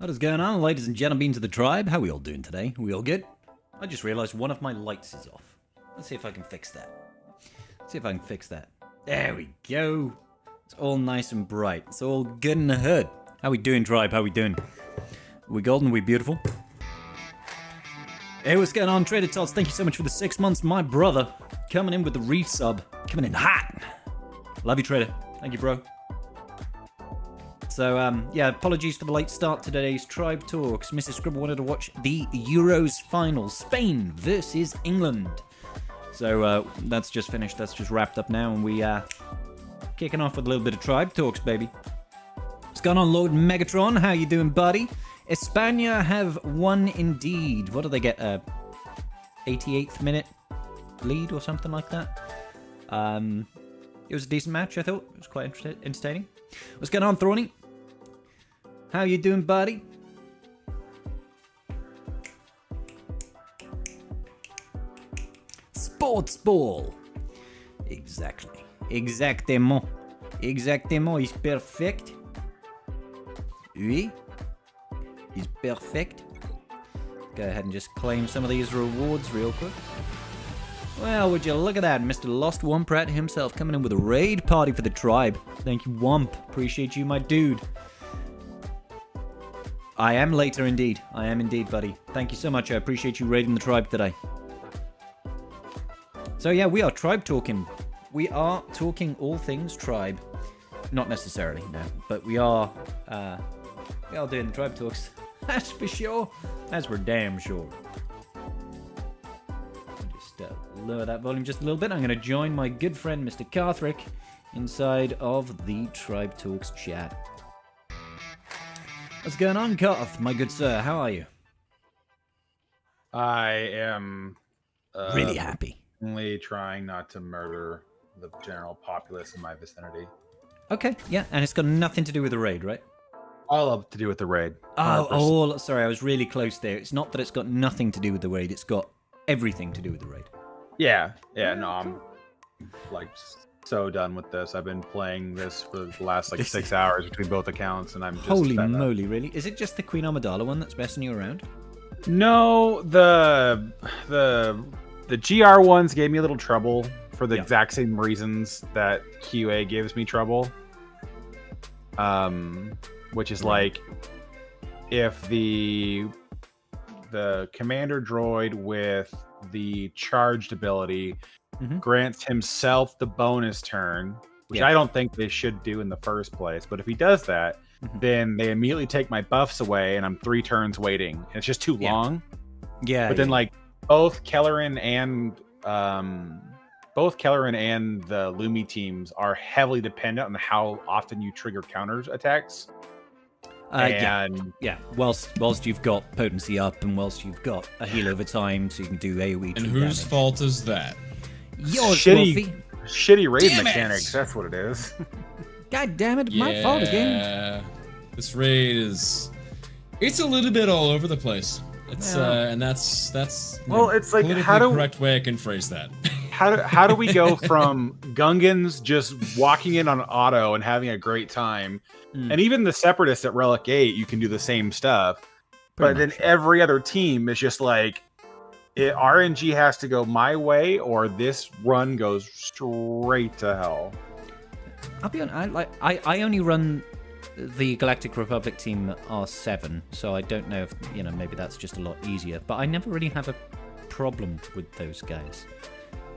What is going on, ladies and gentlemen to the tribe? How we all doing today? We all good? I just realized one of my lights is off. Let's see if I can fix that. There we go. It's all nice and bright. It's all good in the hood. How we doing, tribe? How we doing? We golden? We beautiful? Hey, what's going on, Trader Tots? Thank you so much for the 6 months, my brother. Coming in with the resub. Coming in hot. Love you, Trader. Thank you, bro. So, yeah, apologies for the late start to today's Tribe Talks. Mrs. Scribble wanted to watch the Euros final, Spain versus England. So, that's just finished. That's just wrapped up now, and we, kicking off with a little bit of Tribe Talks, baby. What's going on, Lord Megatron? How you doing, buddy? España have won indeed. What do they get? 88th minute lead or something like that? It was a decent match, I thought. It was quite entertaining. What's going on, Thorny? How you doing, buddy? Sports ball. Exactly. Exactement. Exactement. Is perfect. Oui. Is perfect. Go ahead and just claim some of these rewards real quick. Well, would you look at that, Mr. Lost Womp himself coming in with a raid party for the tribe. Thank you, Womp. Appreciate you, my dude. I am later indeed. I am indeed, buddy. Thank you so much. I appreciate you raiding the tribe today. So yeah, we are tribe talking. We are talking all things tribe. Not necessarily, no. But we are doing the tribe talks. That's for sure. That's for damn sure. Lower that volume just a little bit. I'm going to join my good friend Mr. Carthrick inside of the Tribe Talks chat. What's going on, Carth, my good sir? How are you? I am really happy. Only trying not to murder the general populace in my vicinity. Okay, yeah, and it's got nothing to do with the raid, right? All up to do with the raid. Oh, sorry, I was really close there. It's not that it's got nothing to do with the raid, it's got everything to do with the raid. Yeah, no, I'm like so done with this. I've been playing this for the last like 6 hours between both accounts, and I'm just holy moly, really? Is it just the Queen Amidala one that's messing you around? No, the GR ones gave me a little trouble for the exact same reasons that QA gives me trouble. Which is like if the commander droid with the charged ability grants himself the bonus turn, which I don't think they should do in the first place. But if he does that, then they immediately take my buffs away, and I'm 3 turns waiting. And it's just too long. Yeah. But then like both Kelleran and the Lumi teams are heavily dependent on how often you trigger counters attacks. Whilst you've got potency up and whilst you've got a heal over time, so you can do AoE. And whose damage. fault is that? Yours, shitty raid Damn mechanics. it. That's what it is. God damn it! My fault again. This raid it's a little bit all over the place. It's and that's well, it's like politically how do correct way I can phrase that. How do we go from Gungans just walking in on auto and having a great time, and even the Separatists at Relic 8, you can do the same stuff, but then every other team is just like, RNG has to go my way or this run goes straight to hell. I'll be honest, I only run the Galactic Republic team R7, so I don't know if, maybe that's just a lot easier, but I never really have a problem with those guys.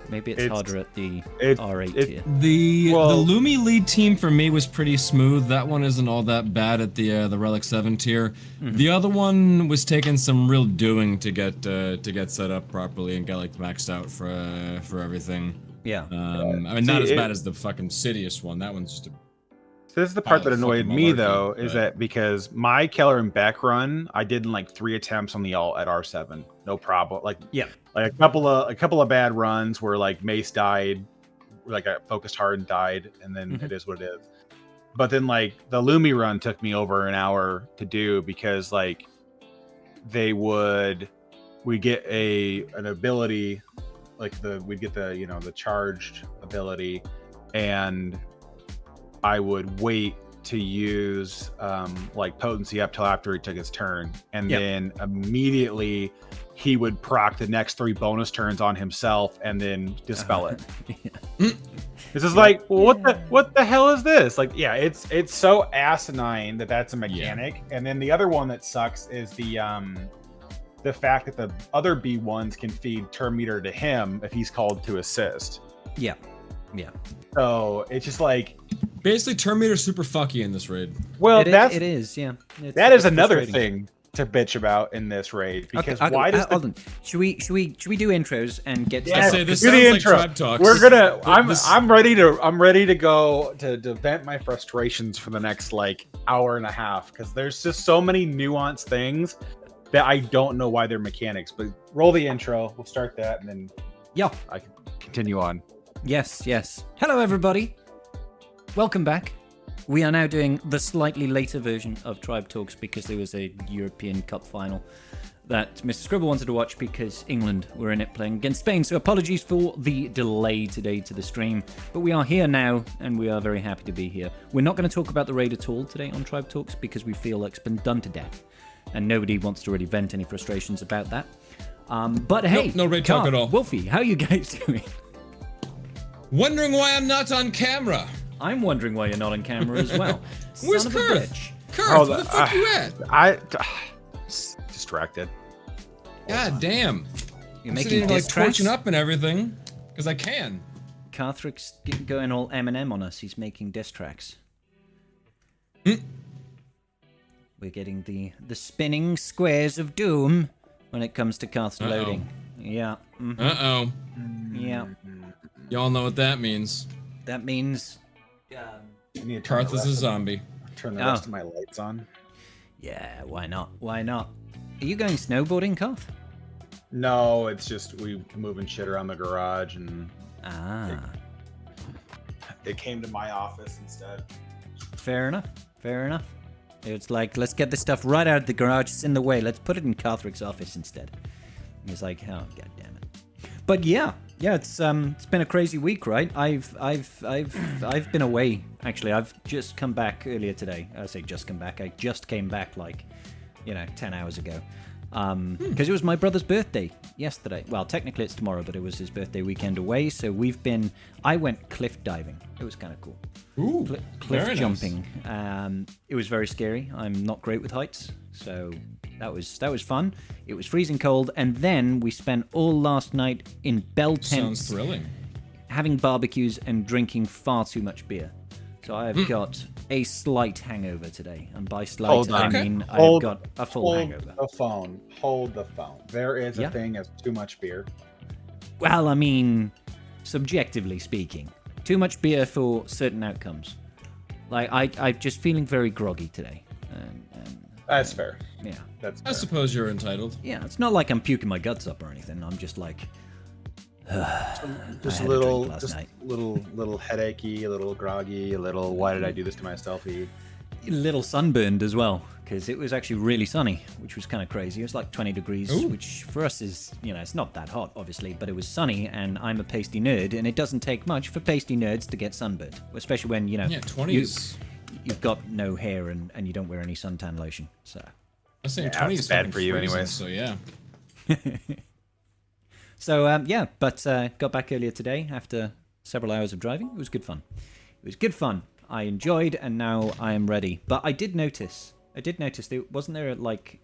Maybe it's harder at the R8 tier. The Lumi lead team for me was pretty smooth. That one isn't all that bad at the Relic 7 tier. The other one was taking some real doing to get set up properly and get like maxed out for everything. Yeah. I mean, not as bad as the fucking Sidious one. That one's just a This is the part that annoyed me, though, is that because my Keller and Beck run, I did in like 3 attempts on the alt at R7, no problem. Like a couple of bad runs where like Mace died, like I focused hard and died, and then it is what it is. But then like the Lumi run took me over an hour to do because like we get an ability, like we'd get the charged ability, and I would wait to use like potency up till after he took his turn, and Yep. then immediately he would proc the next 3 bonus turns on himself and then dispel it. This is like, what the hell is this? Like, yeah, it's so asinine that that's a mechanic. And then the other one that sucks is the fact that the other B1s can feed turn meter to him if he's called to assist. Yeah. So it's just like, Basically, turn meter's super fucky in this raid. well, It is. Yeah. that is it's another frustrating. thing to bitch about in this raid, because Okay, why does hold on. Should we do intros and get Yeah, say this do the sounds like intro. tribe talks. We're gonna. This- I'm ready to go to vent my frustrations for the next like hour and a half, because there's just so many nuanced things that I don't know why they're mechanics. But roll the intro. We'll start that, and then Yeah. I can continue on. Yes. Hello, everybody. Welcome back. We are now doing the slightly later version of Tribe Talks because there was a European Cup final that Mr. Scribble wanted to watch because England were in it playing against Spain. So apologies for the delay today to the stream. But we are here now, and we are very happy to be here. We're not going to talk about the raid at all today on Tribe Talks because we feel like it's been done to death. And nobody wants to really vent any frustrations about that. But hey, no raid talk at all. Wolfie, how are you guys doing? Wondering why I'm not on camera. I'm wondering why you're not on camera as well. Where's Son of a Kurth? bitch. Kurth, where the fuck you at? I distracted. God damn. You're I'm making sitting, like diss tracks? torching up and everything, because I can. Carthrick's going all Eminem on us. He's making diss tracks. We're getting the spinning squares of doom when it comes to Carth's loading. Yeah. Uh-oh. Yeah. Y'all know what that means. That means... I need to turn Karth the is a rest zombie. turn the rest of my lights on. Yeah, why not? Why not? Are you going snowboarding, Carth? No, it's just we moving shit around the garage, and Ah. it came to my office instead. Fair enough. Fair enough. It's like, let's get this stuff right out of the garage. It's in the way. Let's put it in Carthrick's office instead. And he's like, oh, god damn it. But yeah, it's been a crazy week, right? I've been away. Actually, I've just come back earlier today. I say just come back. I just came back like, 10 hours ago. Because it was my brother's birthday yesterday. Well, technically it's tomorrow, but it was his birthday weekend away. So I went cliff diving. It was kind of cool. Ooh, Cliff very jumping. It was very scary. I'm not great with heights, so that was fun. It was freezing cold, and then we spent all last night in bell Nice. tents, Sounds thrilling. having barbecues and drinking far too much beer. So I've got a slight hangover today, and by slight Hold I on. mean Hold- I've got a full hangover. Hold the phone. There is Yeah. a thing as too much beer. Well, I mean, subjectively speaking, too much beer for certain outcomes. Like I'm just feeling very groggy today. And That's fair. yeah. That's I fair. suppose you're entitled. Yeah, it's not like I'm puking my guts up or anything. I'm just like, Just I a had a little, drink last night. little headachy, a little groggy, a little. Why did I do this to myself-y? a little sunburned as well, because it was actually really sunny, which was kind of crazy. It was like 20 degrees, Ooh. which for us is, it's not that hot, obviously, but it was sunny, and I'm a pasty nerd, and it doesn't take much for pasty nerds to get sunburned, especially when, Yeah, 20 is. you've got no hair and you don't wear any suntan lotion, so... I was saying Yeah, 20 it's is bad fucking for you freezing, anyways. So yeah. So, yeah, but got back earlier today after several hours of driving. It was good fun. It was good fun. I enjoyed, and now I am ready. But I did notice there wasn't there like,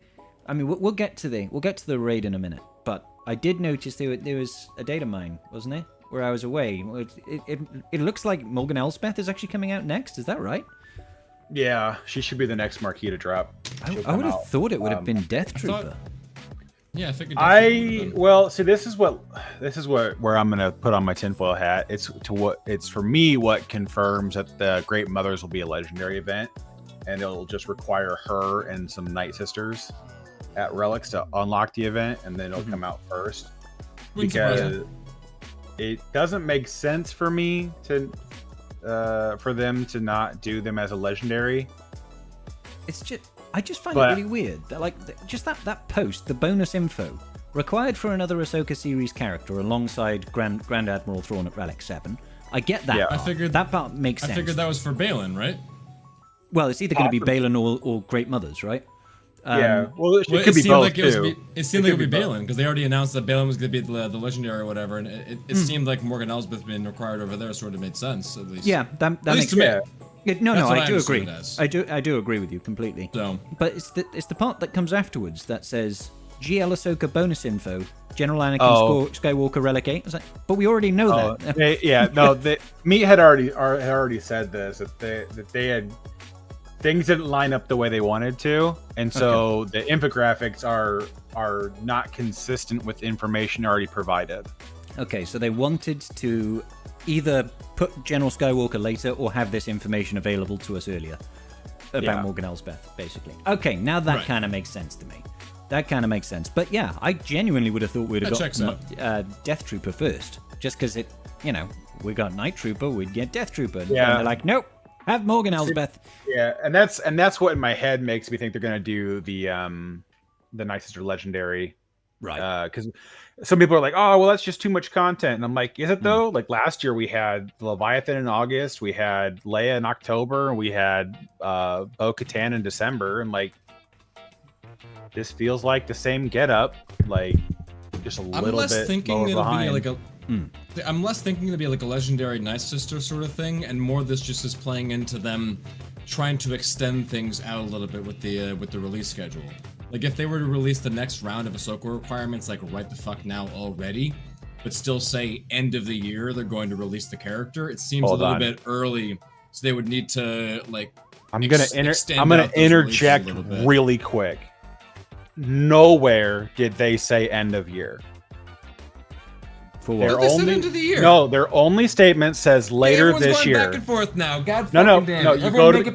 I mean, we'll get to the raid in a minute. But I did notice there was a data mine, wasn't there? Where I was away. It looks like Morgan Elspeth is actually coming out next. Is that right? Yeah, she should be the next marquee to drop. She'll I come would have out. thought it would have been Death thought- Trooper. Yeah, I figured. definitely would've been. Well, see, this is where I'm gonna put on my tinfoil hat. It's for me what confirms that the Great Mothers will be a legendary event, and it'll just require her and some Night Sisters at Relics to unlock the event, and then it'll come out first. Wouldn't surprise me. Because it doesn't make sense for me to for them to not do them as a legendary. It's just, I just find But- it really weird that just that post, the bonus info, required for another Ahsoka series character alongside Grand Admiral Thrawn at Relic 7. I get that. Yeah. I figured that part makes sense. I figured that was for Balin, right? Well, it's either going to be Balin or Great Mothers, right? Well, it could be both too. It seemed like it would be Balin because they already announced that Balin was going to be the legendary or whatever, and it seemed like Morgan Elsbeth being required over there sort of made sense at least. Yeah, that makes sense. No, I do agree. I do agree with you completely. So, but it's the part that comes afterwards that says GL Ahsoka bonus info, General Anakin Skywalker Relic 8. I was like, but we already know that. Meat had already said this that they had. Things didn't line up the way they wanted to, and so the infographics are not consistent with information already provided. Okay, so they wanted to either put General Skywalker later or have this information available to us earlier about Morgan Elsbeth, basically. Okay, now that kind of makes sense to me. That kind of makes sense. But yeah, I genuinely would have thought we'd have got Death Trooper first, just because we got Night Trooper, we'd get Death Trooper. Yeah. And they're like, nope. Have Morgan Elsbeth. Yeah, and that's what in my head makes me think they're gonna do the Night Sister Legendary, right? Because some people are like, oh, well, that's just too much content, and I'm like, is it though? Like last year we had Leviathan in August, we had Leia in October, and we had Bo-Katan in December, and like this feels like the same getup, like just a little bit lower behind. I'm less thinking it'll be like a legendary Night Sister sort of thing, and more this just is playing into them trying to extend things out a little bit with the release schedule. Like if they were to release the next round of Ahsoka requirements like right the fuck now already, but still say end of the year they're going to release the character, it seems a little bit early. So they would need to like. I'm gonna interject really quick. Nowhere did they say end of year. For what? They said end of the year. No, their only statement says later this year. Back and forth now. God no. You go to the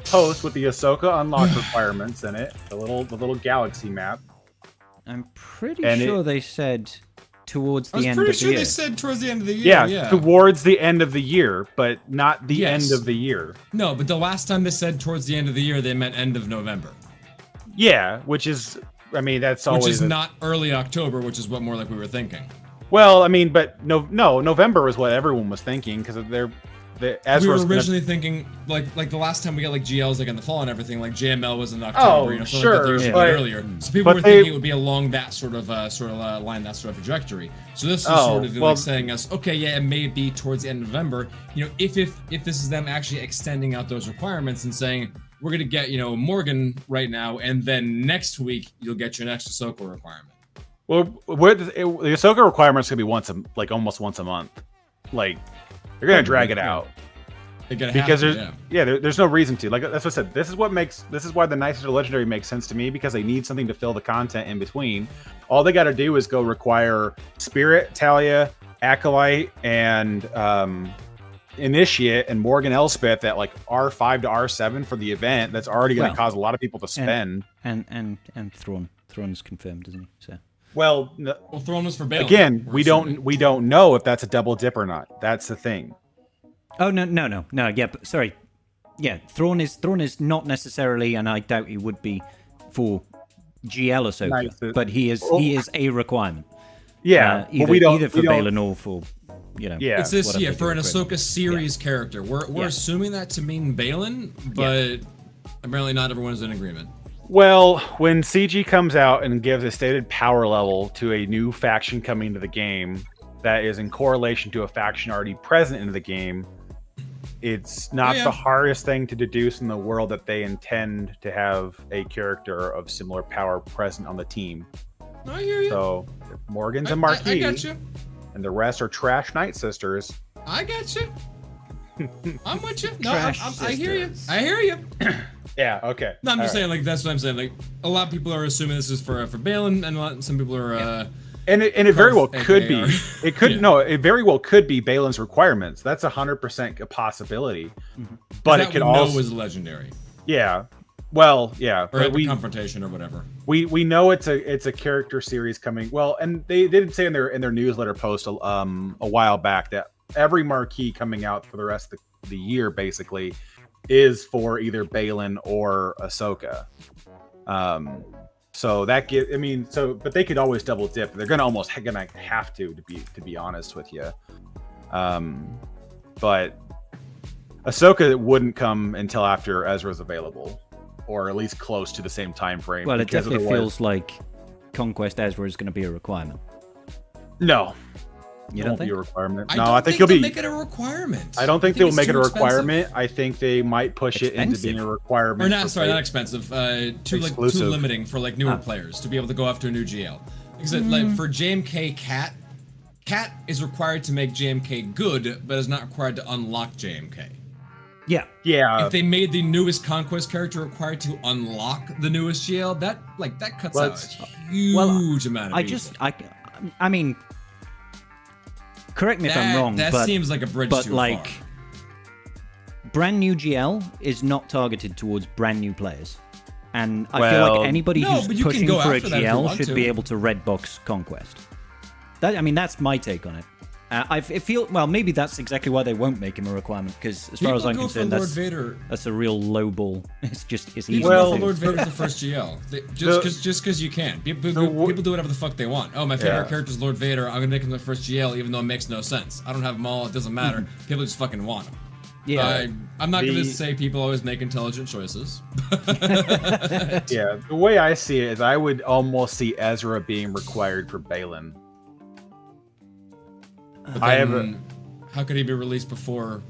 post with the Ahsoka unlock requirements in it. The little galaxy map. I'm pretty sure they said towards the end of the year. I was pretty sure they said towards the end of the year. Yeah, towards the end of the year, but not the end of the year. No, but the last time they said towards the end of the year, they meant end of November. Yeah, which is. I mean, that's always... Which is not early October, which is what more like we were thinking. Well, I mean, but no, November was what everyone was thinking, because we were originally thinking, like the last time we got like GLs like in the fall and everything, like JML was in October, earlier. So people were thinking it would be along that sort of line, that sort of trajectory. So this is sort of like saying us, okay, yeah, it may be towards the end of November. If this is them actually extending out those requirements and saying, we're gonna get, Morgan right now, and then next week you'll get your next Ahsoka requirement. Well, the Ahsoka requirement's gonna be almost once a month. Like they're gonna drag it out because there's no reason to. Like that's what I said. This is why the Night Sister Legendary makes sense to me, because they need something to fill the content in between. All they got to do is go require Spirit, Talia, Acolyte, and Initiate and Morgan Elsbeth at like R5 to R7 for the event. That's already going to cause a lot of people to spend. And Thrawn is confirmed, isn't he? So well, Thrawn was for Balin. Again, we don't know if that's a double dip or not. That's the thing. Oh no. Yeah, but sorry. Yeah, Thrawn is not necessarily, and I doubt he would be for GL Ahsoka, but he is a requirement. Yeah, either for Balin or for. It's this for an Ahsoka series character. We're assuming that to mean Balin, but apparently not everyone is in agreement. Well, when CG comes out and gives a stated power level to a new faction coming to the game that is in correlation to a faction already present in the game, it's not the hardest thing to deduce in the world that they intend to have a character of similar power present on the team. I hear you. So if Morgan's a Marquis. I got you. And the rest are trash Night Sisters. I got you. I'm with you. No, I hear you. I hear you. Yeah. Okay. No, I'm just saying. Like that's what I'm saying. Like a lot of people are assuming this is for Balin, and some people are. And it very well could be. It could it very well could be Balin's requirements. That's 100% a possibility. Mm-hmm. But it could also was legendary. Yeah. Well, yeah. Or at the confrontation or whatever. We know it's a character series coming. Well, and they did say in their newsletter post a while back that every marquee coming out for the rest of the year basically is for either Balin or Ahsoka. So that but they could always double dip. They're gonna have to be honest with you. But Ahsoka wouldn't come until after Ezra's available, or at least close to the same time frame. Well, it because definitely otherwise- feels like Conquest Ezra is going to be a requirement. No, You it don't won't be think? a requirement. I No, don't I think they'll you'll be. make it a requirement. I don't think I they'll it's make it a too expensive. requirement. I think they might push it into being a requirement. Or not, for sorry, play- not expensive. Too Exclusive. limiting for like newer players to be able to go after a new GL. Because like for JMK Cat is required to make JMK good, but is not required to unlock JMK. Yeah. Yeah. If they made the newest Conquest character required to unlock the newest GL, that cuts out a huge amount of people. I mean, correct me if I'm wrong, that but seems like a bridge but too like far. brand new GL is not targeted towards brand new players. And I feel Well, like anybody no, who's but you can pushing go for a after that if you GL want should to. be able to red box Conquest. That's my take on it. It feel well, maybe that's exactly why they won't make him a requirement, because as far as I'm People go for concerned, Lord that's Vader. a real low ball. It's easy. People Well- go for Lord Vader's the first GL. Just because you can. People do whatever the fuck they want. Oh, my favorite character is Lord Vader. I'm gonna make him the first GL, even though it makes no sense. I don't have them all. It doesn't matter. People just fucking want him. Yeah. I'm not gonna say people always make intelligent choices. Yeah, the way I see it is I would almost see Ezra being required for Balin. I have a, How could he be released before?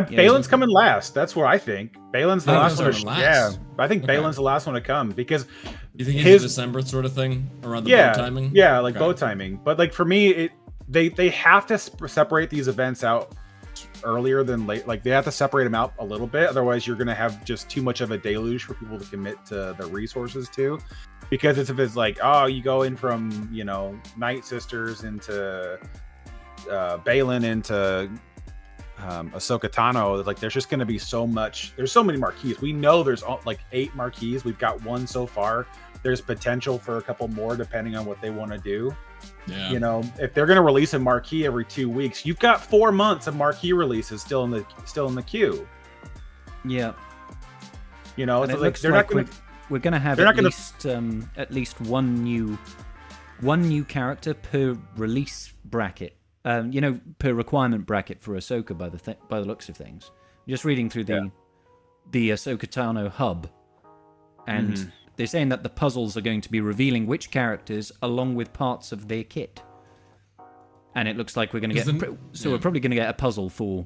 Balin's coming last. That's what I think. Balin's the Oh, last one. he's coming Yeah, last. I think Okay. Balin's the last one to come because You think it's his a December sort of thing around the yeah bow timing? yeah like Okay. bow timing. But like for me, they have to separate these events out earlier than late. Like they have to separate them out a little bit, otherwise you're gonna have just too much of a deluge for people to commit to the resources to. Because if it's like, oh, you go in from Night Sisters into Balin into Ahsoka Tano, like there's just going to be so much. There's so many marquees. We know there's like 8 marquees. We've got 1 so far. There's potential for a couple more depending on what they want to do. Yeah. If they're going to release a marquee every 2 weeks, you've got 4 months of marquee releases still in the queue. Yeah. So And it like looks they're like not going to. we're going to have they're not at least one new character per release bracket. Per requirement bracket for Ahsoka by the looks of things. Just reading through the Ahsoka Tano hub, and they're saying that the puzzles are going to be revealing which characters along with parts of their kit. And it looks like we're going to get we're probably going to get a puzzle for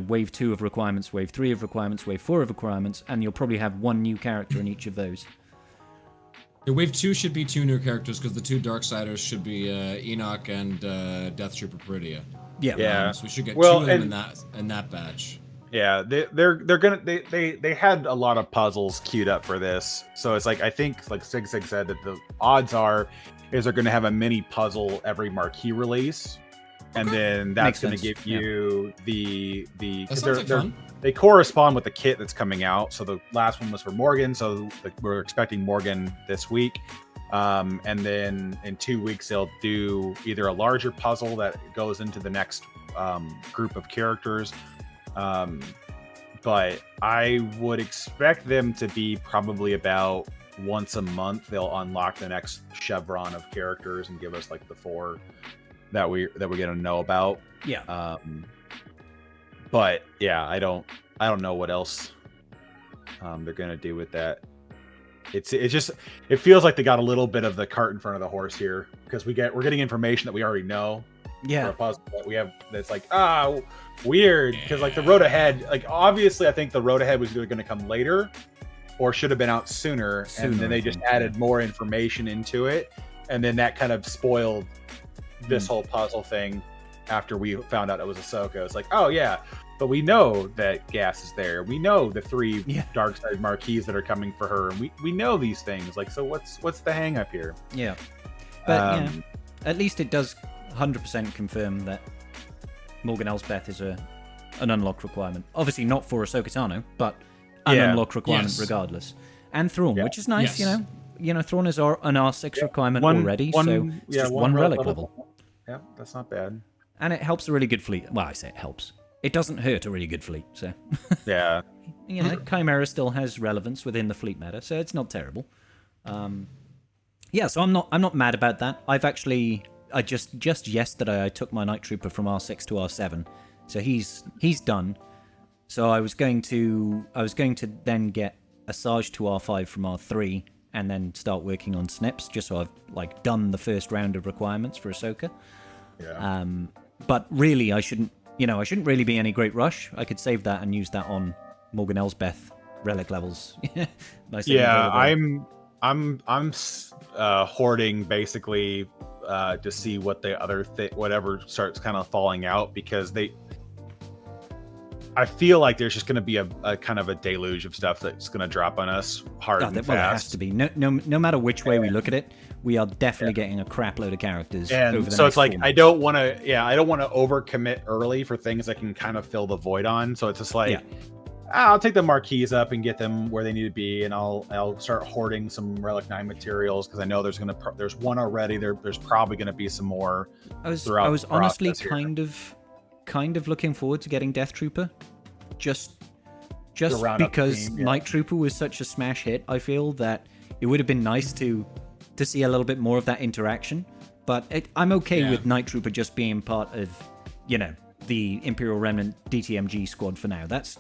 wave 2 of requirements, wave 3 of requirements, wave 4 of requirements, and you'll probably have one new character in each of those. The wave 2 should be 2 new characters because the 2 Darksiders should be Enoch and Death Trooper Peridia. Yeah. So we should get 2 of them in that batch. Yeah, they're gonna they had a lot of puzzles queued up for this, so it's like I think like Sig said that the odds are is they're gonna have a mini puzzle every marquee release, and then that's gonna give you the That sounds like fun. they correspond with the kit that's coming out. So the last one was for Morgan, so we're expecting Morgan this week. And then in 2 weeks they'll do either a larger puzzle that goes into the next group of characters. But I would expect them to be probably about once a month. They'll unlock the next chevron of characters and give us like the 4 that we're gonna know about. Yeah. But yeah, I don't know what else they're gonna do with that. It feels like they got a little bit of the cart in front of the horse here, because we're getting information that we already know. Yeah. For a puzzle that we have that's like weird, because like the road ahead, like obviously I think the road ahead was either going to come later or should have been out sooner, and then they just added more information into it, and then that kind of spoiled this whole puzzle thing after we found out it was Ahsoka. It's like, oh yeah, but we know that Gas is there. We know the 3 dark side marquees that are coming for her, and we know these things. Like, so what's the hang up here? Yeah. But at least it does 100% confirm that Morgan Elsbeth is an unlock requirement. Obviously not for Ahsoka Tano, but an unlock requirement regardless. And Thrawn, which is nice, Thrawn is an R6 requirement already, so it's just one relic level. Yeah, that's not bad. And it helps a really good fleet. Well, I say it helps. It doesn't hurt a really good fleet, so... Yeah. Chimera still has relevance within the fleet meta, so it's not terrible. So I'm not mad about that. I just yesterday I took my Night Trooper from R6 to R7, so he's done. So I was going to then get Asajj to R5 from R3 and then start working on snips, just so I've like done the first round of requirements for Ahsoka. Yeah. But really, I shouldn't really be any great rush. I could save that and use that on Morgan Elsbeth relic levels. Nice. Yeah, I'm hoarding basically to see what the other whatever starts kind of falling out, because I feel like there's just going to be a kind of a deluge of stuff that's going to drop on us hard and fast. Well, it has to be. No matter which way we look at it, we are definitely getting a crap load of characters. And over the so next it's like 4 I don't want to overcommit early for things I can kind of fill the void on. So it's just like I'll take the marquees up and get them where they need to be, and I'll start hoarding some Relic 9 materials, because I know there's one already. There's probably going to be some more. I was honestly kind of looking forward to getting Death Trooper, just because Night Trooper was such a smash hit. I feel that it would have been nice to see a little bit more of that interaction, but I'm okay with Night Trooper just being part of, the Imperial Remnant DTMG squad for now. That's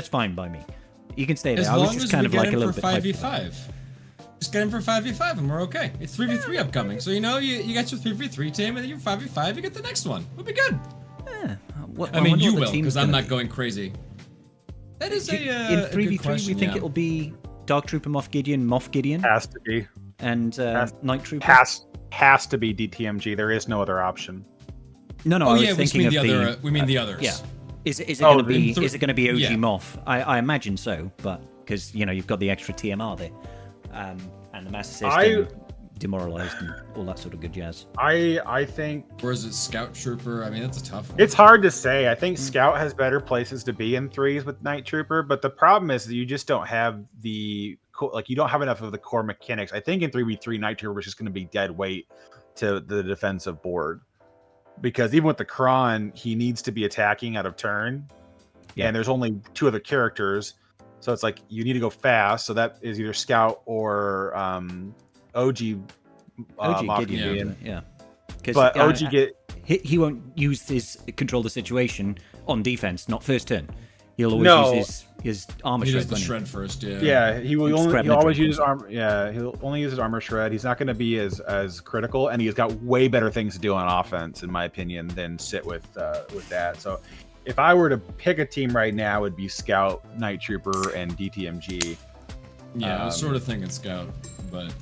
fine by me. You can stay there. I was just kind of like a little bit 5v5. Just get him for 5v5 and we're okay. It's 3v3 upcoming, so you get your 3v3 team, and then your 5v5, you get the next one. We'll be good. Yeah. I mean, you will, because I'm not going crazy. That is in 3v3. We think it'll be Dark Trooper Moff Gideon. Has to be. And Night Trooper has to be DTMG. There is no other option. No. Oh, I was thinking of we mean the others. Yeah. Is it going to be OG Moff? I imagine so, but because you've got the extra TMR there, and the Master System demoralized and all that sort of good jazz. I think. Or is it Scout Trooper? I mean, that's a tough one. It's hard to say. I think Scout has better places to be in 3s with Night Trooper, but the problem is that you just don't have you don't have enough of the core mechanics. I think in 3v3, Night Trooper is just going to be dead weight to the defensive board, because even with the Kron, he needs to be attacking out of turn, and there's only 2 other characters, so it's like you need to go fast. So that is either Scout or OG Gideon. Yeah. But OG he won't use his control the situation on defense, not first turn. He'll always use his armor shred. He does the shred first, he'll always use his armor. Yeah, he'll only use his armor shred. He's not going to be as critical, and he's got way better things to do on offense, in my opinion, than sit with that. So, if I were to pick a team right now, it would be Scout, Night Trooper, and DTMG. Yeah, I was sort of thinking Scout, but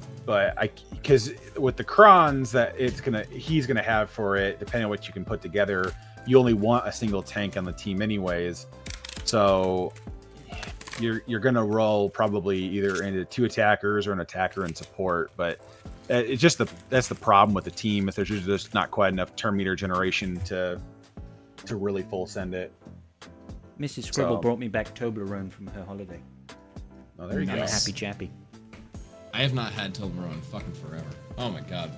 because with the Krons that he's gonna have for it, depending on what you can put together, you only want a single tank on the team anyways. So you're gonna roll probably either into 2 attackers or an attacker and support. But it's just that's the problem with the team, if there's just not quite enough turn meter generation to really full send it. Mrs. Scribble brought me back Toblerone from her holiday. Oh, there you go. I'm a happy chappy. I have not had Toblerone fucking forever. Oh my god.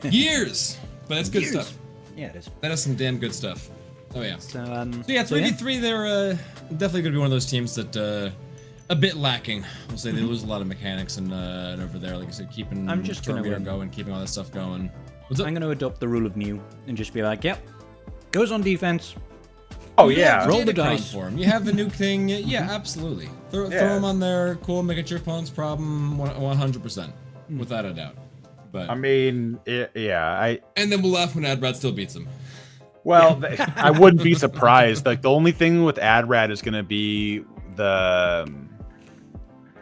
Years! But that's good stuff. Yeah, it is. That is some damn good stuff. Oh yeah. So 3v3, they're definitely going to be one of those teams that a bit lacking. We'll say they lose a lot of mechanics and over there, like I said, keeping turn meter going, keeping all that stuff going. I'm going to adopt the rule of Mew and just be like, yep, goes on defense. Oh yeah, roll the dice for him. You have the nuke thing. Yeah, absolutely. Throw them on there. Cool. Make it your opponent's problem. 100%, without a doubt. But I mean, and then we'll laugh when Adrad still beats him. Well, I wouldn't be surprised. Like, the only thing with Adrad is going to be the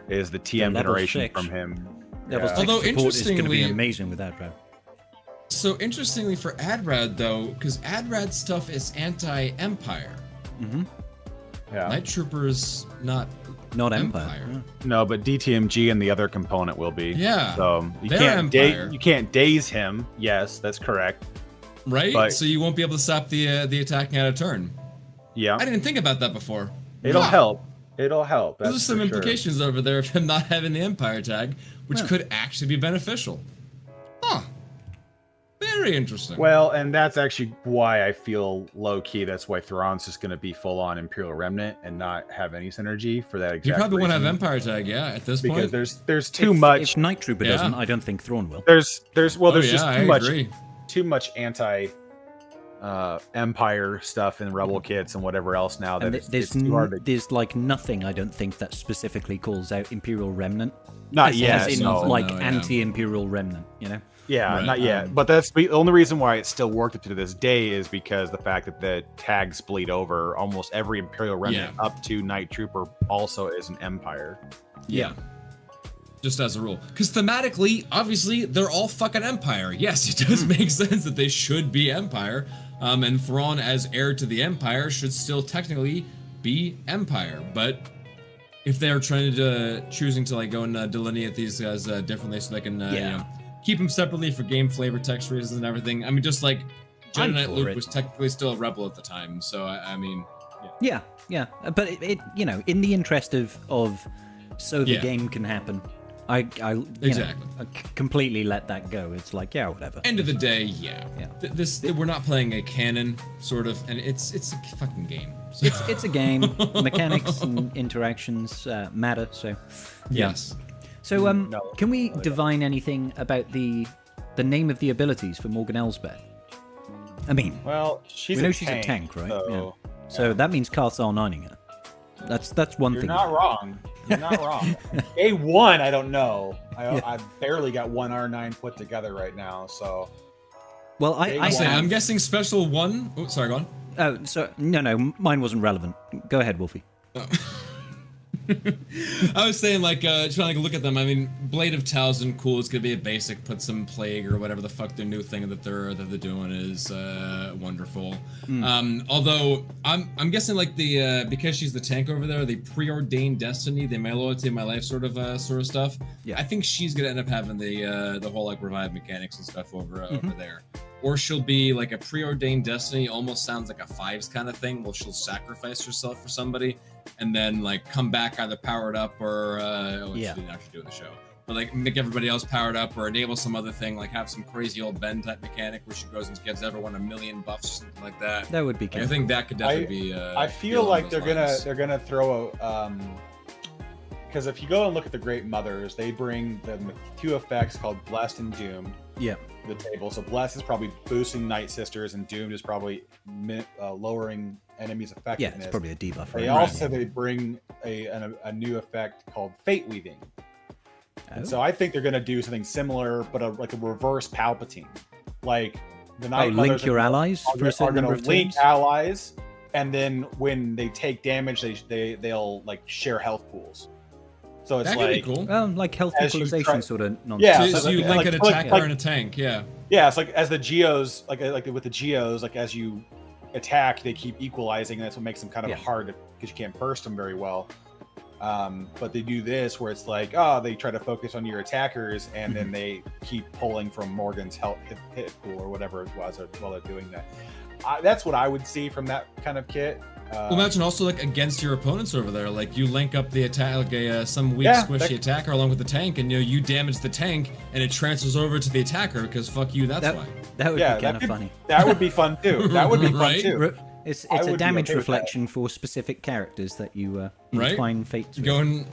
TM generation 6 from him. Level 6 Although support is going to be amazing with Adrad. So interestingly for Adrad though, because Adrad stuff is anti-Empire. Yeah. Night Trooper's not Empire. Yeah. No, but DTMG and the other component will be. Yeah. So you can't daze him. Yes, that's correct. Right? But so you won't be able to stop the attacking out of turn. Yeah. I didn't think about that before. It'll help. It'll help. There's some implications over there of him not having the Empire tag, which could actually be beneficial. Huh. Very interesting. Well, and that's actually why I feel low-key. That's why Thrawn's just going to be full-on Imperial Remnant and not have any synergy for that exact You probably reason. won't have Empire tag, at this point. Because there's too much. If Night Trooper doesn't, I don't think Thrawn will. There's just too much anti Empire stuff and Rebel kits and whatever else now that And it's too hard to... there's like nothing I don't think that specifically calls out Imperial Remnant. Not as, yet. As in no. like No, yeah. anti-Imperial Remnant, you know? Yeah, Right, not yet. But that's the only reason why it still worked up to this day is because the fact that the tags bleed over. Almost every Imperial Remnant up to Night Trooper also is an Empire. Yeah. Just as a rule. Because thematically, obviously, they're all fucking Empire. Yes, it does make sense that they should be Empire. And Thrawn, as heir to the Empire, should still technically be Empire. But if they're trying to choosing to like go and delineate these guys differently so they can you know, keep them separately for game flavor, text reasons, and everything. I mean, just like Jedi Knight Luke was technically still a rebel at the time. So, I mean... Yeah. But it you know, in the interest of so the game can happen, I completely let that go. It's like, yeah, whatever. End of the day, we're not playing a canon, sort of, and it's a fucking game. So. It's a game. Mechanics and interactions matter. So yes. So can we divine anything about the name of the abilities for Morgan Elsbeth? I mean, well, we know she's a tank, right? So that means Carth's R9ing her. That's one thing. You're not wrong. You're not wrong. A1, I don't know. I barely got one R9 put together right now, so. Well, I'm guessing special one. Oh, sorry, go on. Oh, so no, mine wasn't relevant. Go ahead, Wolfie. Oh. I was saying, like, trying to look at them. I mean, Blade of Towson, cool. It's gonna be a basic. Put some plague or whatever the fuck their new thing that they're doing is wonderful. Although I'm guessing like the because she's the tank over there, the preordained destiny, the my loyalty, my life sort of stuff. Yeah. I think she's gonna end up having the whole like revive mechanics and stuff over there. Or she'll be like a preordained destiny, almost sounds like a Fives kind of thing, where she'll sacrifice herself for somebody and then like come back either powered up or she didn't actually do it in the show. But like make everybody else powered up or enable some other thing, like have some crazy old Ben type mechanic where she goes and gives everyone 1,000,000 buffs or something like that. That would be I think that could definitely be I feel like they're gonna throw a because if you go and look at the Great Mothers, they bring the two effects called Blessed and Doomed. Yeah. The table. So Blessed is probably boosting Night Sisters, and Doomed is probably lowering enemies' effectiveness. Yeah, it's probably a debuff. They bring a new effect called Fate Weaving. And so I think they're going to do something similar, but like a reverse Palpatine. Like the Night Mothers link your allies for a certain number of link turns? allies, and then when they take damage, they'll like share health pools. So it's that like could be cool. Like health equalization sort of nonsense. Yeah, so you link an attacker and a tank. Yeah. Yeah, it's like as the Geos, like with the Geos, like as you attack, they keep equalizing, and that's what makes them kind of hard because you can't burst them very well. But they do this where it's like, they try to focus on your attackers, and then they keep pulling from Morgan's hit pool or whatever it was while they're doing that. That's what I would see from that kind of kit. Well, imagine also like against your opponents over there, like you link up the attack, like some weak squishy attacker along with the tank, and you damage the tank, and it transfers over to the attacker because fuck you. That's why. That would be kind of funny. That would be fun too. That would be fun too. It's a damage reflection for specific characters that you entwine fates with. Go and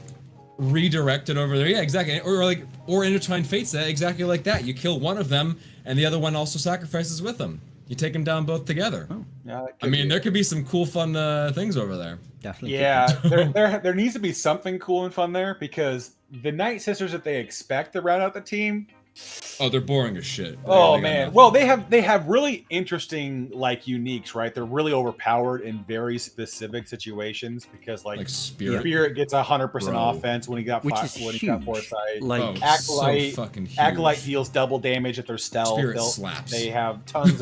redirect it over there. Yeah, exactly. Or intertwine fates exactly like that. You kill one of them, and the other one also sacrifices with them. You take them down both together. Oh. Yeah, I mean, there could be some cool, fun things over there. Definitely. Yeah, there needs to be something cool and fun there because the Night Sisters that they expect to round out the team. Oh, they're boring as shit. Oh man. Well, they have really interesting like uniques, right? They're really overpowered in very specific situations because like Spirit gets 100% offense when he got foresight. Like Acolyte deals double damage if they're stealth. Spirit slaps. They have tons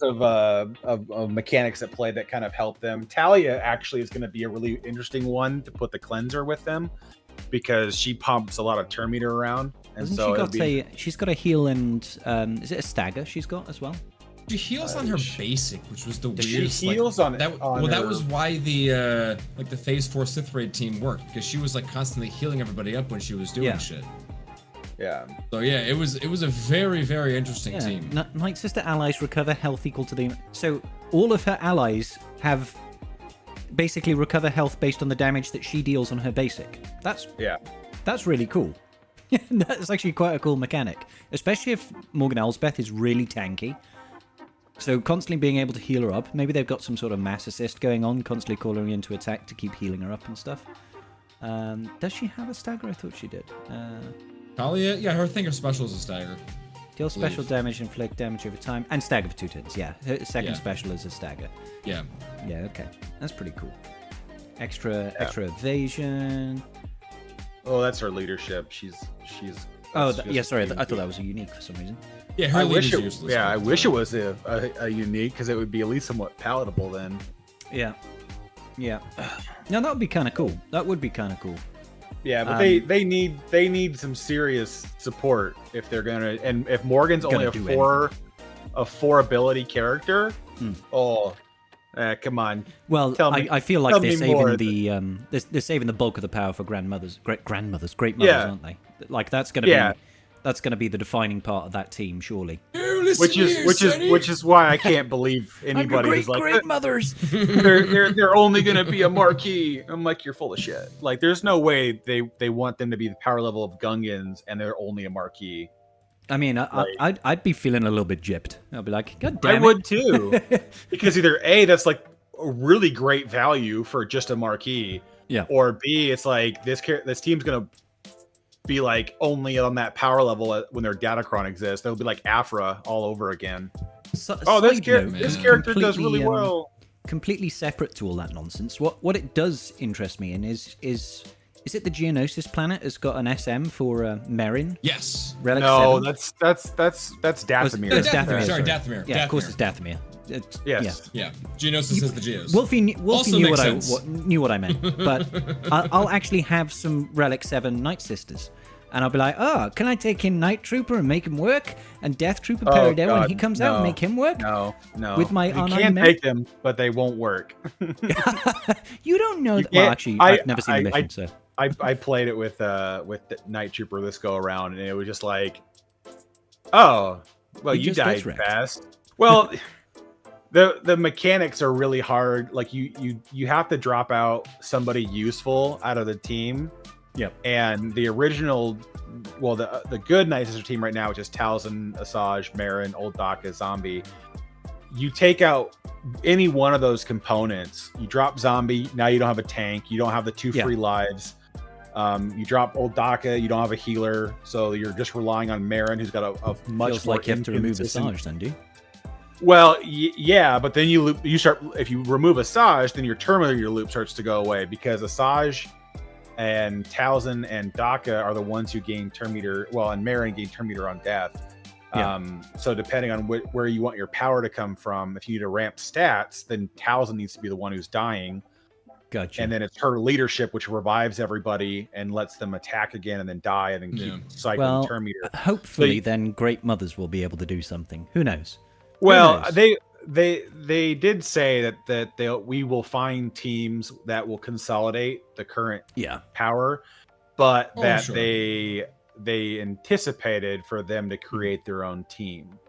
of mechanics at play that kind of help them. Talia actually is going to be a really interesting one to put the cleanser with them because she pumps a lot of turn meter around. And she's got a heal and is it a stagger she's got as well? She heals on her basic, which was the weirdest. She heals on that. That was why the the Phase 4 Sith Raid team worked because she was like constantly healing everybody up when she was doing shit. Yeah. So yeah, it was a very, very interesting team. Night Sister allies recover health equal to the. So all of her allies have basically recover health based on the damage that she deals on her basic. That's really cool. That's actually quite a cool mechanic, especially if Morgan Elsbeth is really tanky. So constantly being able to heal her up. Maybe they've got some sort of mass assist going on, constantly calling her into attack to keep healing her up and stuff. Does she have a stagger? I thought she did. Talia, yeah, her special is a stagger. Deal special damage, inflict damage over time, and stagger for 2 turns. Yeah, her second special is a stagger. Yeah. Yeah, okay. That's pretty cool. Extra evasion. Oh, that's her leadership. She's. Yeah. Sorry, I thought that was a unique for some reason. Yeah, her lead is useless. Yeah, I wish it was a unique because it would be at least somewhat palatable then. Yeah. Yeah. No, that would be kind of cool. That would be kind of cool. Yeah, but they need some serious support if they're gonna. And if Morgan's only a 4 ability character, come on. Well, I feel like they're saving they're saving the bulk of the power for great mothers, aren't they? Like that's gonna be the defining part of that team, surely. Which is why I can't believe anybody is like great mothers. they're only gonna be a marquee. I'm like, you're full of shit. Like, there's no way they want them to be the power level of Gungans and they're only a marquee. I mean, I'd be feeling a little bit gypped. I'd be like, God damn it. I would too, because either A, that's like a really great value for just a marquee, or B, it's like this team's gonna be like only on that power level when their Datacron exists. They'll be like Afra all over again. This character does really well. Completely separate to all that nonsense. What it does interest me in is it the Geonosis planet has got an SM for Merrin? Yes. Relic 7? That's Dathomir. It's Dathomir. Sorry, Dathomir. Yeah, of course it's Dathomir. Yes. Yeah. Geonosis is the Geos. Wolfie knew what I meant, but I'll actually have some Relic 7 Night Sisters. And I'll be like, can I take in Night Trooper and make him work? And Death Trooper Peridot when he comes out and make him work? No. With my you can't take them, but they won't work. You don't know that. Well, actually, I've never seen the mission, so. I played it with the Night Trooper this go around, and it was just like, well, you died fast. Well, the mechanics are really hard. Like you have to drop out somebody useful out of the team. Yep. And the original, the good Night Sister team right now, which is Talzin, Asajj, Merrin, Old Daka, Zombie. You take out any one of those components. You drop Zombie, now you don't have a tank. You don't have the 2 free lives. You drop Old Daka, you don't have a healer, so you're just relying on Merrin, who's got a much Feels more like you have to remove Asajj, then, do you? Well, yeah, but then you start. If you remove Asajj, then your Terminator loop starts to go away, because Asajj and Talzin and Daka are the ones who gain Terminator. Well, and Merrin gain Terminator on death. Yeah. So depending on where you want your power to come from, if you need to ramp stats, then Talzin needs to be the one who's dying. Gotcha. And then it's her leadership which revives everybody and lets them attack again and then die and then keep cycling Terminator. Hopefully, then Great Mothers will be able to do something. Who knows? Well, they did say that we will find teams that will consolidate the current power, but they anticipated for them to create their own team.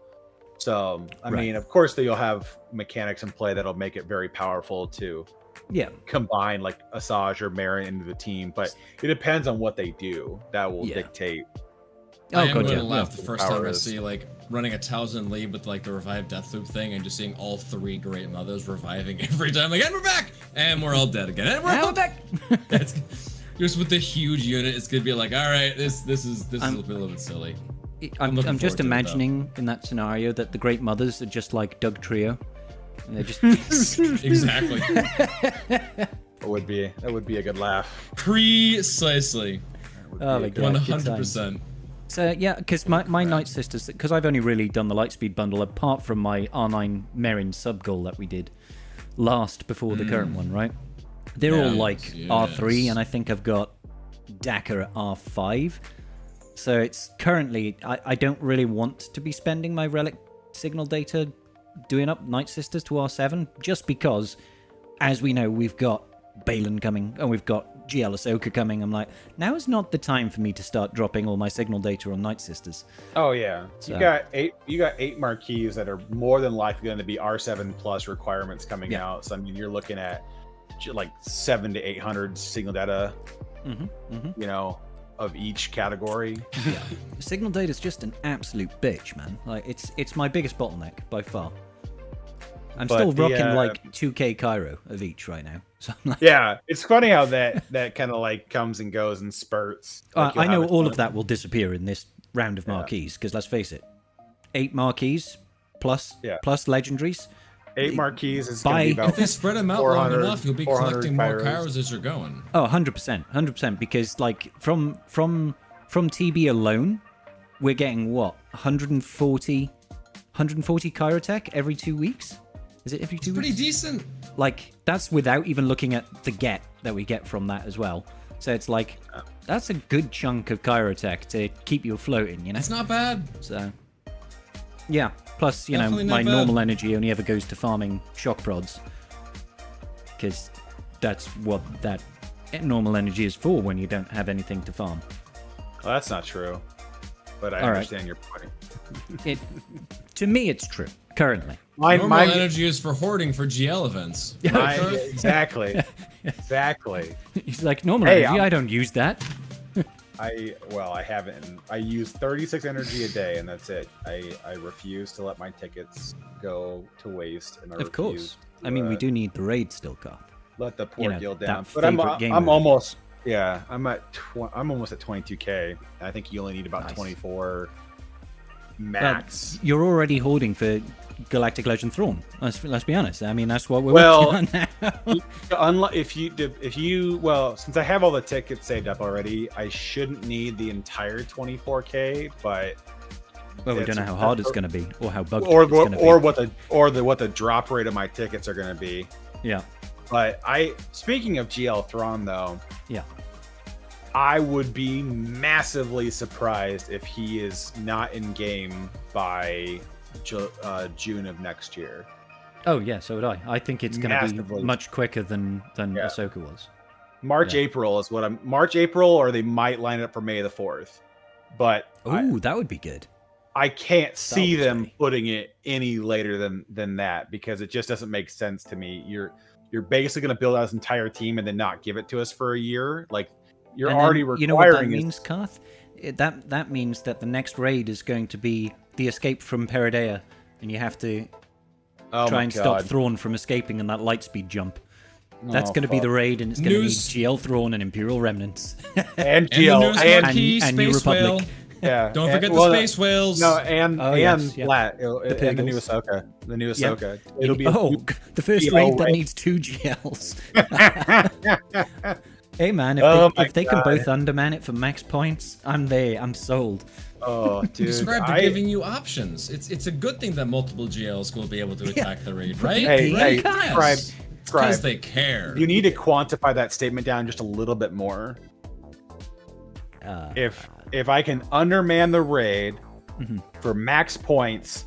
So I mean, of course, you'll have mechanics in play that'll make it very powerful to combine like Asajj or Merrin into the team, but it depends on what they do. That will dictate. I am going to laugh the first time I see like running a Talzin lead with like the revived death loop thing and just seeing all 3 Great Mothers reviving every time. Like, and we're back, and we're all dead again, and we're all back. That's just with the huge unit. It's gonna be like, all right, this is a little bit silly. I'm just imagining in that scenario that the Great Mothers are just like Doug Trio, and they're just exactly. That would be a good laugh. Precisely. Oh my god, 100%. So yeah, because my Night Sisters, because I've only really done the Lightspeed bundle apart from my R9 Merrin sub goal that we did last before the current one, right? They're all like R3, and I think I've got Daka at R5. So it's currently, I don't really want to be spending my relic signal data doing up Night Sisters to R7, just because, as we know, we've got Balin coming, and we've got GL Ahsoka coming. I'm like, now is not the time for me to start dropping all my signal data on Night Sisters. Oh yeah, so. You got eight marquees that are more than likely going to be R7 plus requirements coming out. So I mean, you're looking at like 700 to 800 signal data, you know, of each category. Signal data is just an absolute bitch, man. Like it's my biggest bottleneck by far. I'm still rocking like 2k Cairo of each right now. So I'm like, yeah, it's funny how that kind of like comes and goes in spurts. Like I know all of that will disappear in this round of marquees because let's face it, 8 marquees plus legendaries. 8 marquees is going to be about if they spread them out long enough, you'll be collecting more Kairos as you're going. Oh, 100%, because like from TB alone, we're getting what 140 Kyrotech every 2 weeks. Is it every 2 weeks? Pretty decent. Like that's without even looking at the get that we get from that as well. So it's like that's a good chunk of Kyrotech to keep you floating. You know, it's not bad. So yeah. Plus, you Definitely know, my normal energy only ever goes to farming shock prods because that's what that normal energy is for when you don't have anything to farm. Well, that's not true, but I understand your point. To me, it's true currently. Normal energy is for hoarding for GL events. Exactly. He's like, normal energy, I don't use that. I haven't. I use 36 energy a day, and that's it. I refuse to let my tickets go to waste. And of course. I mean, we do need the raid still, Carth. Let the poor guild down. But I'm almost. Yeah, I'm almost at 22k. I think you only need about 24 max. You're already hoarding for Galactic Legend Thrawn. Let's be honest. I mean, that's what we're working on now. If you since I have all the tickets saved up already, I shouldn't need the entire 24k. But we don't know how hard it's going to be, or how bugged it's going to be, or what the drop rate of my tickets are going to be. Yeah. But speaking of GL Thrawn though, yeah, I would be massively surprised if he is not in game by June of next year. Oh yeah, so would I. I think it's going to be much quicker than Ahsoka was. April is what March, April, or they might line it up for May the 4th. But that would be good. I can't see them putting it any later than that because it just doesn't make sense to me. You're basically going to build out his entire team and then not give it to us for a year. Like you're already requiring. You know what that means, Carth? That means that the next raid is going to be the escape from Peridea, and you have to try and stop Thrawn from escaping in that lightspeed jump. That's going to be the raid, and it's going to be GL Thrawn and Imperial Remnants. And GL and New Republic. Yeah. Don't forget the space whales. No, and the new Ahsoka. The new Ahsoka. Yeah. It'll be the first raid that needs 2 GLs. Hey man, if they can both underman it for max points, I'm there. I'm sold. Oh, dude. They're giving you options. It's a good thing that multiple GLs will be able to attack the raid, right? Hey, because they care. You need to quantify that statement down just a little bit more. If I can underman the raid for max points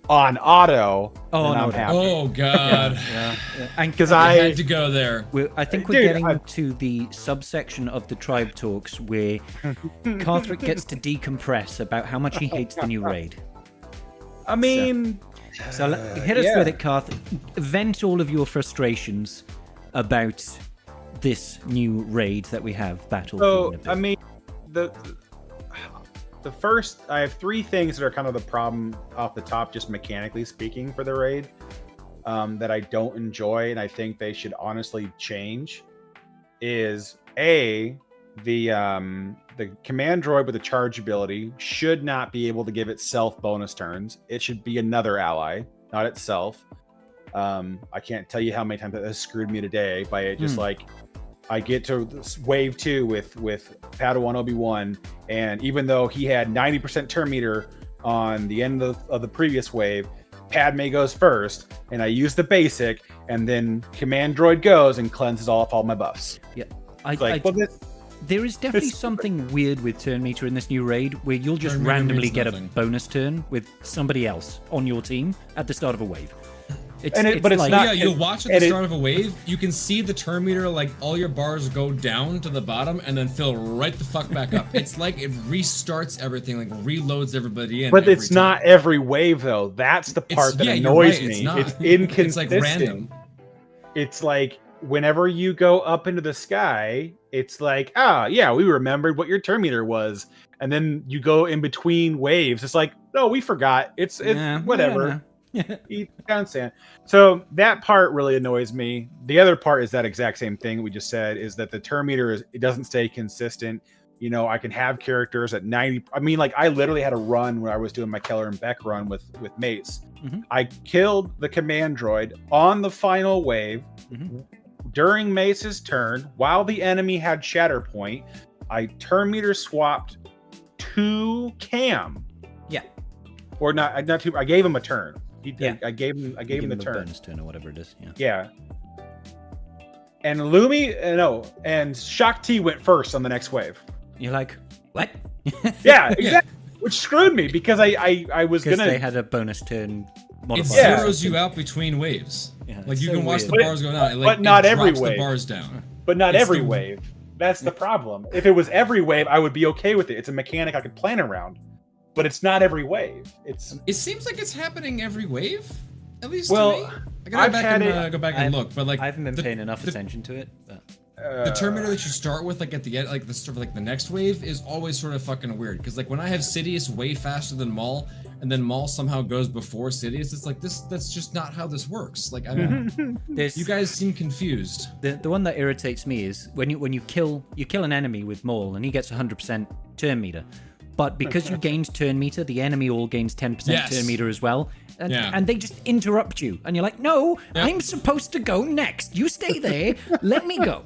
on auto, I'm happy. Oh god, yeah. And because I had to go there. I think we're getting to the subsection of the tribe talks where Carthrick gets to decompress about how much he hates the new raid. I mean, so hit us with it, Carth. Vent all of your frustrations about this new raid that we have battled. So I mean, the first, I have 3 things that are kind of the problem off the top, just mechanically speaking, for the raid that I don't enjoy, and I think they should honestly change. Is the command droid with the charge ability should not be able to give itself bonus turns. It should be another ally, not itself. I can't tell you how many times that has screwed me today by it just like. I get to wave 2 with Padawan Obi-Wan, and even though he had 90% turn meter on the end of the previous wave, Padme goes first, and I use the basic, and then Command Droid goes and cleanses off all my buffs. Yeah, there is definitely something weird with turn meter in this new raid, where you'll just randomly get a bonus turn with somebody else on your team at the start of a wave. You'll watch at the start of a wave. You can see the turn meter, like all your bars go down to the bottom and then fill right the fuck back up. It's like it restarts everything, like reloads everybody in. But it's not every wave though. That's the part that annoys me. It's inconsistent. It's like random. It's like whenever you go up into the sky, it's like, we remembered what your turn meter was, and then you go in between waves. It's like, no, we forgot. It's whatever. Eat pound sand. So that part really annoys me. The other part is that exact same thing we just said, is that the turn meter it doesn't stay consistent. You know, I can have characters at 90. I mean, like I literally had a run where I was doing my Keller and Beck run with Mace. I killed the command droid on the final wave during Mace's turn while the enemy had Shatterpoint. I turn meter swapped to Cam. Yeah. Or not two. I gave him a turn. I gave him the turn. Bonus turn or whatever it is. Yeah. Yeah. And and Shock T went first on the next wave. You're like, what? Yeah, exactly. Which screwed me because I was gonna. They had a bonus turn modifier. It zeroes you out between waves. Yeah, like you so can watch weird. the bars go down. But not every drops wave. the bars down. But not It's every the- wave. That's the problem. If it was every wave, I would be okay with it. It's a mechanic I could plan around. But it's not every wave. It seems like it's happening every wave, at least Well, to me. I gotta I've go back and look, but like I haven't been paying enough attention to it. But... the turn meter that you start with, like at the end, like the sort of like the next wave, is always sort of fucking weird. Because like when I have Sidious way faster than Maul, and then Maul somehow goes before Sidious, it's like that's just not how this works. Like I don't. You guys seem confused. The one that irritates me is when you kill an enemy with Maul and he gets 100% turn meter, but because you gained turn meter, the enemy all gains 10% turn meter as well. And they just interrupt you, and you're like, no, I'm supposed to go next. You stay there. Let me go.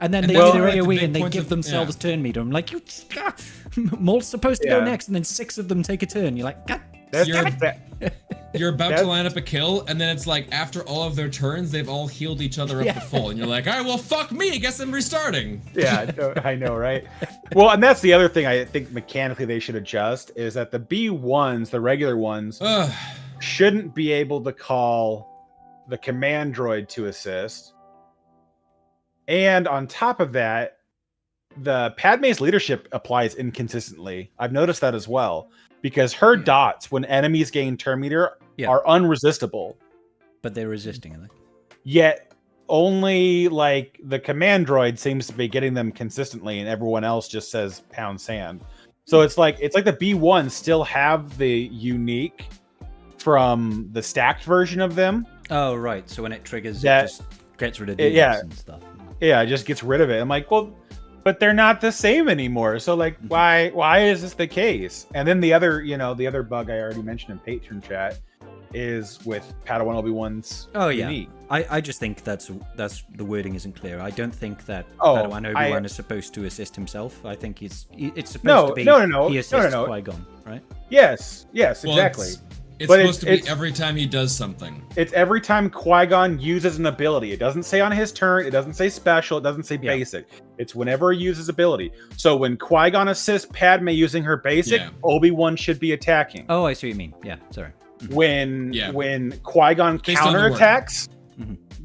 And then they do their AoE and they give themselves turn meter. I'm like, Maul's supposed to go next, and then 6 of them take a turn. You're like, God damn it. You're about to line up a kill, and then it's like after all of their turns, they've all healed each other up to full, and you're like, all right, well, fuck me, I guess I'm restarting. Yeah, I know, right? Well, and that's the other thing I think mechanically they should adjust is that the B1s, the regular ones, shouldn't be able to call the command droid to assist. And on top of that, the Padme's leadership applies inconsistently. I've noticed that as well. Because her dots, when enemies gain turn meter, are unresistible. But they're resisting, are they? Yet only like the command droid seems to be getting them consistently, and everyone else just says pound sand. So it's like the B1s still have the unique from the stacked version of them. Oh right. So when it triggers, it just gets rid of the and stuff. Yeah, it just gets rid of it. I'm like, well, but they're not the same anymore. So like, why is this the case? And then the other bug I already mentioned in Patreon chat is with Padawan Obi-Wan's unique. I just think that's the wording isn't clear. I don't think that Padawan Obi-Wan is supposed to assist himself. I think it's supposed to be he assists Qui-Gon, right? Yes, exactly. It's supposed to be every time he does something. It's every time Qui-Gon uses an ability. It doesn't say on his turn. It doesn't say special. It doesn't say basic. It's whenever he uses ability. So when Qui-Gon assists Padme using her basic, Obi-Wan should be attacking. Oh, I see what you mean. Yeah, sorry. When Qui-Gon counterattacks,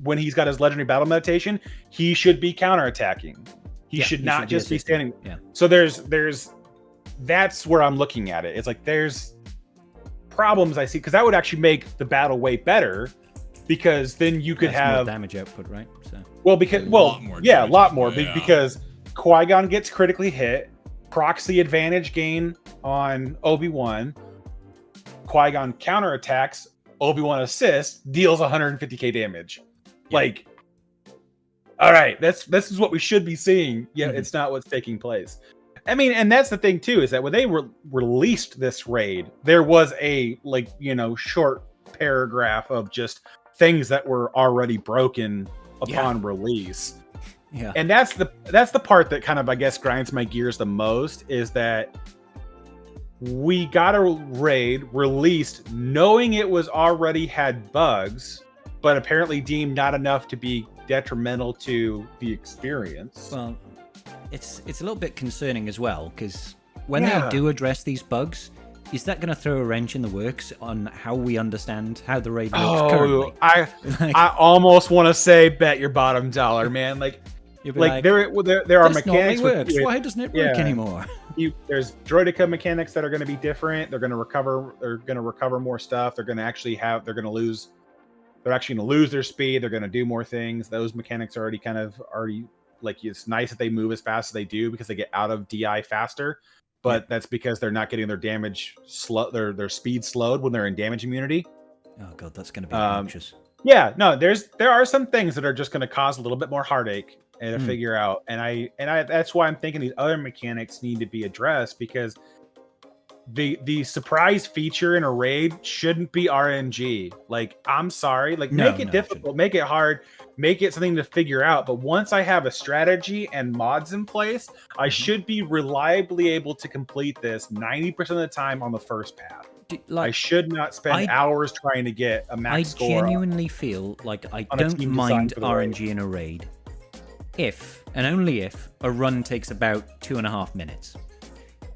when he's got his legendary battle meditation, he should be counterattacking. He should not just be standing. Yeah. So that's where I'm looking at it. It's like there's problems I see, because that would actually make the battle way better, because then you could have more damage output, right? So a lot more because Qui-Gon gets critically hit, proxy advantage gain on Obi-Wan, Qui-Gon counterattacks, Obi-Wan assists, deals 150k damage. Like, all right, this is what we should be seeing. It's not what's taking place. I mean, and that's the thing too, is that when they released this raid, there was a short paragraph of just things that were already broken upon release. Yeah. And that's the part that kind of, I guess, grinds my gears the most, is that we got a raid released knowing it was already had bugs, but apparently deemed not enough to be detrimental to the experience. Well, it's a little bit concerning as well, because when they do address these bugs, is that going to throw a wrench in the works on how we understand how the raid works currently? I almost want to say bet your bottom dollar, man. Like there are mechanics. Why doesn't it work anymore? There's droidica mechanics that are going to be different. They're going to recover more stuff. They're actually going to lose their speed. They're going to do more things. Those mechanics are already like, it's nice that they move as fast as they do because they get out of DI faster. but that's because they're not getting their damage slow, their speed slowed when they're in damage immunity. Oh god, that's going to be obnoxious. Yeah, no, there are some things that are just going to cause a little bit more heartache to figure out, and I that's why I'm thinking these other mechanics need to be addressed, because the surprise feature in a raid shouldn't be RNG. Like, I'm sorry, like make it difficult, make it hard, make it something to figure out. But once I have a strategy and mods in place, I should be reliably able to complete this 90% of the time on the first path. I should not spend hours trying to get a max score. I genuinely feel like I don't mind RNG in a raid if, and only if, a run takes about 2.5 minutes.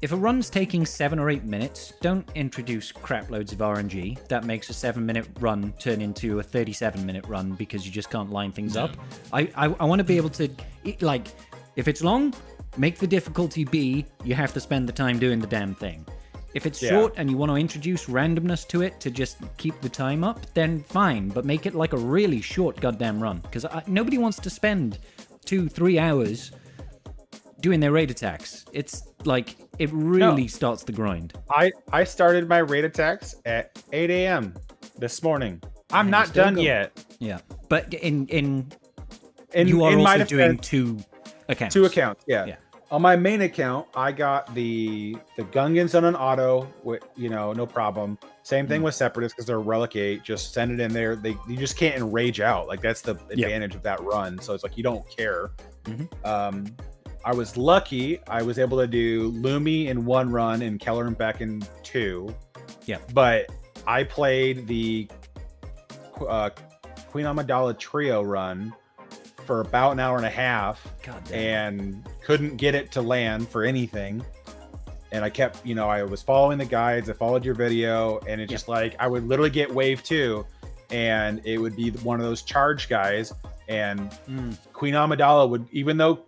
If a run's taking 7 or 8 minutes, don't introduce crap loads of RNG. That makes a 7-minute run turn into a 37-minute run because you just can't line things up. I want to be able to, like, if it's long, make the difficulty be you have to spend the time doing the damn thing. If it's short and you want to introduce randomness to it to just keep the time up, then fine, but make it like a really short goddamn run. Because nobody wants to spend 2-3 hours doing their raid attacks. It's like, it really starts the grind. I started my raid attacks at 8 a.m. this morning. I'm not done yet. Yeah, but in you are also doing 2 accounts. 2 accounts, yeah. On my main account, I got the Gungans on an auto, with, no problem. Same thing with Separatists, because they're Relic 8. Just send it in there. You just can't enrage out. Like, that's the advantage of that run. So it's like, you don't care. I was lucky. I was able to do Lumi in 1 run and Keller and Beck in 2. Yeah. But I played the Queen Amidala trio run for about an hour and a half and couldn't get it to land for anything. And I kept, I was following the guides. I followed your video, and it's just like, I would literally get wave 2 and it would be one of those charge guys. And Queen Amidala would, even though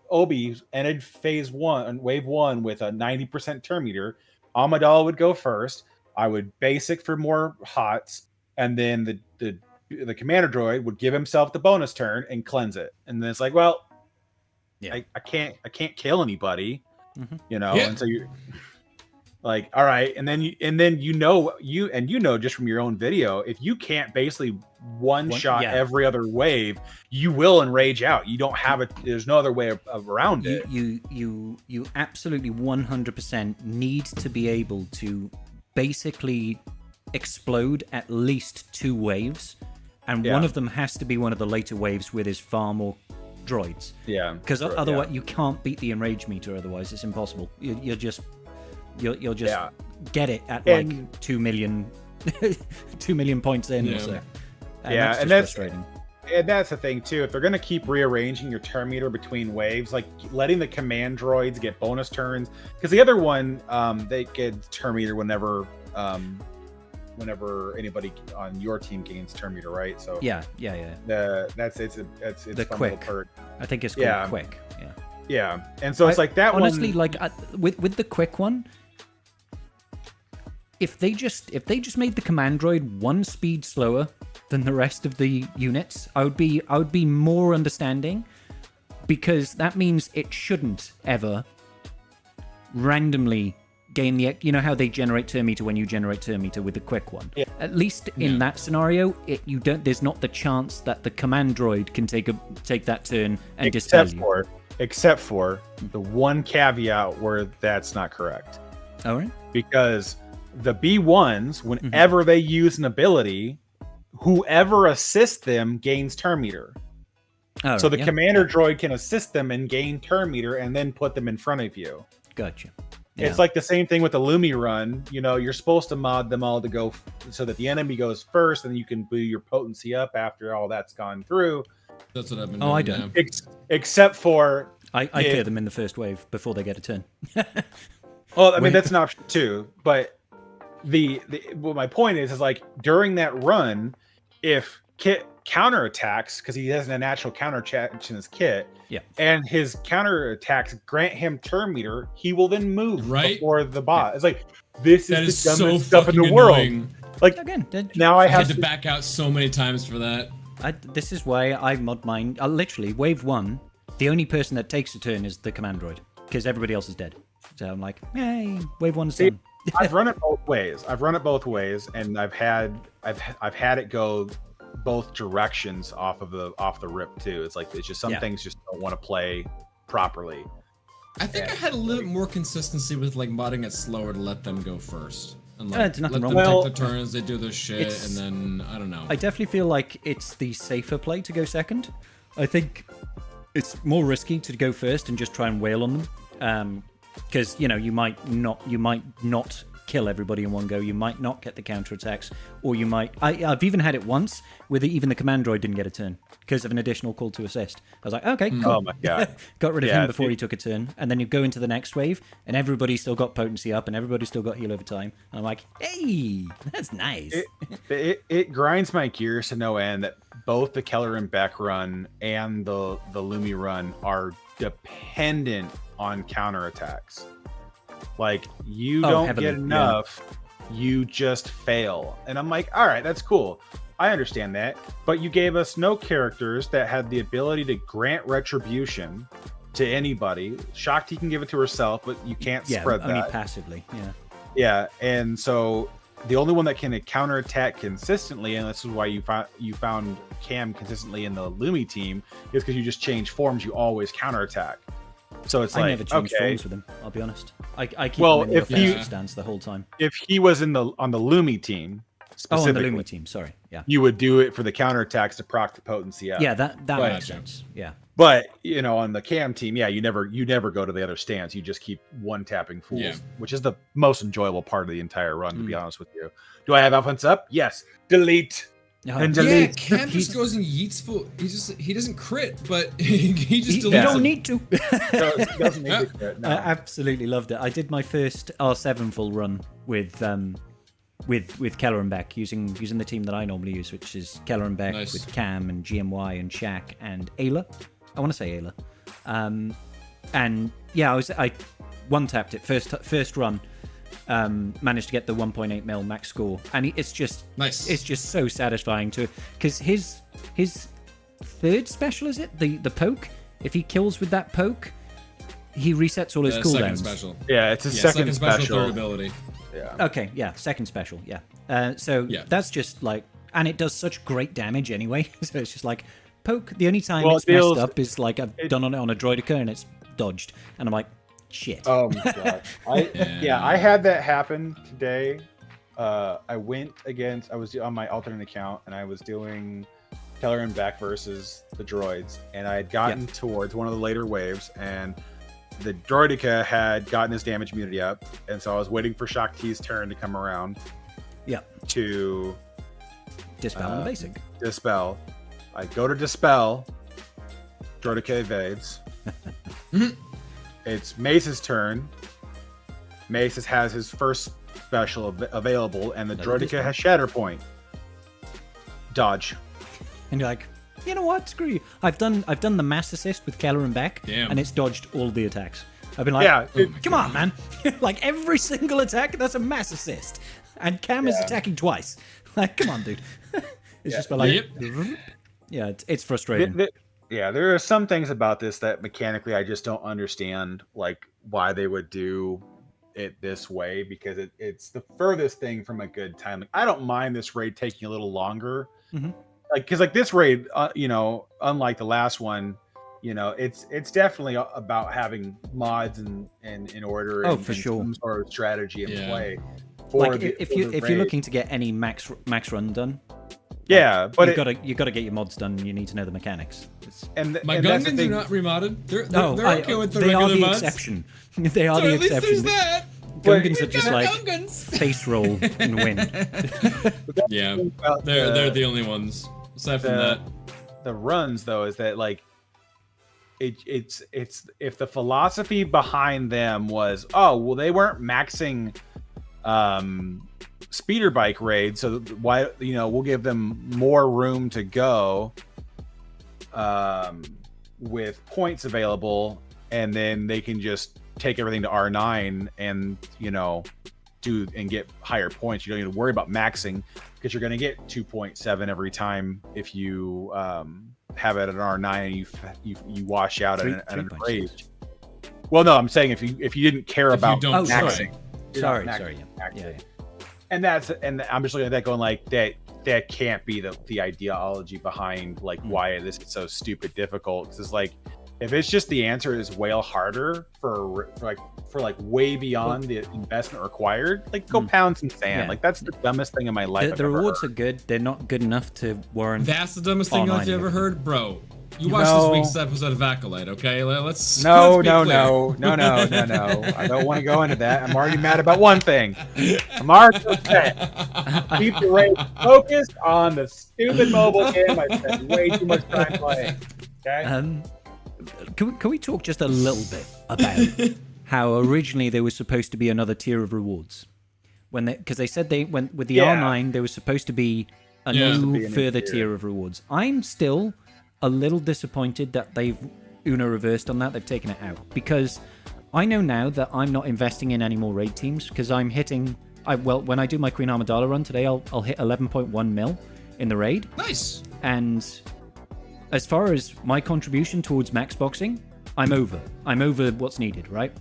Obi ended phase 1, wave 1 with a 90% turn meter, Amidala would go first. I would basic for more hots, and then the commander droid would give himself the bonus turn and cleanse it. And then it's like, well, I can't kill anybody, and so you're like, all right. And then just from your own video, if you can't basically one shot every other wave, you will enrage out. You don't have there's no other way around it. You absolutely 100% need to be able to basically explode at least 2 waves, and one of them has to be one of the later waves with his farm or droids. Yeah, because otherwise you can't beat the enrage meter. Otherwise, it's impossible. You'll just get it at like 2 million points in. Or so. And that's frustrating. And that's the thing too. If they're going to keep rearranging your turn meter between waves, like letting the command droids get bonus turns, because the other one, they get turn meter whenever anybody on your team gains turn meter, right? So yeah. It's the quick. I think it's called quick. Yeah, and so it's like that. Honestly, like with the quick one, if they just made the command droid 1 speed slower than the rest of the units, I would be more understanding, because that means it shouldn't ever randomly gain the, how they generate turn meter when you generate turn meter with the quick one. Yeah. At least in that scenario, there's not the chance that the command droid can take that turn and dispel you. Except for the one caveat where that's not correct. All right. Because the B1s, whenever they use an ability, whoever assists them gains turn meter. Oh, so the commander droid can assist them and gain turn meter and then put them in front of you. Gotcha. Yeah. It's like the same thing with the Lumi run. You're supposed to mod them all to go so that the enemy goes first, and you can boost your potency up after all that's gone through. That's what I've been doing. I don't. Except for I clear them in the first wave before they get a turn. Well, I mean, that's an option too. But my point is like, during that run, if Kit counterattacks, because he has a natural counterattack in his kit, and his counterattacks grant him turn meter, he will then move before the bot. It's like, this is the dumbest stuff in the world. Like, again, now I had to back out so many times for that. This is why I mod mine. Literally, wave 1, the only person that takes a turn is the command droid, because everybody else is dead. So I'm like, hey, wave one's See, done. I've run it both ways. And I've had it go both directions off the rip too. It's like it's just some things just don't want to play properly. I think I had a little bit more consistency with like modding it slower to let them go first. And like, It's nothing let wrong them with take the turns, they do their shit, It's- and then I don't know. I definitely feel like it's the safer play to go second. I think it's more risky to go first and just try and wail on them, because you might not kill everybody in one go. You might not get the counterattacks, or you might. I've even had it once where even the command droid didn't get a turn because of an additional call to assist. I was like, okay, cool. Oh my god, got rid of him before he took a turn, and then you go into the next wave, and everybody's still got potency up, and everybody's still got heal over time. And I'm like, hey, that's nice. it grinds my gears to no end that both the Keller and Beck run and the Lumi run are dependent on counterattacks. Like you don't heavily, get enough, you just fail. And I'm like, all right, that's cool. I understand that. But you gave us no characters that had the ability to grant retribution to anybody. Shakti can give it to herself, but you can't spread that. Only passively, yeah. Yeah, and so the only one that can counterattack consistently, and this is why you found Cam consistently in the Lumi team, is because you just change forms. You always counterattack. So it's I like, never changed okay, forms with him. I'll be honest. I keep well, him in the if you- offensive stance the whole time. if he was on the Lumi team Oh, on the specifically, Lumi team. Sorry. Yeah. you would do it for the counterattacks to proc the potency up. Yeah, that Right. makes sense. Yeah. But on the Cam team, you never go to the other stance. You just keep one tapping fools, which is the most enjoyable part of the entire run, to be honest with you. Do I have offense up? Yes. Delete. And Yeah, delete. Cam just goes and yeets full. He doesn't crit, but he just You deletes don't them. need to. Doesn't need to crit, no. I absolutely loved it. I did my first R7 full run with Keller and Beck using the team that I normally use, which is Keller and Beck Nice. with Cam and GMY and Shaq and Ayla. I want to say Ayla. And yeah, I one tapped it first run. Managed to get the 1.8 mil max score, and it's just Nice. It's just so satisfying because his third special, is it the poke? If he kills with that poke, he resets all his Second cooldowns. special. Yeah, it's a Yeah, second special. third ability. Yeah. Okay, yeah, second special, yeah. So Yeah. that's just like, and it does such great damage anyway. So it's just like poke. The only time Well, it's it deals- messed up is like I've done on it on a droidica and it's dodged, and I'm like, shit. Oh my god. I had that happen today. I was on my alternate account and I was doing Keller and Beck versus the droids, and I had gotten towards one of the later waves, and the droidica had gotten his damage immunity up, and so I was waiting for Shakti's turn to come around Yeah, to dispel on the basic. dispel. I go to dispel, droidica evades. It's Mace's turn. Mace has his first special available, and the Another droidica dispel. has Shatter Point. Dodge. And you're like, you know what? Screw you. I've done the mass assist with Keller and Beck, Damn. and it's dodged all the attacks. I've been like, Yeah, come on, man. Like every single attack, that's a mass assist. And Cam is attacking twice. Like, come on, dude. It's just like, Yep. yeah, it's frustrating. Yeah, there are some things about this that mechanically I just don't understand, like why they would do it this way, because it's the furthest thing from a good time. Like, I don't mind this raid taking a little longer, because this raid, unlike the last one, it's definitely about having mods and in order. Oh, and, for and sure. some sort of strategy in Yeah. play. Like if you're looking to get any max run done, yeah, but you gotta get your mods done. And you need to know the mechanics. My and that's the Gungans are thing. not remodded. They're No, okay with the they are regular the mods. exception. They are So the at least exception. there's that. Gungans are We just got like Gungans. face roll and win. Yeah, About they're the only ones. Aside from that, the runs though is that like it's if the philosophy behind them was, oh well, they weren't maxing speeder bike raids, so why we'll give them more room to go with points available, and then they can just take everything to R9 and do and get higher points. You don't need to worry about maxing, because you're going to get 2.7 every time if you have it at an R9 and you wash out at an 3.6. rage. Well, no, I'm saying if you didn't care about don't maxing, Sorry, yeah. And I'm just looking at that going like that can't be the ideology behind like why this is so stupid difficult. Because it's like if it's just the answer is whale harder for way beyond the investment required, like go pound some sand. Yeah. Like that's the dumbest thing in my life. The rewards are good. They're not good enough to warrant. That's the dumbest thing I've ever heard, bro. You watched this week's episode of Acolyte, okay? Let's No. be clear. I don't want to go into that. I'm already mad about one thing. I'm already upset. Keep the race focused on the stupid mobile game I spent way too much time playing. Okay. Can we talk just a little bit about how originally there was supposed to be another tier of rewards? Because they said they went with the R9, there was supposed to be a new further tier of rewards. I'm still a little disappointed that they've reversed on that. They've taken it out because I know now that I'm not investing in any more raid teams because I'm hitting. When I do my Queen Amidala run today, I'll hit 11.1 mil in the raid. Nice. And as far as my contribution towards max boxing, I'm over. I'm over what's needed, right?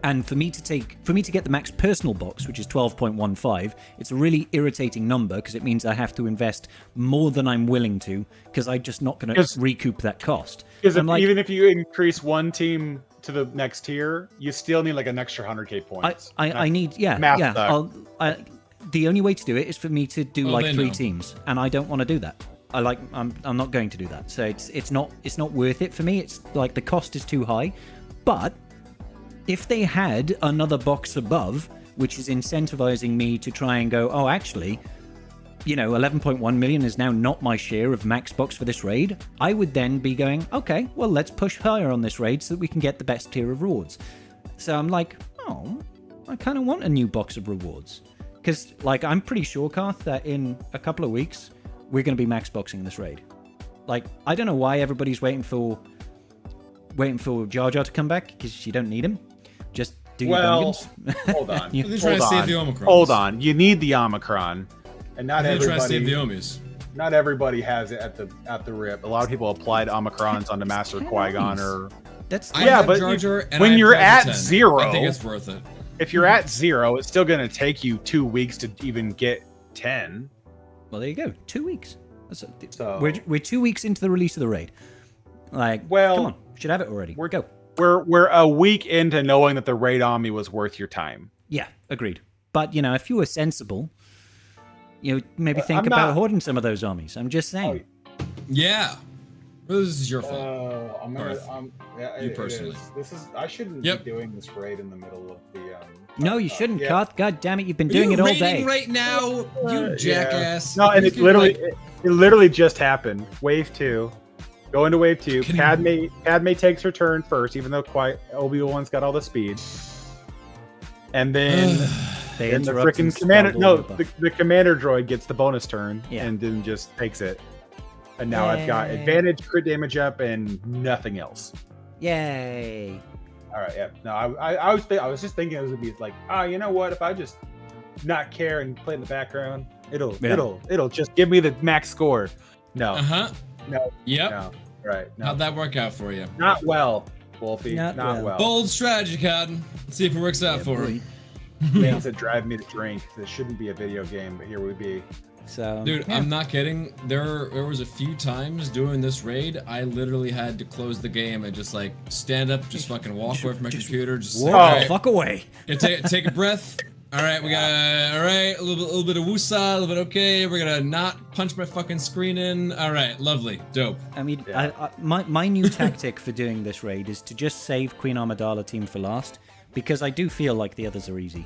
And for me to get the max personal box, which is 12.15, it's a really irritating number because it means I have to invest more than I'm willing to because I'm just not going to recoup that cost. Because even if you increase one team to the next tier, you still need like an extra 100k points. I need the only way to do it is for me to do three teams, and I don't want to do that. I'm not going to do that. So it's not worth it for me. It's like the cost is too high, but if they had another box above, which is incentivizing me to try and go, oh, actually, 11.1 million is now not my share of max box for this raid, I would then be going, okay, well, let's push higher on this raid so that we can get the best tier of rewards. So I'm like, oh, I kind of want a new box of rewards. Because, I'm pretty sure, Karth, that in a couple of weeks, we're going to be max boxing this raid. I don't know why everybody's waiting for Jar Jar to come back, because you don't need him. Just do your dungeons. Hold on. They're trying to save the Omicron. Hold on. You need the Omicron. And not they're everybody. Trying to save the Omis. Not everybody has it at the rip. A lot of people applied Omicrons onto Master Qui-Gon or. But Jar Jar when you're at 0, I think it's worth it. If you're at 0, it's still going to take you 2 weeks to even get 10. Well, there you go. 2 weeks. We're 2 weeks into the release of the raid. Come on, should have it already. Go. We're a week into knowing that the raid Omni was worth your time. Yeah, agreed. But if you were sensible, maybe think about hoarding some of those armies. I'm just saying. Yeah. Well, this is your fault. You personally. I shouldn't be doing this raid in the middle of the. No, you shouldn't, Karth. God damn it, you've been doing it all day. Right now, you jackass. No, and it literally just happened. Wave 2. Go into wave 2. Padme takes her turn first, even though Obi-Wan's got all the speed. And then the freaking commander. No, the commander droid gets the bonus turn and then just takes it. And now I've got advantage, crit damage up, and nothing else. Yay! All right, yeah. No, I was just thinking it was gonna be like, you know what? If I just not care and play in the background, it'll just give me the max score. No. No. Yep. No. Right. No. How'd that work out for you? Not well, Wolfie. Not well. Bold strategy, Cotton. Let's see if it works out for him. Things that drive me to drink. This shouldn't be a video game, but here we be. So, dude, I'm not kidding. There was a few times during this raid, I literally had to close the game and just stand up, just fucking walk away from my computer, just fuck away. Take a breath. All right, we got a little bit of woosah, a little bit okay. We're gonna not punch my fucking screen in. All right, lovely, dope. I mean, my new tactic for doing this raid is to just save Queen Amidala team for last, because I do feel like the others are easy.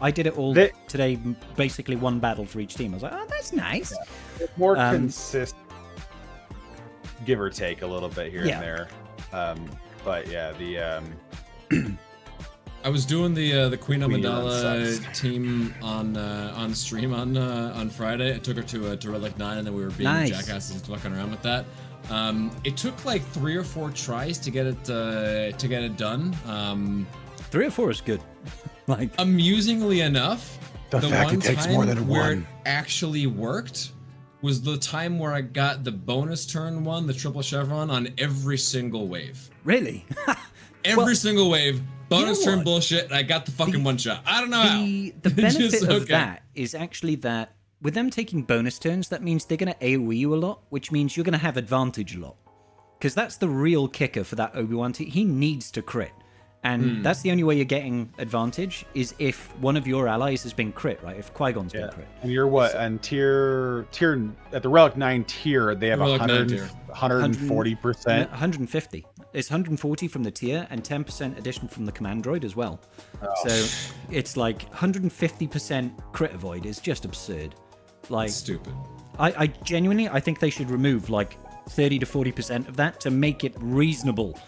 I did it all today, basically one battle for each team. I was like, oh, that's nice. Yeah. It's more consistent, give or take a little bit here and there. But yeah, I was doing the Queen Amidala team on stream on Friday. I took her to Relic 9, and then we were being jackasses and fucking around with that. It took 3 or 4 tries to get it done. 3 or 4 is good. Amusingly enough, the fact one it takes time more than where one it actually worked was the time where I got the bonus turn one, the triple chevron, on every single wave. Really? every single wave. Bonus turn what? bullshit, and I got the fucking one shot. I don't know how. The benefit Just, of okay. that is actually that with them taking bonus turns, that means they're going to AoE you a lot, which means you're going to have advantage a lot. Because that's the real kicker for that Obi-Wan. He needs to crit. And that's the only way you're getting advantage is if one of your allies has been crit, right? If Qui-Gon's been crit. And you're what? And tier at the Relic 9 tier, they have 140%. 150. It's 140 from the tier and 10% addition from the command droid as well. Oh. So it's like 150% crit avoid is just absurd. Like, That's stupid. I genuinely, I think they should remove like 30 to 40% of that to make it reasonable.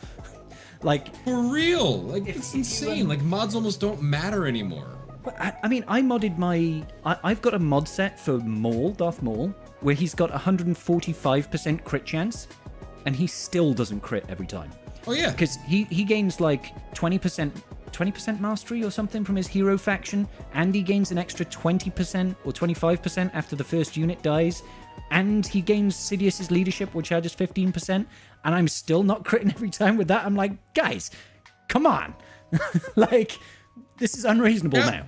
Like, for real, like it's insane. Like mods almost don't matter anymore. I mean, I modded my. I've got a mod set for Darth Maul, where he's got 145% crit chance, and he still doesn't crit every time. Oh yeah, because he gains like 20% mastery or something from his hero faction, and he gains an extra 20% or 25% after the first unit dies, and he gains Sidious's leadership, which adds 15%, and I'm still not critting every time with that. I'm like, guys, come on. Like, this is unreasonable now.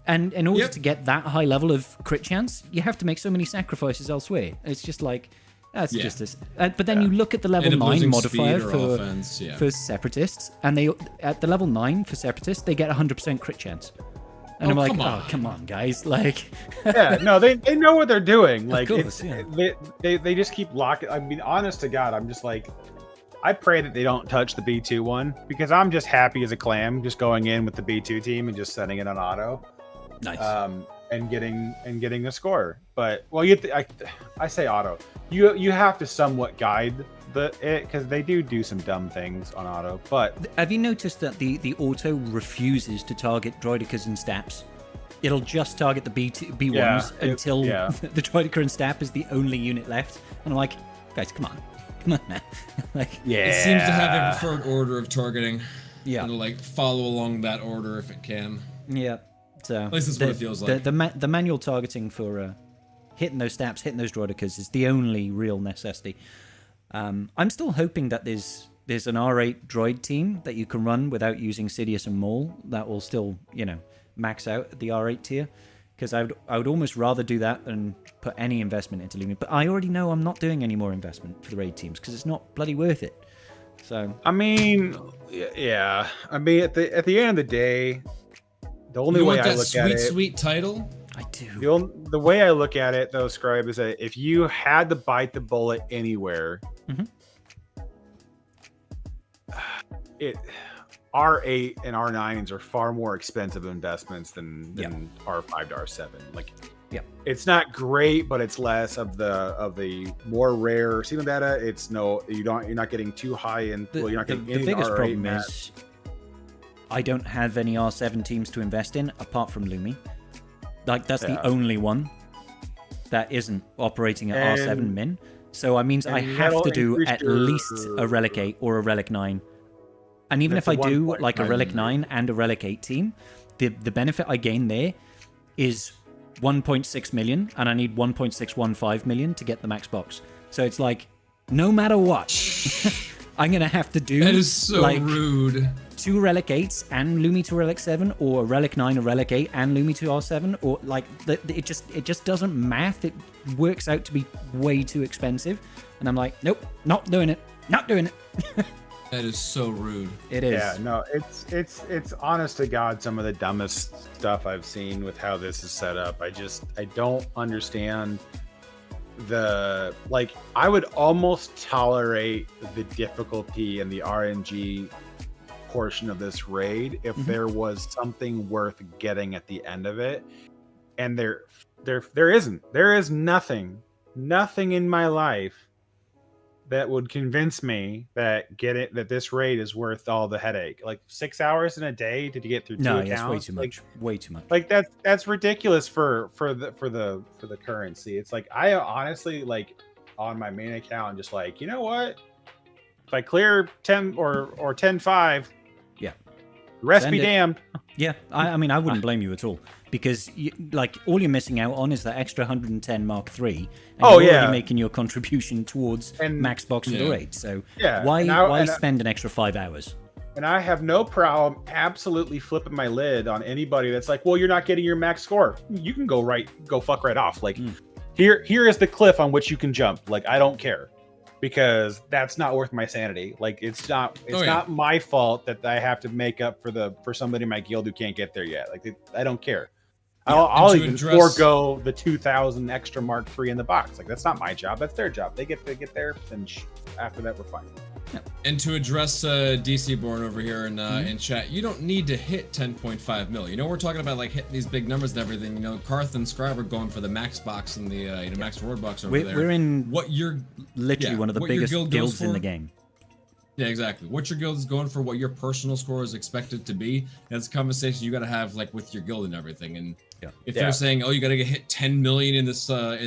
And in order to get that high level of crit chance, you have to make so many sacrifices elsewhere. It's just like, that's just this. But then you look at the level 9 modifier for Separatists, and they at the level 9 for Separatists, they get 100% crit chance. And I'm like, come on, guys. Like, no, they know what they're doing. Like, course, they just keep locking. I mean, honest to God, I'm just like, I pray that they don't touch the B2 one, because I'm just happy as a clam just going in with the B2 team and just setting it on auto. Nice. And getting a score. But well, I say auto. You have to somewhat guide it, because they do some dumb things on auto. But have you noticed that the auto refuses to target droidicas and staps? It'll just target the B1s until the droidica and stap is the only unit left. And I'm like, guys, come on, man. Like, it seems to have a preferred order of targeting. Yeah, and like follow along that order if it can. Yeah. So at least that's what it feels like. The manual targeting for hitting those staps, hitting those droidicas is the only real necessity. I'm still hoping that there's an R8 droid team that you can run without using Sidious and Maul that will still, max out at the R8 tier, because I would almost rather do that than put any investment into Lumi. But I already know I'm not doing any more investment for the raid teams because it's not bloody worth it. So I mean, yeah. I mean, at the end of the day, the only way I look at it, sweet title. I do. The way I look at it, though, Scribe, is that if you had to bite the bullet anywhere, R8 and R9s are far more expensive investments than R5 to R7. Like, it's not great, but it's less of the more rare signal data. You're not getting too high in. You're not getting the biggest problem is I don't have any R7 teams to invest in apart from Lumi. Like, that's the only one that isn't operating at R7 min. So that means I have to do at least a Relic 8 or a Relic 9. And even if I do like a Relic 9 and a Relic 8 team, the benefit I gain there is 1.6 million, and I need 1.615 million to get the max box. So it's like, no matter what, I'm going to have to do... That is so rude. 2 Relic 8s and Lumi to Relic 7, or a Relic 9, a Relic 8, and Lumi to R7, or like, it just doesn't math. It works out to be way too expensive. And I'm like, nope, not doing it. Not doing it. That is so rude. It is. Yeah, no, it's honest to God some of the dumbest stuff I've seen with how this is set up. I don't understand I would almost tolerate the difficulty and the RNG portion of this raid if there was something worth getting at the end of it, and there isn't. There is nothing in my life that would convince me that this raid is worth all the headache. Like 6 hours in a day to get through 2 accounts. No, way too much. Way too much. Like that's ridiculous for the currency. It's like, I honestly, like, on my main account, just like, you know what? If I clear 10 or 10.5, rest be damned. Yeah, I mean, I wouldn't blame you at all, because all you're missing out on is that extra 110 Mark III, and you're already making your contribution towards max box of the raid. So why spend an extra 5 hours? And I have no problem absolutely flipping my lid on anybody that's like, well, you're not getting your max score. You can go fuck right off. Like, here is the cliff on which you can jump. Like, I don't care, because that's not worth my sanity. Like, it's not my fault that I have to make up for somebody in my guild who can't get there yet. Like, I don't care. I'll even forego the 2,000 extra Mark III in the box. Like, that's not my job. That's their job. They get there, and after that, we're fine. Yeah. And to address DC Born over here in chat, you don't need to hit 10.5 mil. You know, we're talking about like hitting these big numbers and everything. You know, Karth and Scribe are going for the max box and the max reward box over there. We're in what you're literally one of the biggest guilds in the game. Yeah, exactly. What your guild is going for, what your personal score is expected to be, that's a conversation you got to have like with your guild and everything. And if they're saying, "Oh, you got to get hit 10 million in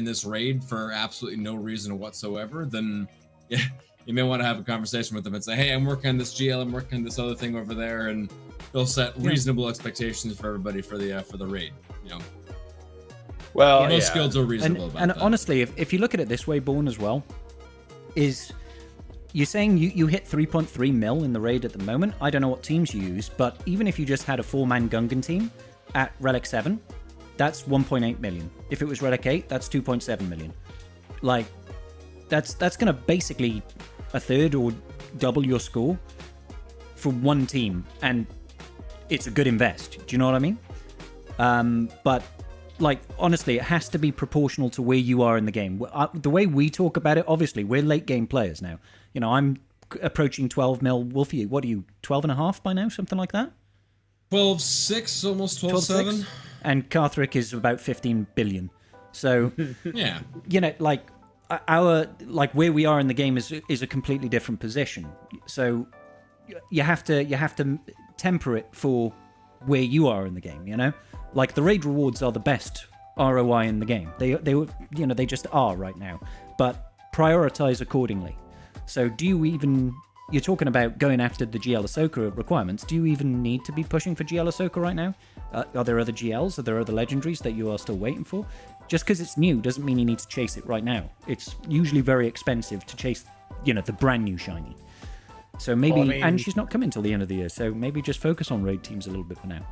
this raid for absolutely no reason whatsoever," then you may want to have a conversation with them and say, "Hey, I'm working on this GL, I'm working on this other thing over there," and they'll set reasonable expectations for everybody for the raid. You know. Well, most guilds are reasonable about that. And honestly, if you look at it this way, Born as well, is you're saying you hit 3.3 mil in the raid at the moment. I don't know what teams you use, but even if you just had a 4-man Gungan team at Relic 7, that's 1.8 million. If it was Relic 8, that's 2.7 million. Like, that's going to basically a third or double your score for one team, and it's a good invest. Do you know what I mean? But like, honestly, it has to be proportional to where you are in the game. The way we talk about it, obviously, we're late game players now. You know, I'm approaching 12 mil. Wolfie, what are you, 12 and a half by now? Something like that? 12.6, almost 12.7. And Karthric is about 15 billion. So, yeah, you know, like, where we are in the game is a completely different position. So you have to temper it for where you are in the game, you know? Like, the raid rewards are the best ROI in the game. They just are right now. But prioritize accordingly. So you're talking about going after the GL Ahsoka requirements. Do you even need to be pushing for GL Ahsoka right now? Are there other GLs? Are there other legendaries that you are still waiting for? Just because it's new doesn't mean you need to chase it right now. It's usually very expensive to chase, the brand new shiny. So maybe, and she's not coming till the end of the year, so maybe just focus on raid teams a little bit for now.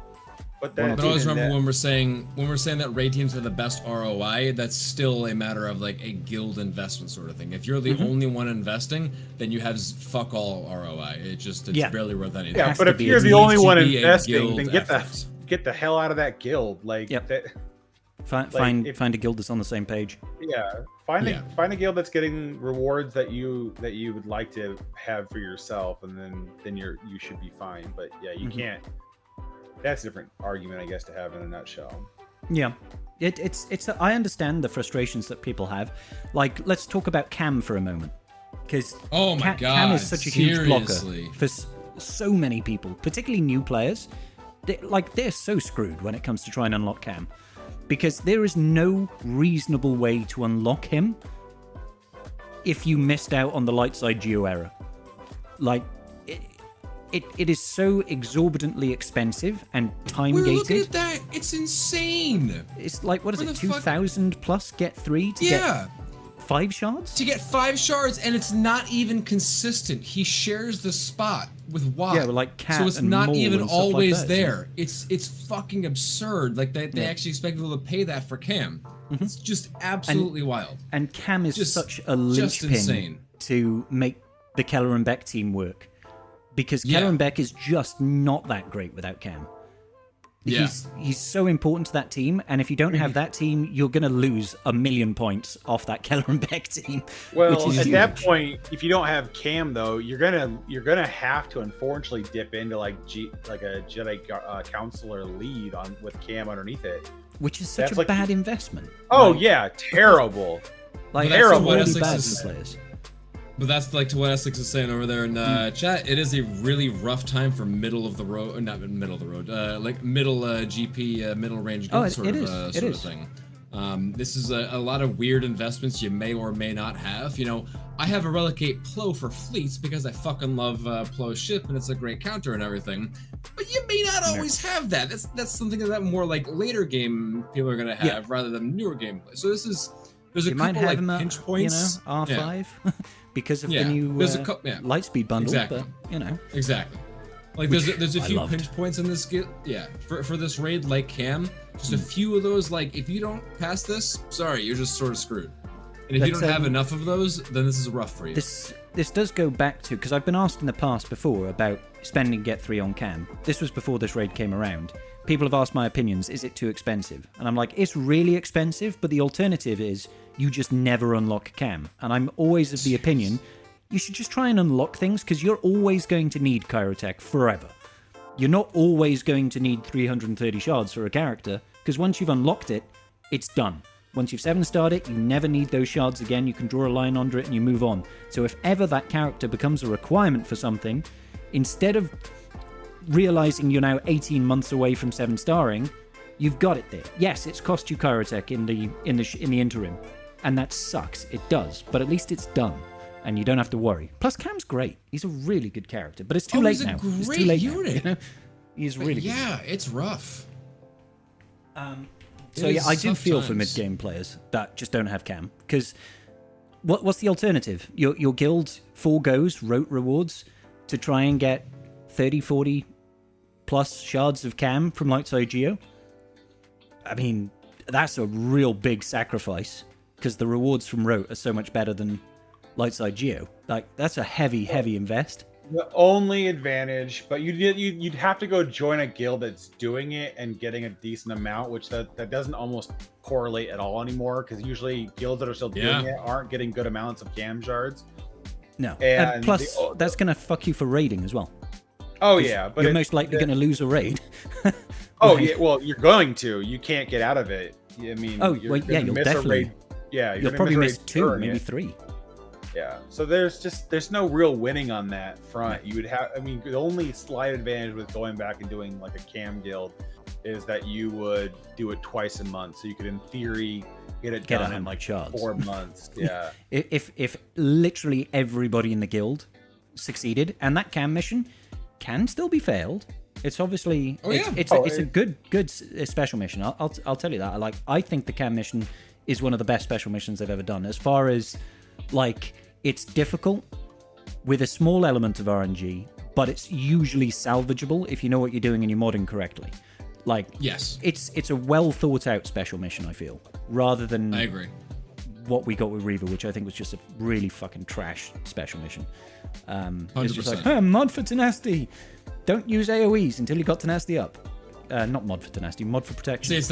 But always remember when we're saying that raid teams are the best ROI, that's still a matter of like a guild investment sort of thing. If you're the only one investing, then you have fuck all ROI. It's barely worth anything. Yeah, but if you're the only one investing, then get the hell out of that guild. Like, find a guild that's on the same page. Yeah, find a guild that's getting rewards that you would like to have for yourself, and then you should be fine. But yeah, you can't. That's a different argument, I guess, to have in a nutshell. Yeah. It's I understand the frustrations that people have. Like, let's talk about Cam for a moment. Because Cam is such a huge blocker for so many people, particularly new players. They're so screwed when it comes to trying to unlock Cam. Because there is no reasonable way to unlock him if you missed out on the light side geo error. Like, it is so exorbitantly expensive and time-gated. Look at that! It's insane! It's like, what is it, 2,000 plus get 3 to get 5 shards? To get 5 shards, and it's not even consistent. He shares the spot with Y. Yeah, like Cat so it's and not Mole even and stuff always like that, there. It's fucking absurd. Like, they actually expect people to pay that for Cam. It's just absolutely wild. And Cam is such a linchpin to make the Keller and Beck team work. Because Keller and Beck is just not that great without Cam. He's so important to that team, and if you don't have that team, you're going to lose 1,000,000 points off that Keller and Beck team. Well, at that point, if you don't have Cam though, you're gonna have to unfortunately dip into like a Jedi Counselor lead with Cam underneath it, which is such a bad investment. Oh terrible. Terrible. Really bad for players. But that's like to what Essex is saying over there in chat. It is a really rough time for middle of the road, not middle of the road, like middle GP, middle range guild sort of thing. This is a lot of weird investments you may or may not have. I have a Relic 8 Plo for fleets because I fucking love Plo's ship and it's a great counter and everything. But you may not always have that. That's something that more like later game people are gonna have rather than newer gameplay. So there's a couple like pinch points. R5. Because of the new Lightspeed bundle, exactly. But, Exactly. Like there's a few pinch points in this guild. Yeah, for this raid, like Cam, just a few of those. Like if you don't pass this, sorry, you're just sort of screwed. And if you don't have enough of those, then this is rough for you. This does go back to, because I've been asked in the past before about spending Get 3 on Cam. This was before this raid came around. People have asked my opinions, is it too expensive? And I'm like, it's really expensive, but the alternative is you just never unlock Cam. And I'm always of the opinion, you should just try and unlock things, because you're always going to need Chirotech forever. You're not always going to need 330 shards for a character, because once you've unlocked it, it's done. Once you've 7-starred it, you never need those shards again, you can draw a line under it and you move on. So if ever that character becomes a requirement for something, instead of realizing you're now 18 months away from 7-starring, you've got it there. Yes, it's cost you Chirotech in the interim, and that sucks. It does, but at least it's done, and you don't have to worry. Plus, Cam's great. He's a really good character, but it's too late now. He's a great it's too late unit. Now, you know? He's really good. Yeah, it's rough. So yeah, I do feel for mid-game players that just don't have Cam, because what's the alternative? Your guild forgoes rote rewards to try and get 30, 40 plus shards of Cam from SWGoH. I mean, that's a real big sacrifice, because the rewards from rote are so much better than SWGoH. Like, that's a heavy invest. The only advantage, but you'd have to go join a guild that's doing it and getting a decent amount, which that doesn't almost correlate at all anymore, because usually guilds that are still doing it aren't getting good amounts of Cam shards. No, and plus that's gonna fuck you for raiding as well. Oh yeah, but you're most likely gonna lose a raid. Oh yeah, well you're going to. You can't get out of it. I mean, you'll definitely. You'll probably miss 2, maybe 3. Yeah, so there's no real winning on that front. You would have, I mean, the only slight advantage with going back and doing like a Cam guild is that you would do it twice a month, so you could in theory get it done in like shards. 4 months. Yeah. If literally everybody in the guild succeeded, and that Cam mission can still be failed. It's obviously it's a good special mission. I'll tell you that. I think the Cam mission is one of the best special missions they've ever done. As far as like, it's difficult with a small element of RNG, but it's usually salvageable if you know what you're doing and you're modding correctly. Like, yes, it's a well thought out special mission, I feel, rather than I agree what we got with Reaver, which I think was just a really fucking trash special mission. 100%. It's just like, mod for tenacity. Don't use AoEs until you got tenacity up. Not mod for tenacity, mod for protection. See, it's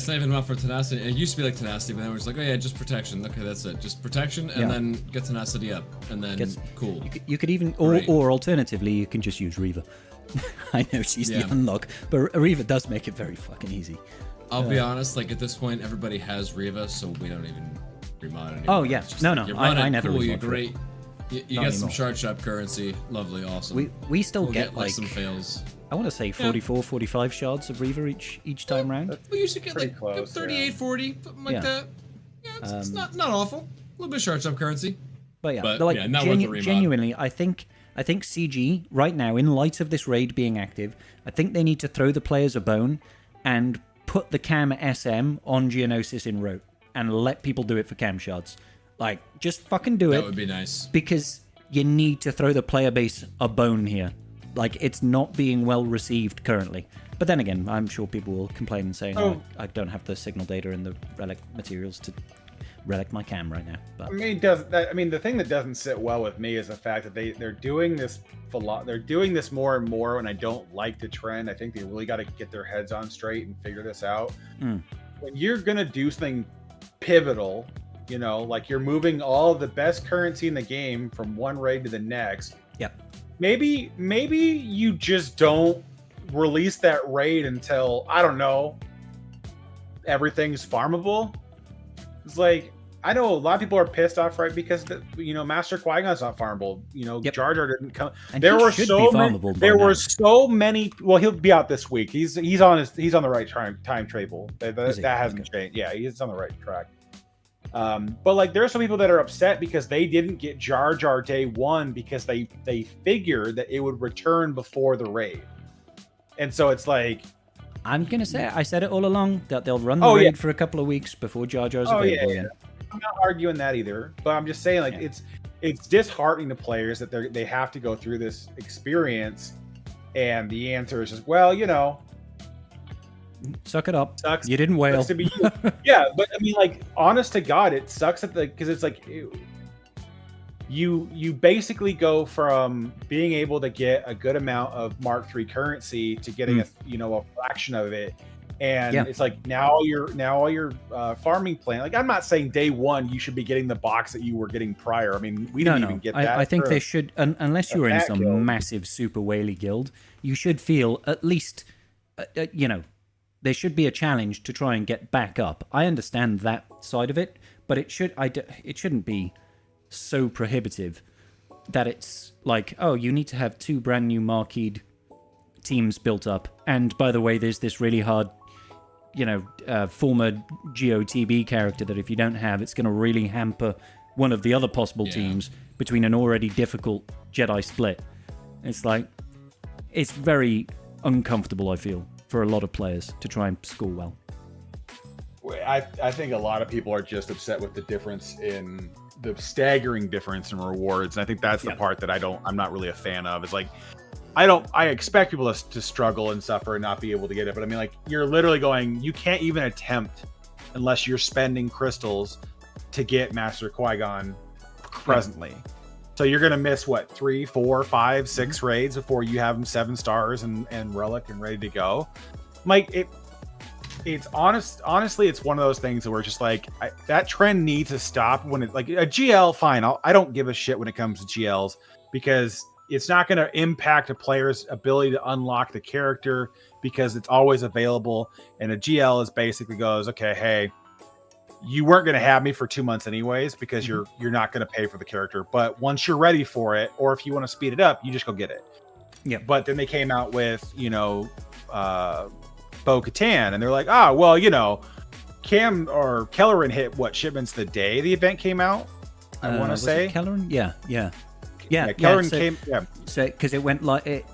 not even mod for tenacity. It used to be like tenacity, but then we're just like, oh yeah, just protection. Okay, that's it. Just protection, and then get tenacity up, and then cool. You could even, or alternatively, you can just use Reaver. I know she's the unlock, but Reaver does make it very fucking easy. I'll be honest, like at this point, everybody has Reva, so we don't even remod anymore. Oh yeah, no, I never. Cool, you're great. You get anymore. Some shard shop currency, lovely, awesome. We still we'll get like some fails. I want to say 44, 45 shards of Reaver each time round. We used to get like close, 38, 40, something like that. Yeah, it's not awful. A little bit of shard shop currency. But like genuinely, I think CG right now, in light of this raid being active, I think they need to throw the players a bone and put the Cam SM on Geonosis in rote and let people do it for Cam shards. Like, just fucking do it. That would be nice. Because you need to throw the player base a bone here. Like, it's not being well received currently. But then again, I'm sure people will complain and say, I don't have the signal data and the relic materials to relic my Cam right now. But I mean, the thing that doesn't sit well with me is the fact that they're doing this they're doing this more and more, and I don't like the trend. I think they really got to get their heads on straight and figure this out. When you're gonna do something pivotal, you know, like you're moving all of the best currency in the game from one raid to the next. Yep. Maybe you just don't release that raid until, I don't know, everything's farmable. It's like, I know a lot of people are pissed off, right? Because Master Qui-Gon's not farmable. Jar Jar didn't come. And there were so many. Well, he'll be out this week. He's on the right timetable. That hasn't changed. Yeah, he's on the right track. But like, there are some people that are upset because they didn't get Jar Jar day one because they figured that it would return before the raid, and so it's like, I'm gonna say I said it all along that they'll run the raid for a couple of weeks before Jar Jar's available again. I'm not arguing that either, but I'm just saying, like, it's disheartening to players that they have to go through this experience And the answer is just, well, you know, suck it up. Sucks. You didn't wail. Sucks to be you. Yeah, but I mean, like, honest to God, it sucks because it's like you basically go from being able to get a good amount of Mark III currency to getting a fraction of it. And it's like now all your farming plan. Like, I'm not saying day one you should be getting the box that you were getting prior. I mean, we didn't even get that. I think they should, unless you're in some guild. massive super whaley guild, you should feel at least, there should be a challenge to try and get back up. I understand that side of it, but it shouldn't be so prohibitive that it's like, oh, you need to have 2 brand new marqueed teams built up. And by the way, there's this really hard, former GOTB character that if you don't have, it's going to really hamper one of the other possible teams between an already difficult Jedi split. It's like, it's very uncomfortable, I feel, for a lot of players to try and score well. I think a lot of people are just upset with the difference in the staggering difference in rewards. And I think that's the part that I'm not really a fan of. It's like, I expect people to struggle and suffer and not be able to get it. But I mean, like, you're literally going, you can't even attempt unless you're spending crystals to get Master Qui-Gon presently. So you're going to miss, what, 3, 4, 5, 6 raids before you have them 7 stars and relic and ready to go. Like, it's honestly, it's one of those things where it's just like, that trend needs to stop. When it, like, a GL, fine. I don't give a shit when it comes to GLs, because it's not going to impact a player's ability to unlock the character because it's always available. And a GL is basically goes, okay, hey, you weren't going to have me for 2 months anyways, because you're not going to pay for the character. But once you're ready for it, or if you want to speed it up, you just go get it. Yeah. But then they came out with, Bo-Katan, and they're like, Cam or Kelleran hit shipments the day the event came out. I want to say Kelleran. Yeah. Kelleran came. Yeah. So because it went like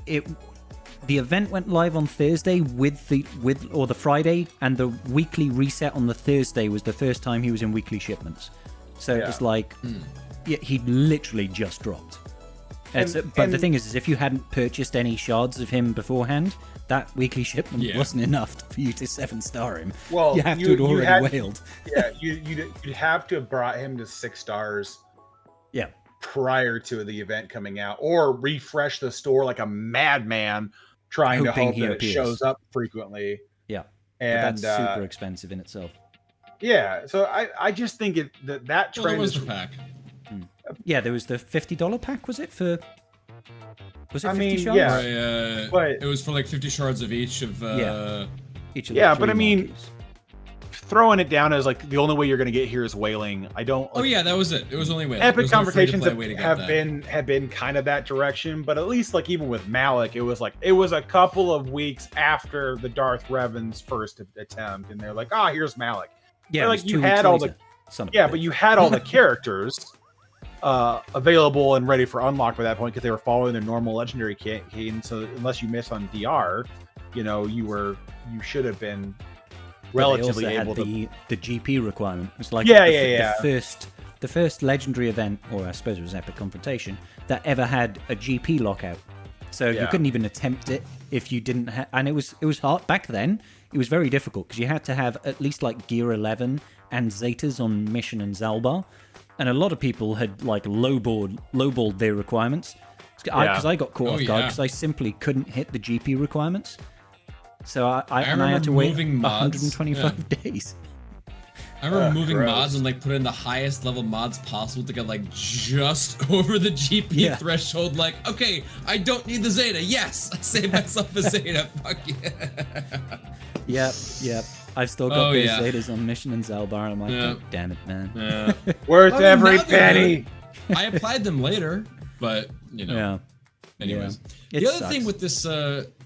the event went live on Thursday with the Friday, and the weekly reset on the Thursday was the first time he was in weekly shipments. So it was like, he literally just dropped. But the thing is if you hadn't purchased any shards of him beforehand, that weekly shipment wasn't enough for you to 7-star him. Well, you have to have already wailed. Yeah, you'd have to have brought him to 6 stars. Yeah. Prior to the event coming out, or refresh the store like a madman, trying to hope that it shows up frequently. Yeah, and but that's super expensive in itself. Yeah, so I just think that trend was the pack. Yeah, there was the $50 pack. Was it 50 shards? Yeah, but it was for like 50 shards of each of each of the 3 but I mean, monkeys. Throwing it down as like the only way you're going to get here is whaling. I don't. Oh yeah, that was it. It was only whaling. Epic conversations have been kind of that direction, but at least like even with Malik, it was a couple of weeks after the Darth Revan's first attempt, and they're like, here's Malik. Yeah, like you had all the but you had all the characters available and ready for unlock by that point, because they were following their normal legendary cadence. So unless you miss on DR, you should have been relatively able to. The GP requirement. It was like the first legendary event, or I suppose it was Epic Confrontation, that ever had a GP lockout. So you couldn't even attempt it if you didn't have, and it was hard back then. It was very difficult because you had to have at least like Gear 11 and Zetas on Mission and Zalbar, and a lot of people had like lowballed their requirements because I got caught off guard because I simply couldn't hit the GP requirements. So I had to wait 125 days. I remember moving mods and like putting in the highest level mods possible to get like just over the GP threshold. Like, okay, I don't need the Zeta. Yes, I saved myself a Zeta. Fuck yeah. Yep. I've still got those Zetas on Mission and Zalbar. I'm like, oh, damn it, man. Yeah. Worth every penny. I applied them later, but Anyways, the other thing with this.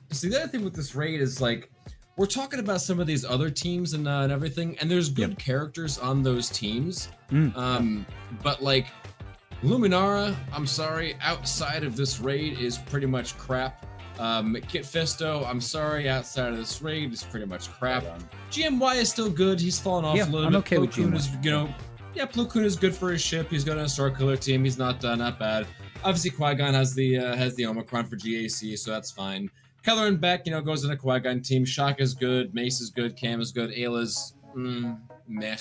The other thing with this raid is like, we're talking about some of these other teams and everything, and there's good characters on those teams. But like Luminara, I'm sorry, outside of this raid is pretty much crap. Kit Fisto, I'm sorry, outside of this raid is pretty much crap. GMY is still good. He's fallen off a little bit. I'm okay with GMY. Plo Koon is good for his ship. He's got a Star Killer team. He's not bad. Obviously, Qui-Gon has the Omicron for GAC, so that's fine. Keller and Beck, goes in a Qui-Gon team. Shock is good. Mace is good. Cam is good. Ayla's meh.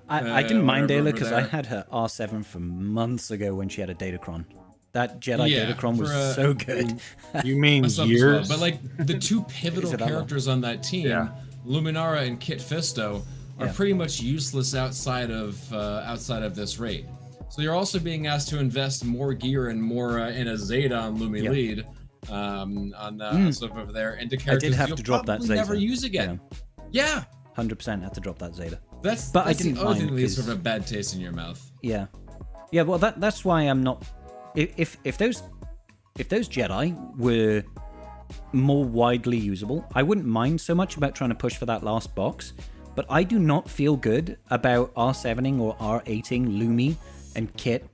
I didn't mind whatever Ayla over because I there. had her R7 from months ago when she had a Datacron. That Jedi Yeah, Datacron was for, so good. You mean Myself as well. years? But like the two pivotal Is it that long? characters on that team, Yeah. Luminara and Kit Fisto, are Yeah. pretty much useless outside of this raid. So you're also being asked to invest more gear and more in a Zeta on Lumi Yeah. lead on stuff over there into characters have you'll to drop that probably Zeta. never use again. Yeah. 100% had to drop that Zeta. That's But I the didn't other thing mind that leaves 'cause- sort of a bad taste in your mouth. Yeah. Yeah, well that's why I'm not if those Jedi were more widely usable, I wouldn't mind so much about trying to push for that last box, but I do not feel good about R7ing or R8ing Lumi and Kit.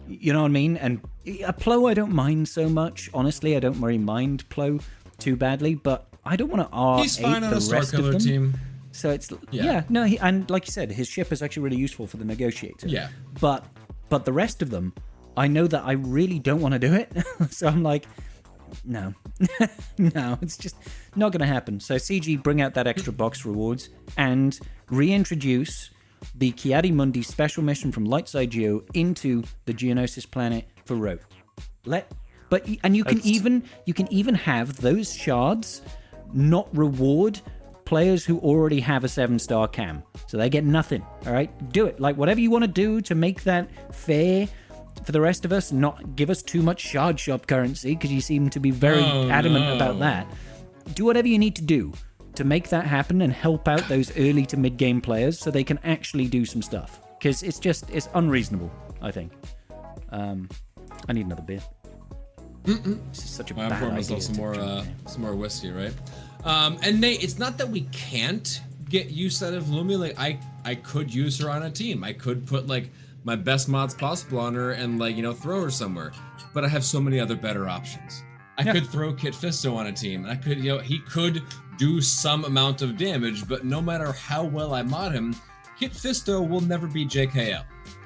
You know what I mean? And a Plo I don't mind so much. Honestly, I don't really mind Plo too badly, but I don't want to R8 He's fine on the a Star rest of Killer them. team. So it's Yeah. and like you said, his ship is actually really useful for the negotiator. Yeah. But the rest of them, I know that I really don't want to do it. So I'm like, no, no, it's just not going to happen. So CG, bring out that extra box rewards and reintroduce the Kiadi Mundi special mission from Lightside Geo into the Geonosis planet for Rogue. You can even have those shards not reward players who already have a 7-star cam, so they get nothing. All right, do it. Like whatever you want to do to make that fair for the rest of us, not give us too much shard shop currency, because you seem to be very adamant about that. Do whatever you need to do to make that happen and help out those early to mid game players so they can actually do some stuff, because it's unreasonable, I think. I need another beer. This is such a I'm bad pouring idea myself some to more drink some more whiskey, right? And Nate, it's not that we can't get use out of Lumi. Like I could use her on a team. I could put like my best mods possible on her and like throw her somewhere. But I have so many other better options. I could throw Kit Fisto on a team, and I could he could do some amount of damage. But no matter how well I mod him, Kit Fisto will never be JKL.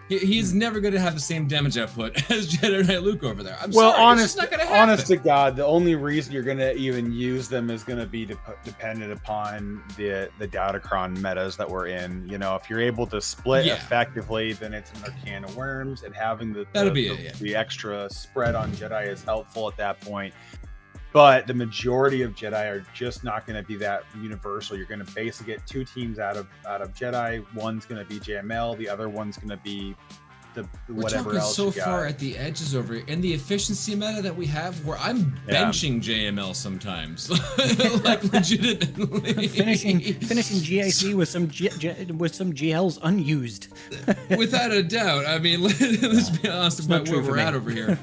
He's never going to have the same damage output as Jedi Knight Luke over there. It's just not going to happen. Honest to God, the only reason you're going to even use them is going to be dependent upon the Datacron metas that we're in. If you're able to split effectively, then it's another can of worms, and having the extra spread on Jedi is helpful at that point. But the majority of Jedi are just not going to be that universal. You're going to basically get two teams out of Jedi. One's going to be JML. The other one's going to be whatever else We're you talking got. so far at the edges over here. And the efficiency meta that we have, where I'm benching JML sometimes, like legitimately finishing GAC with some GLs unused. Without a doubt. I mean, let's be honest about where we're at over here.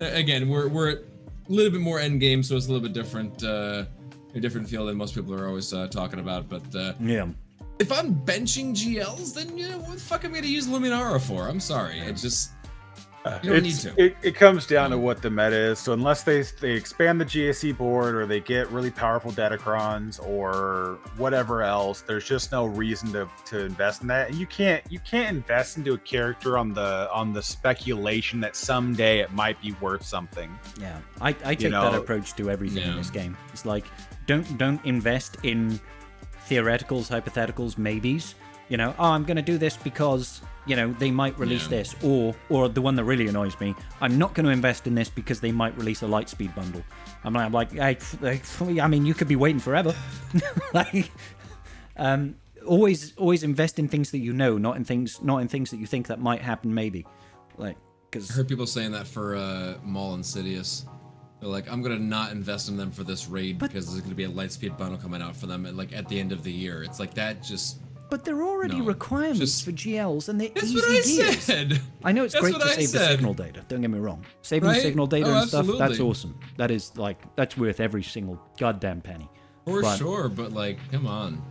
Again, we're a little bit more end game, so it's a little bit different, a different feel than most people are always talking about. But if I'm benching GLs, then what the fuck am I gonna use Luminara for? I'm sorry, it just you don't need to. It comes down to what the meta is. So unless they expand the GAC board, or they get really powerful Datacrons, or whatever else, there's just no reason to invest in that. And you can't invest into a character on the speculation that someday it might be worth something. Yeah, I take that approach to everything in this game. It's like don't invest in theoreticals, hypotheticals, maybes. I'm going to do this because they might release this, or the one that really annoys me, I'm not going to invest in this because they might release a Lightspeed bundle. I'm like, I mean, you could be waiting forever. Always invest in things that not in things that you think that might happen maybe. Because I heard people saying that for Maul and Sidious. They're like, I'm gonna not invest in them for this raid because there's gonna be a Lightspeed bundle coming out for them at the end of the year. It's like that just. But there are already requirements for GLs, and they're easy That's what I deals. said. I know it's That's great what to I save the said. signal data. Don't get me wrong. Saving Right? signal data Oh, and stuff, that's absolutely. awesome. That is that's worth every single goddamn penny. For sure, but come on.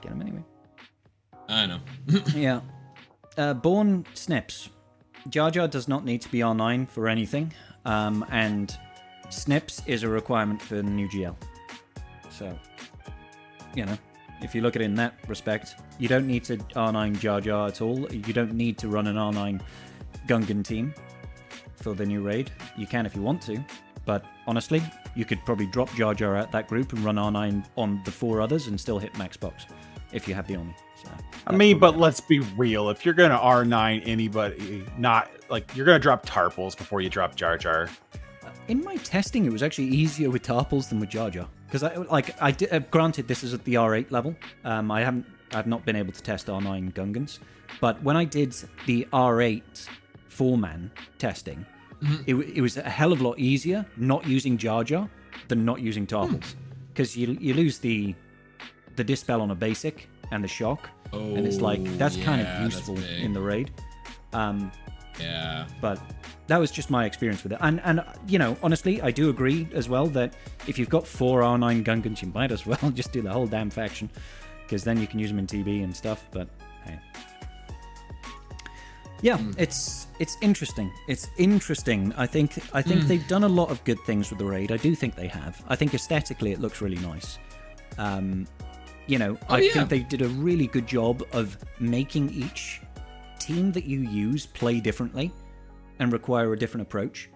Get them anyway. I know. Yeah. Born Snips. Jar Jar does not need to be R9 for anything, and Snips is a requirement for the new GL. So, if you look at it in that respect, you don't need to R9 Jar Jar at all. You don't need to run an R9 Gungan team. for the new raid. You can if you want to, but honestly, you could probably drop Jar Jar out that group and run R9 on the 4 others and still hit max box if you have the Omni. So, I mean, but let's be real. If you're gonna R9 anybody, not like you're gonna drop Tarpals before you drop Jar Jar. In my testing, it was actually easier with Tarpals than with Jar Jar, because granted this is at the R8 level. I've not been able to test R9 Gungans, but when I did the R8 4-man testing, it was a hell of a lot easier not using Jar Jar than not using Tarpals, because you lose the dispel on a basic and the shock, and it's like that's kind of useful in the raid. But that was just my experience with it, and you know, honestly, I do agree as well that if you've got 4 R9 Gungans, you might as well just do the whole damn faction, because then you can use them in TB and stuff. But hey, yeah, it's interesting. It's interesting. I think they've done a lot of good things with the raid. I do think they have. I think aesthetically it looks really nice. You know, I think they did a really good job of making each team that you use play differently and require a different approach.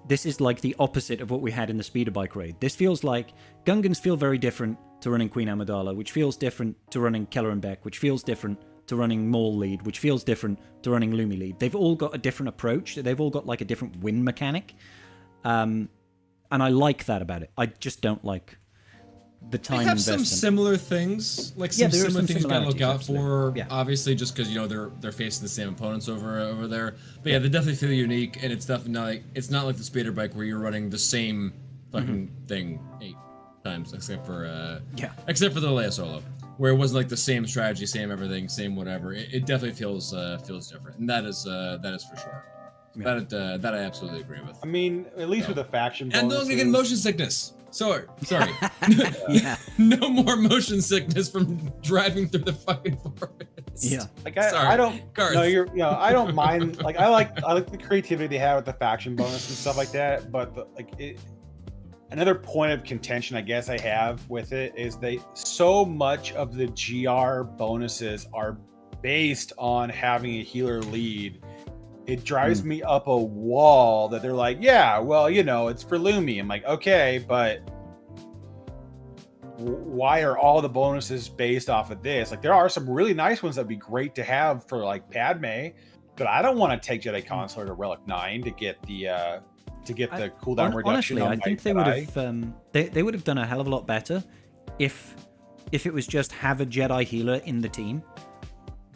This is like the opposite of what we had in the speeder bike raid. This feels like Gungans feel very different to running Queen Amidala, which feels different to running Keller and Beck, which feels different to running Maul lead, which feels different to running Lumi lead. They've all got a different approach. They've all got like a different win mechanic. And I like that about it. I just don't like the time they have investment. some similar things, like some similar things you gotta look out for. Yeah. Obviously, just because you know they're facing the same opponents over there. But yeah, they definitely feel unique, and it's definitely not like the speeder bike where you're running the same fucking thing 8 times, except for the Leia solo, where it wasn't like the same strategy, same everything, same whatever. It definitely feels different, and that is for sure. Yeah. That I absolutely agree with. I mean, at least with the faction bonuses. And they're gonna get motion sickness. Sorry. No more motion sickness from driving through the fucking forest. Yeah. Like I don't. Garth. No, I don't mind. Like I like the creativity they have with the faction bonus and stuff like that. But another point of contention, I guess I have with it is so much of the GR bonuses are based on having a healer lead. It drives me up a wall that they're like, yeah, well, you know, it's for Lumi. I'm like, okay, but why are all the bonuses based off of this? Like, there are some really nice ones that'd be great to have for like Padme, but I don't want to take Jedi Consular to Relic 9 to get the cooldown reduction. Honestly, I think they would have they would have done a hell of a lot better if it was just have a Jedi healer in the team,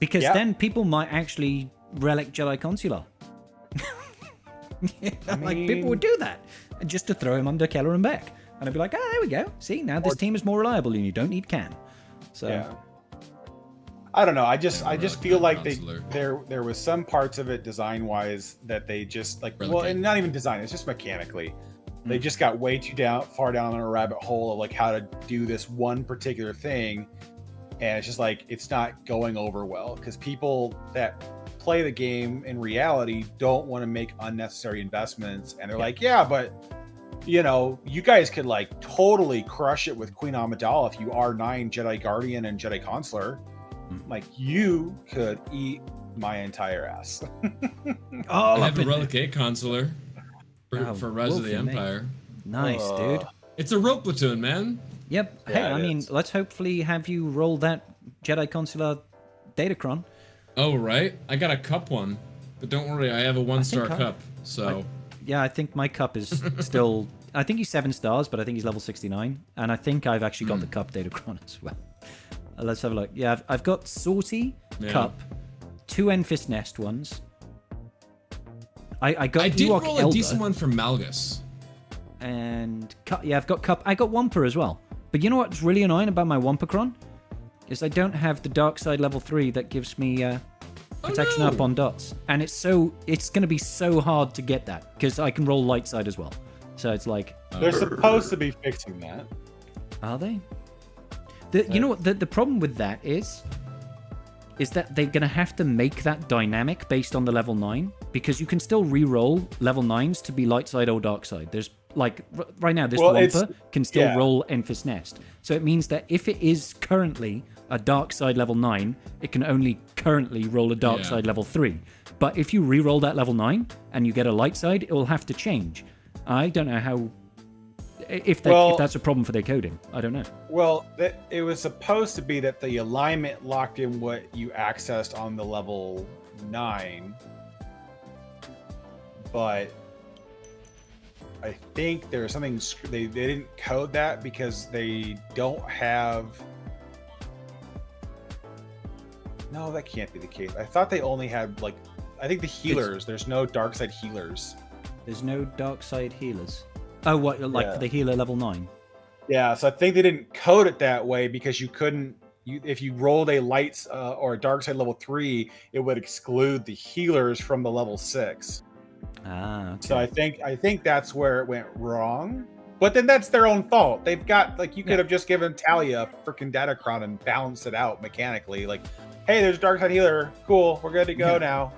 because then people might actually relic Jedi Consular. Like people would do that just to throw him under Keller and Beck, and I'd be like, there we go. See, now this team is more reliable, and you don't need Can. So yeah. I don't know. I just feel like there was some parts of it design wise that they just like and not even design. It's just mechanically. They just got way too far down on a rabbit hole of like how to do this one particular thing, and it's just like it's not going over well because people that play the game in reality don't want to make unnecessary investments, and they're like, yeah, but you know, you guys could like totally crush it with Queen Amidala if you R9 Jedi Guardian and Jedi Consular. Like, you could eat my entire ass. I have a Relic 8 Consular for Rise of the Empire. Nice, dude. It's a rope platoon, man. Yep. Yeah, hey, I mean, let's hopefully have you roll that Jedi Consular Datacron. Oh, right. I got a cup one, but don't worry, I have a 1-star cup. So I think my cup is still. I think he's 7 stars, but I think he's level 69, and I think I've actually got the cup Datacron as well. Let's have a look. Yeah, I've got Sortie cup, 2 Enfys Nest ones. I did roll a decent one for Malgus. And I've got cup. I got Wampa as well. But you know what's really annoying about my Wampacron? Is I don't have the dark side level 3 that gives me protection up on dots, and it's going to be so hard to get that because I can roll light side as well. So it's like they're supposed to be fixing that. Are they? You know what the problem with that is that they're going to have to make that dynamic based on the level 9, because you can still re-roll level 9s to be light side or dark side. There's like right now, this Well, Wampa can still yeah. roll Enfys Nest. So it means that if it is currently a dark side level 9, it can only currently roll a dark side level 3. But if you re-roll that level 9 and you get a light side, it will have to change. I don't know how. If that's a problem for their coding, I don't know. Well, it was supposed to be that the alignment locked in what you accessed on the level 9, but I think there's something they didn't code that because they don't have. No, that can't be the case. I thought they only had like, I think the healers. There's no dark side healers. There's no dark side healers. Oh, what, like for the healer level 9? Yeah, so I think they didn't code it that way because you couldn't. If you rolled a lights or a dark side level 3, it would exclude the healers from the level 6. Ah, okay. So I think that's where it went wrong. But then that's their own fault. They've got like you could have just given Talia a freaking Datacron and balanced it out mechanically. Like, hey, there's a dark side healer. Cool, we're good to go now.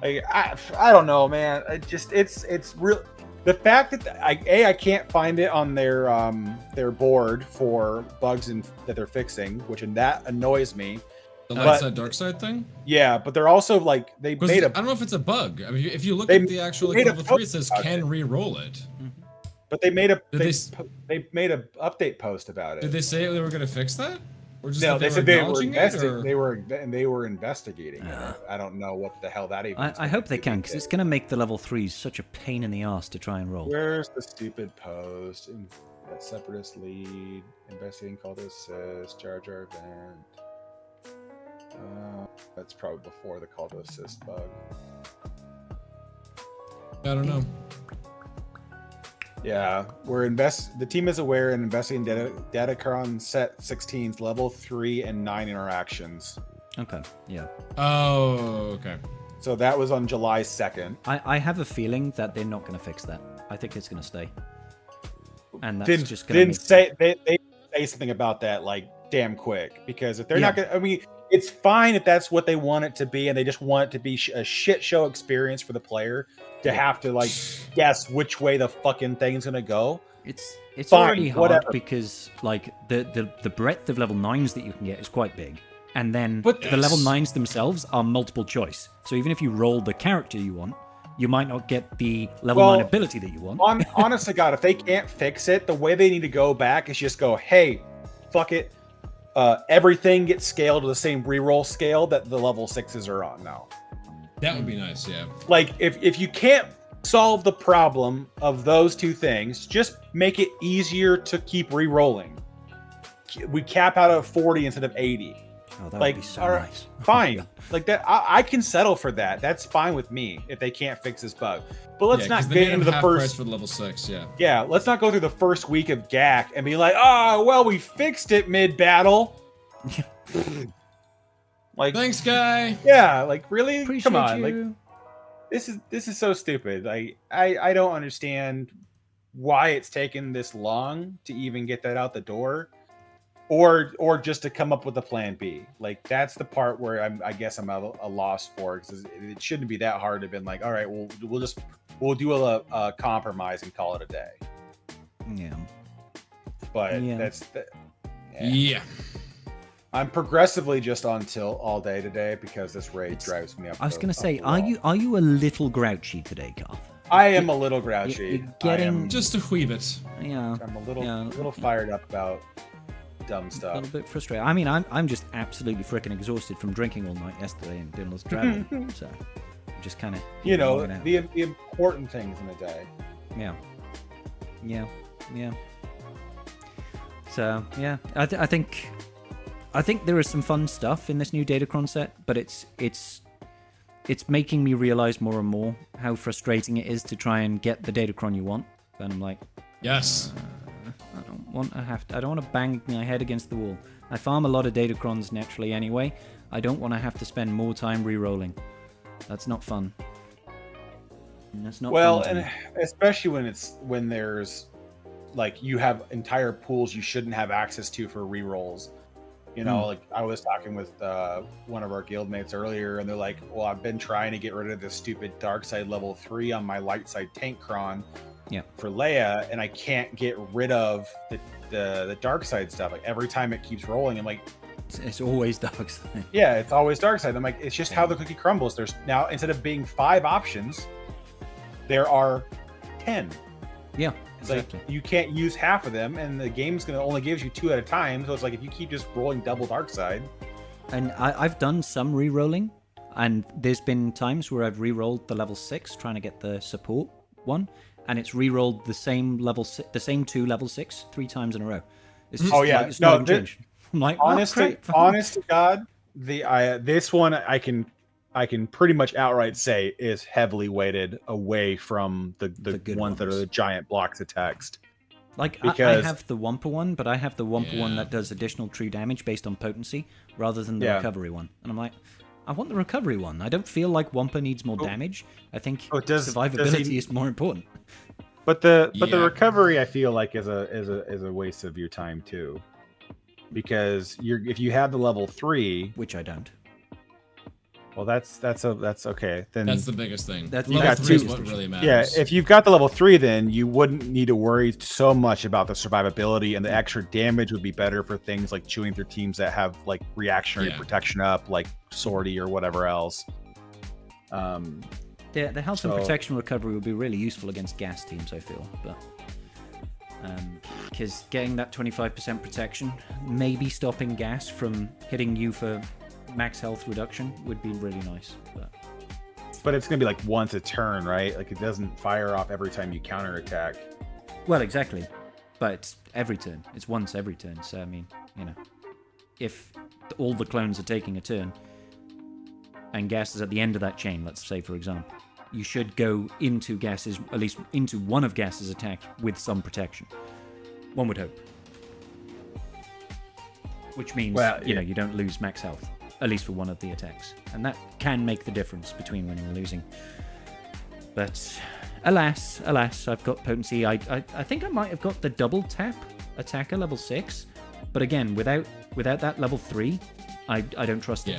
Like, I don't know, man. It's real. The fact that I can't find it on their board for bugs that they're fixing, that annoys me. The light side, dark side thing? Yeah, but they're also like I don't know if it's a bug. I mean, if you look at the actual level 3, it says can re-roll it. But they made they made a update post about it. Did they say they were going to fix that? Or just no, they said they were they were investigating it. I don't know what the hell that even. I hope they can, because it's going to make the level 3s such a pain in the ass to try and roll. Where's the stupid post? That separatist lead investigating call to assist Jar Jar event. That's probably before the call to assist bug. I don't know. Yeah, the team is aware and investigating Datacron set 16's level 3 and 9 interactions. Okay, yeah. Oh, okay. So that was on July 2nd. I have a feeling that they're not going to fix that. I think it's going to stay. And that's just going to they say something about that like damn quick, because if they're not going to, I mean, it's fine if that's what they want it to be and they just want it to be a shit show experience for the player to have to like guess which way the fucking thing's gonna go. It's fine, already hard because like the breadth of level 9s that you can get is quite big, and then the level 9s themselves are multiple choice. So even if you roll the character you want, you might not get the level 9 ability that you want. Honest to God, if they can't fix it, the way they need to go back is just go, hey, fuck it. Everything gets scaled to the same reroll scale that the level 6s are on now. That would be nice, yeah. Like, if you can't solve the problem of those two things, just make it easier to keep re-rolling. We cap out at 40 instead of 80. Oh, that would be so nice. Fine. Like that, I can settle for that. That's fine with me if they can't fix this bug. But let's not get into the first for level 6, Yeah, let's not go through the first week of GAC and be like, oh, well, we fixed it mid-battle. Like, thanks, guy. Yeah, like really? Appreciate Come on, you. like this is so stupid. Like I don't understand why it's taken this long to even get that out the door, or just to come up with a plan B. Like that's the part where I guess I'm a loss for, because it shouldn't be that hard to have been like, all right, we'll do a compromise and call it a day. Yeah, but yeah. I'm progressively just on tilt all day today because this raid drives me up. I was going to say, are you a little grouchy today, Carl? I am a little grouchy. You're getting just a wee bit. Yeah, I'm a little fired up about dumb stuff. A little bit frustrated. I mean, I'm just absolutely freaking exhausted from drinking all night yesterday and doing lots of traveling. So I'm just kind of the important things in the day. Yeah. So yeah, I think there is some fun stuff in this new Datacron set, but it's making me realize more and more how frustrating it is to try and get the Datacron you want. And I'm like, yes, I don't want to bang my head against the wall. I farm a lot of Datacrons naturally anyway. I don't want to have to spend more time re-rolling. That's not fun. That's not well, fun and especially when there's like you have entire pools you shouldn't have access to for re-rolls. You know, like I was talking with one of our guildmates earlier, and they're like, well, I've been trying to get rid of this stupid dark side level 3 on my light side tank cron, for Leia, and I can't get rid of the dark side stuff. Like every time it keeps rolling, I'm like, it's always dark side. Yeah, it's always dark side. I'm like, it's just how the cookie crumbles. There's now, instead of being 5 options, there are 10. Yeah, it's exactly. like you can't use half of them, and the game's gonna only gives you 2 at a time. So it's like if you keep just rolling double dark side. And I've done some re-rolling, and there's been times where I've re-rolled the level 6 trying to get the support one, and it's re-rolled the same the same 2 level 6 3 times in a row. It's just it's not even changed. I'm like, honest to God, this one I can pretty much outright say is heavily weighted away from the ones that are the giant blocks of text. Like, I have the Wampa one, but I have the Wampa one that does additional true damage based on potency rather than the recovery one. And I'm like, I want the recovery one. I don't feel like Wampa needs more damage. I think survivability is more important. But the recovery, I feel like, is a waste of your time too, because if you have the level 3, which I don't. Well, that's okay. Then that's the biggest thing. Level 3 is what really matters. Yeah, if you've got the level 3, then you wouldn't need to worry so much about the survivability, and the extra damage would be better for things like chewing through teams that have like reactionary protection up, like Sortie or whatever else. The health and protection recovery would be really useful against gas teams, I feel, but because getting that 25% protection, maybe stopping gas from hitting you for max health reduction would be really nice. But it's gonna be like once a turn, right? Like it doesn't fire off every time you counterattack. Well, exactly, but it's every turn. It's once every turn. So I mean, if all the clones are taking a turn and gas is at the end of that chain, let's say for example, you should go into gases, at least into one of gas's attacks with some protection. One would hope. Which means you don't lose max health, at least for one of the attacks, and that can make the difference between winning and losing. But alas, I've got potency. I think I might have got the double tap attacker level 6, but again, without that level 3, I don't trust it.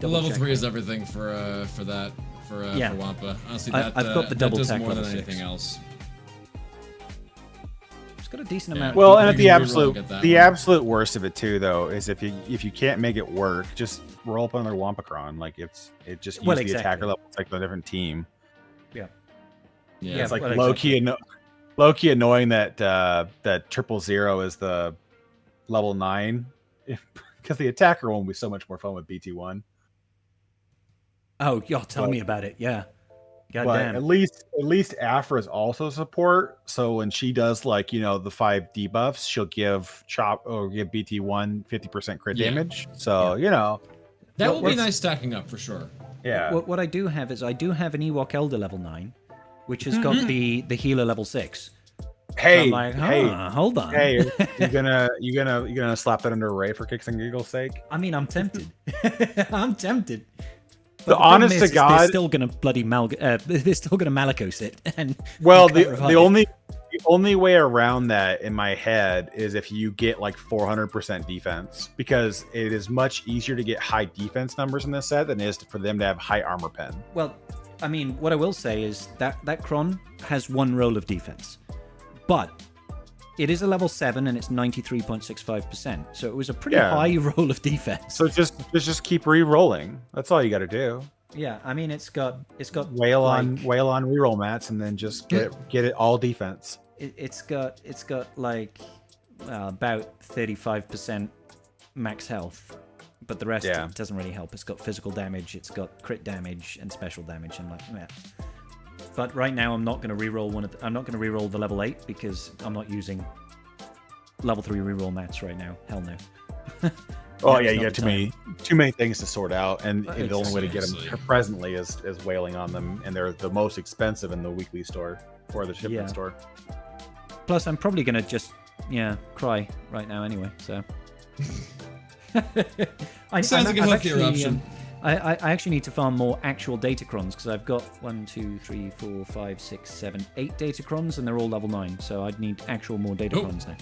The level 3 is everything for Wampa. Honestly, I've got the double that does tap more than level 6. anything else. It's got a decent amount. Well, and at the absolute worst of it too, though, is if you can't make it work, just roll up another Wampacron. Like it just use the attacker level. It's like a different team. Yeah. It's like low key annoying that that 000 is the level 9, because the attacker one will be so much more fun with BT1. Oh, tell me about it. Yeah. But at least Afra's also support. So when she does the 5 debuffs, she'll give BT1 50% crit damage. So that will be nice stacking up for sure. Yeah. What I do have is I do have an Ewok Elder level 9, which has got the healer level 6. Hey, so I'm like, hold on. Hey, you gonna slap that under Ray for kicks and giggles sake? I mean, I'm tempted. I'm tempted. But the honest to God, they're still gonna they're still gonna Malicos it. And the only way around that in my head is if you get like 400% defense, because it is much easier to get high defense numbers in this set than it is for them to have high armor pen. Well, I mean, what I will say is that Kron has 1 roll of defense, but it is a level 7 and it's 93.65%. So it was a pretty high roll of defense. So just keep re-rolling. That's all you got to do. Yeah, I mean it's got wail on reroll mats and then just get it all defense. It's got like about 35% max health, but the rest doesn't really help. It's got physical damage, it's got crit damage and special damage, and But right now, I'm not going to re-roll I'm not going to re-roll the level 8 because I'm not using level 3 re-roll mats right now. Hell no. Oh yeah, you got too many things to sort out, and the only way to get them presently is wailing on them, and they're the most expensive in the weekly store or the shipment store. Plus, I'm probably going to just cry right now anyway. So. Sounds like a healthier option. I actually need to farm more actual Datacrons because I've got 1, 2, 3, 4, 5, 6, 7, 8 Datacrons and they're all level 9. So I'd need actual more Datacrons now.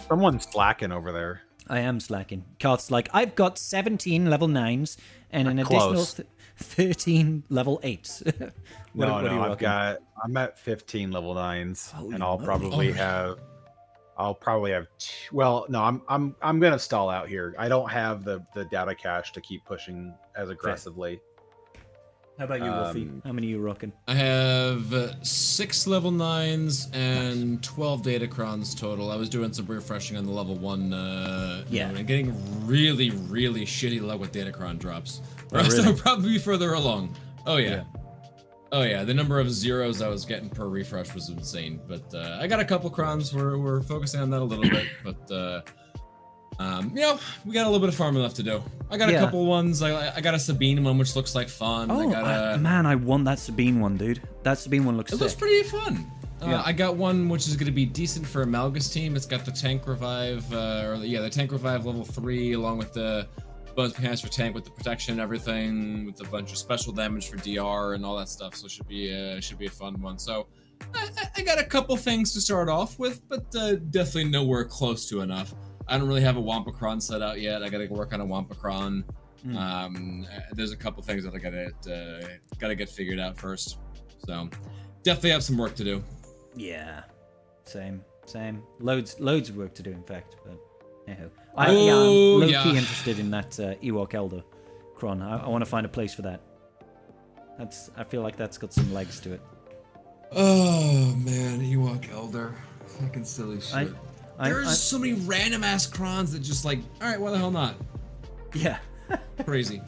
Someone's slacking over there. I am slacking. Karth's like, I've got 17 level 9s and an additional 13 level 8s. No, what are you rocking? I'm at 15 level 9s, Holy and I'll moly. probably have well, no, I'm gonna stall out here. I don't have the data cache to keep pushing as aggressively. How about you, Wolfie? How many are you rocking? I have 6 level 9s and 12 Datacrons total. I was doing some refreshing on the level 1. And getting really, really shitty luck with Datacron drops. Or else I would probably be further along. Oh yeah. Oh yeah, the number of zeros I was getting per refresh was insane. But I got a couple crons. We're focusing on that a little bit. But we got a little bit of farming left to do. I got a couple ones. I got a Sabine one, which looks like fun. Oh, man, I want that Sabine one, dude. That Sabine one looks sick. It looks pretty fun. I got one which is going to be decent for a Malgus team. It's got the tank revive, the tank revive level 3, along with the bonus mechanics for tank with the protection and everything, with a bunch of special damage for DR and all that stuff. So it should be a fun one. So I got a couple things to start off with, but definitely nowhere close to enough. I don't really have a Wampacron set out yet. I gotta work on a Wampacron. There's a couple things that I gotta get figured out first. So definitely have some work to do. Yeah, same. Loads of work to do, in fact. But anyhow, I'm low-key interested in that Ewok Elder Cron. I want to find a place for that. I feel like that's got some legs to it. Oh man, Ewok Elder, fucking silly shit. There's so many random ass crons that just like, all right, why the hell not? Yeah. Crazy.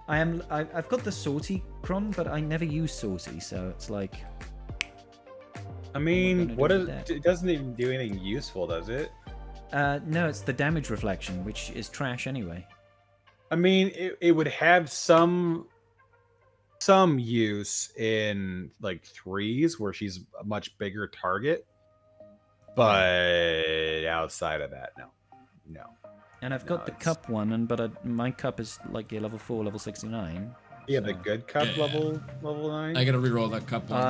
I've got the Sortie Cron, but I never use Sortie, so it's like. I mean, it doesn't even do anything useful, does it? No, it's the damage reflection, which is trash anyway. I mean, it would have some use in like 3s where she's a much bigger target. But outside of that, no. And I've got the cup one, but my cup is like level 4, level 69. Yeah, so. The good cup level 9. I gotta reroll that cup one.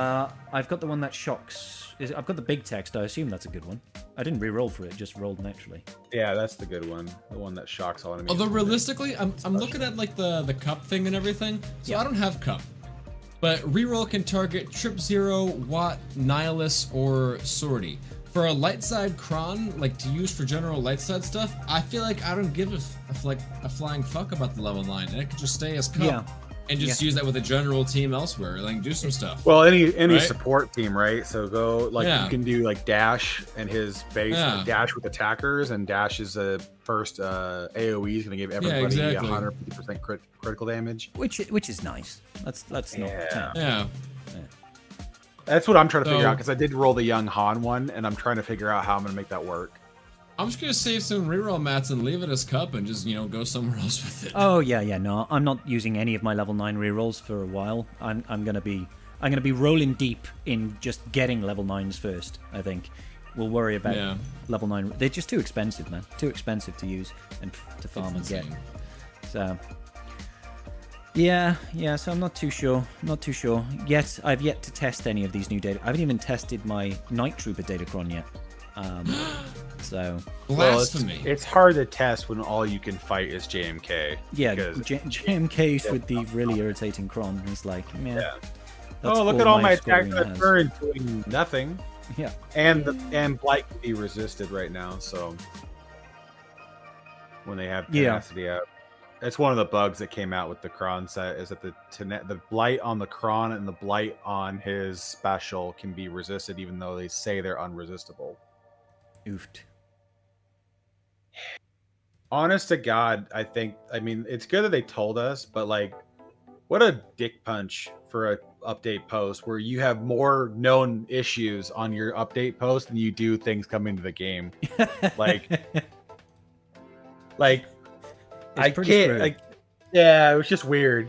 I've got the one that shocks. I've got the big text. I assume that's a good one. I didn't reroll for it; just rolled naturally. Yeah, that's the good one. The one that shocks all enemies. Although realistically, I'm looking at like the cup thing and everything. So I don't have cup. But reroll can target Trip Zero, Watt, Nihilus, or Sortie. For a light side cron, like to use for general light side stuff, I feel like I don't give a flying fuck about the level 9, and it could just stay as cup and just use that with a general team elsewhere, like do some stuff. Well, any support team, right? So go you can do like Dash and his base, Dash with attackers, and Dash is a first AOE is going to give everybody 150% critical damage, which is nice. That's not yeah. That's what I'm trying to figure out, because I did roll the young Han one, and I'm trying to figure out how I'm going to make that work. I'm just going to save some reroll mats and leave it as cup and just, go somewhere else with it. Oh, yeah, no. I'm not using any of my level 9 rerolls for a while. I'm going to be rolling deep in just getting level 9s first, I think. We'll worry about level 9. They're just too expensive, man. Too expensive to use and to farm and get. So... Yeah, so I'm not too sure. Yet, I've yet to test any of these new data. I haven't even tested my Night Trooper Datacron yet. So... Blasphemy. Well, it's hard to test when all you can fight is JMK. Yeah, JMK with the really irritating cron. It's like, look at all my attacks that turn doing nothing. Yeah. And Blight can be resisted right now, so... When they have tenacity out. That's one of the bugs that came out with the Kron set, is that the blight on the Kron and the blight on his special can be resisted, even though they say they're unresistible. Oofed. Honest to God, I mean, it's good that they told us, but like, what a dick punch for a update post where you have more known issues on your update post than you do things coming to the game. like. I can't, it was just weird.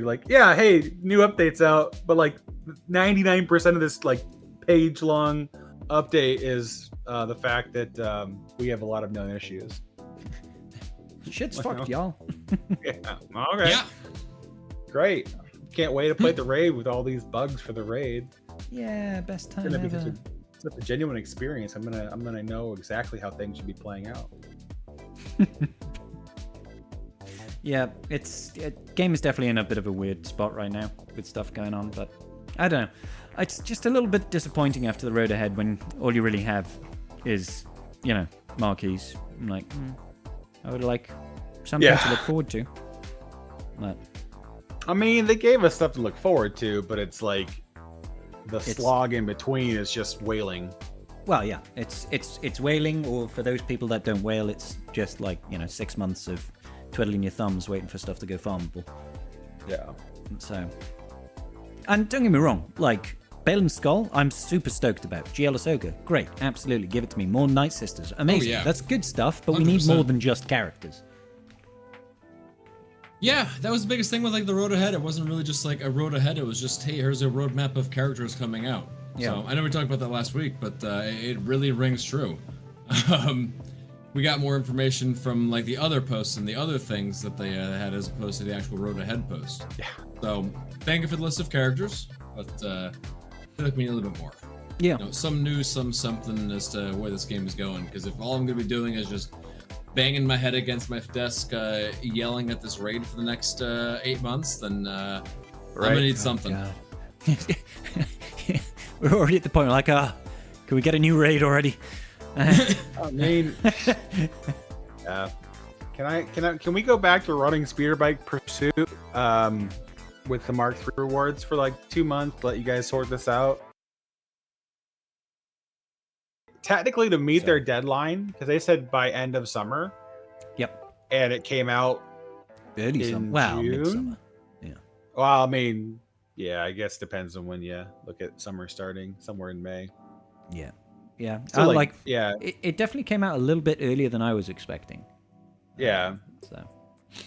Like, hey, new updates out, but like 99% of this like page long update is the fact that we have a lot of known issues. Shit's fucked, y'all. Yeah. Okay. Yeah. Great. Can't wait to play the raid with all these bugs for the raid. Yeah, best time ever. It's a genuine experience. I'm gonna know exactly how things should be playing out. Yeah, game is definitely in a bit of a weird spot right now with stuff going on, but I don't know. It's just a little bit disappointing after the road ahead when all you really have is, marquees. I'm like, I would like something to look forward to. But I mean, they gave us stuff to look forward to, but it's like the slog in between is just wailing. Well, yeah, it's wailing, or for those people that don't wail, it's just like 6 months of twiddling your thumbs waiting for stuff to go farmable. Yeah. So, and don't get me wrong, like Balin's Skull, I'm super stoked about. GL Ahsoka, great, absolutely, give it to me. More Night Sisters, amazing. Oh, yeah. That's good stuff, but 100%. we need more than just characters. Yeah, that was the biggest thing with like the road ahead. It wasn't really just like a road ahead. It was just, hey, here's a roadmap of characters coming out. Yeah. So I know we talked about that last week, but it really rings true. We got more information from like the other posts and the other things that they had as opposed to the actual road ahead post. Yeah. So thank you for the list of characters, but I feel like we need a little bit more. Yeah. Some news, something as to where this game is going. Because if all I'm going to be doing is just banging my head against my desk, yelling at this raid for the next 8 months, then I'm gonna need something. We're already at the point like, can we get a new raid already? I mean, can we go back to running speeder bike pursuit with the Mark III rewards for like 2 months? Let you guys sort this out. Technically, to meet their deadline, because they said by end of summer. Yep. And it came out early summer. Wow, midsummer. Yeah. Well, I mean, yeah, I guess depends on when you look at summer starting, somewhere in May. Yeah. Yeah. So yeah. It definitely came out a little bit earlier than I was expecting. Yeah.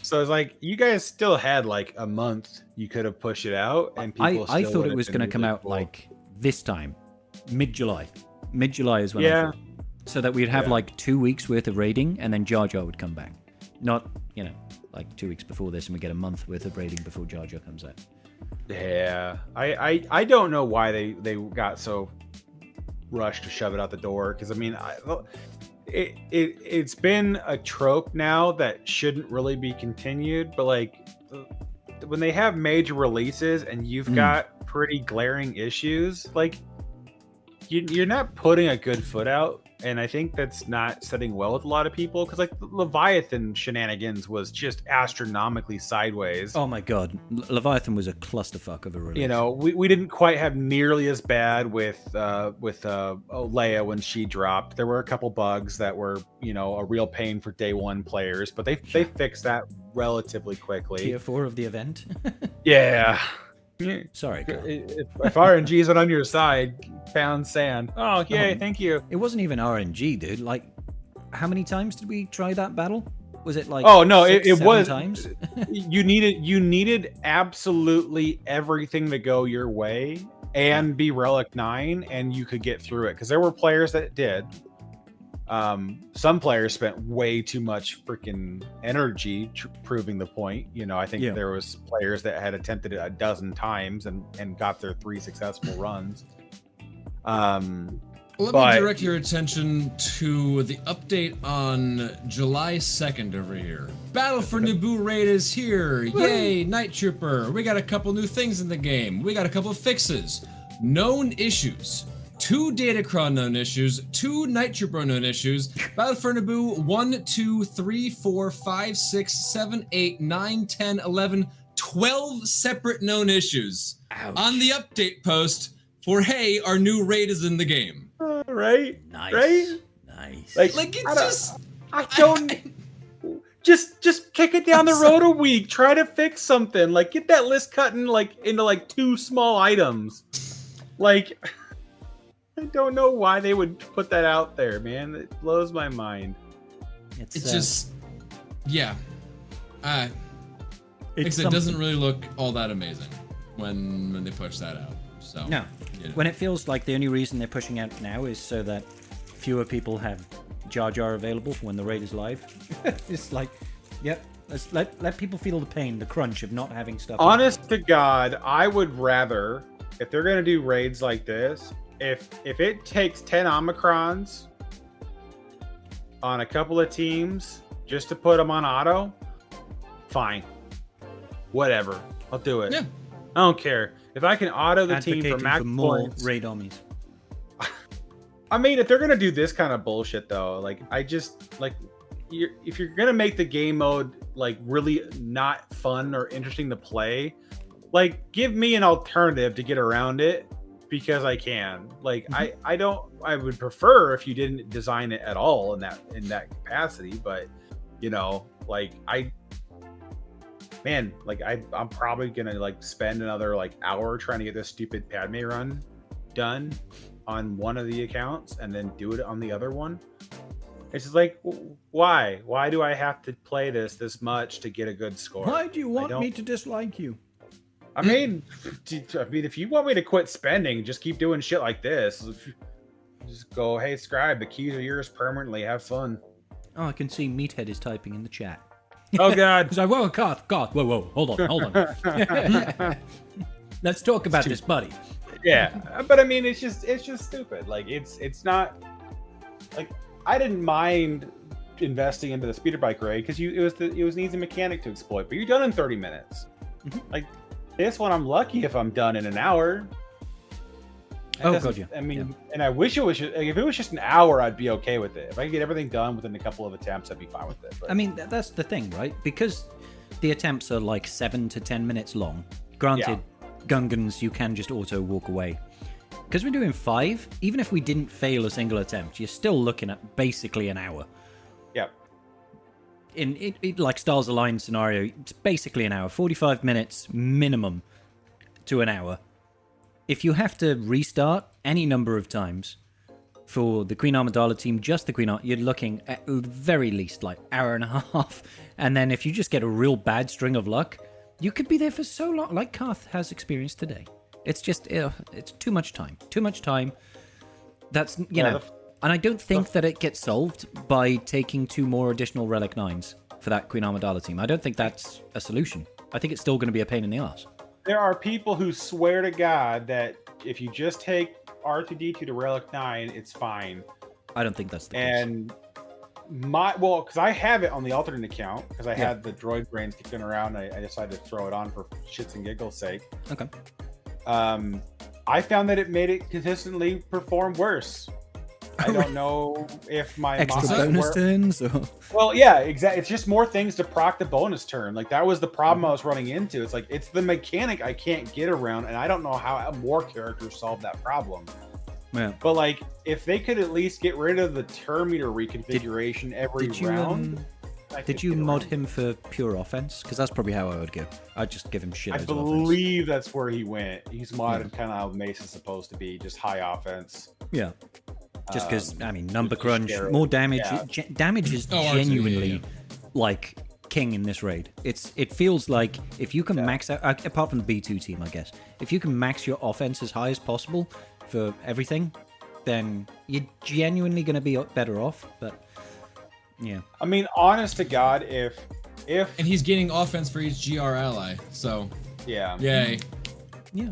So it's like you guys still had like a month you could have pushed it out, and people I thought it was going to come out like this time, mid-July. Mid-July is when I thought. So that we'd have like 2 weeks worth of raiding, and then Jar Jar would come back. Not, like 2 weeks before this, and we get a month worth of raiding before Jar Jar comes out. Yeah, I don't know why they got so rushed to shove it out the door. Because I mean, it's been a trope now that shouldn't really be continued. But like when they have major releases and you've got pretty glaring issues, like you're not putting a good foot out. And I think that's not setting well with a lot of people, because like the Leviathan shenanigans was just astronomically sideways. Oh my god, Leviathan was a clusterfuck of a release. We didn't quite have nearly as bad with Leia when she dropped. There were a couple bugs that were a real pain for day one players, but they fixed that relatively quickly. Tier 4 of the event. Yeah. Sorry, if RNG's on your side, pound sand. Oh, yay, thank you. It wasn't even RNG, dude. Like, how many times did we try that battle? Was it like it was times? you needed absolutely everything to go your way and be Relic 9, and you could get through it, because there were players that did. Some players spent way too much freaking energy proving the point. I think there was players that had attempted it a dozen times and got their 3 successful runs. Let me direct your attention to the update on July 2nd over here. Battle for Naboo raid is here. Yay, Night Trooper. We got a couple new things in the game. We got a couple of fixes. Known issues. 2 Datacron known issues, 2 Night Trooper known issues, Battle for Naboo 1, 2, 3, 4, 5, 6, 7, 8, 9, 10, 11, 12 separate known issues. Ouch. On the update post for, hey, our new raid is in the game. Right? Nice. Right? Nice. Like it's I don't... Just kick it down the road a week. Try to fix something. Like, get that list cut in, into 2 small items. Like... I don't know why they would put that out there, man. It blows my mind. It's just, yeah. It doesn't really look all that amazing when they push that out. So no, when it feels like the only reason they're pushing out now is so that fewer people have Jar Jar available for when the raid is live. It's like, yep. Let's let people feel the pain, the crunch of not having stuff. Honest to God, I would rather, if they're gonna do raids like this, if it takes 10 Omicrons on a couple of teams just to put them on auto, fine, whatever, I'll do it. Yeah. I don't care if I can auto the team for Advocating max for more points. raid armies. I mean, if they're gonna do this kind of bullshit, though, like I just like, if you're gonna make the game mode like really not fun or interesting to play, like give me an alternative to get around it because I can. Like I would prefer if you didn't design it at all in that capacity, but you know, like I'm probably gonna like spend another like hour trying to get this stupid Padme run done on one of the accounts and then do it on the other one. It's just like, why do I have to play this much to get a good score? Why do you want me to dislike you? I mean, if you want me to quit spending, just keep doing shit like this. Just go, hey, Scribe, the keys are yours permanently. Have fun. Oh, I can see Meathead is typing in the chat. Oh God! He's like, whoa, God, whoa, hold on. Let's talk about this, buddy. Yeah, but I mean, it's just stupid. Like, it's not like I didn't mind investing into the speeder bike raid because it was an easy mechanic to exploit, but you're done in 30 minutes. Like this one, I'm lucky if I'm done in an hour. God, yeah. I mean, and I wish it was just, like, if it was just an hour, I'd be okay with it. If I could get everything done within a couple of attempts, I'd be fine with it. But... I mean, that's the thing, right? Because the attempts are like 7 to 10 minutes long. Granted, Gungans, you can just auto walk away. Because we're doing 5, even if we didn't fail a single attempt, you're still looking at basically an hour. Yep. In it like Stars Align scenario, it's basically an hour, 45 minutes minimum to an hour. If you have to restart any number of times for the Queen Amidala team, just the Queen Amidala, you're looking at the very least like hour and a half. And then if you just get a real bad string of luck, you could be there for so long, like Karth has experienced today. It's just, it's too much time. Too much time. That's, you know, and I don't think that it gets solved by taking 2 more additional Relic 9s for that Queen Amidala team. I don't think that's a solution. I think it's still going to be a pain in the ass. There are people who swear to God that if you just take R2D2 to Relic 9, it's fine. I don't think that's the case. And because I have it on the alternate account, because I had the droid brains kicking around, I decided to throw it on for shits and giggles sake. Okay. I found that it made it consistently perform worse. I don't know if my extra bonus turns. Or... Well, yeah, exactly. It's just more things to proc the bonus turn. Like that was the problem I was running into. It's like it's the mechanic I can't get around, and I don't know how more characters solve that problem. Yeah. But like, if they could at least get rid of the turn meter reconfiguration every round. Did you mod him for pure offense? Because that's probably how I would go. I'd just give him shit. I believe that's where he went. He's modded kind of how Mace is supposed to be, just high offense. Yeah. Just because, I mean, number crunch, more damage. Yeah. Damage is genuinely like king in this raid. It feels like if you can max out, apart from the B2 team, I guess, if you can max your offense as high as possible for everything, then you're genuinely going to be better off. But yeah, I mean, honest to God, if and he's gaining offense for each GR ally, so yay. Yeah.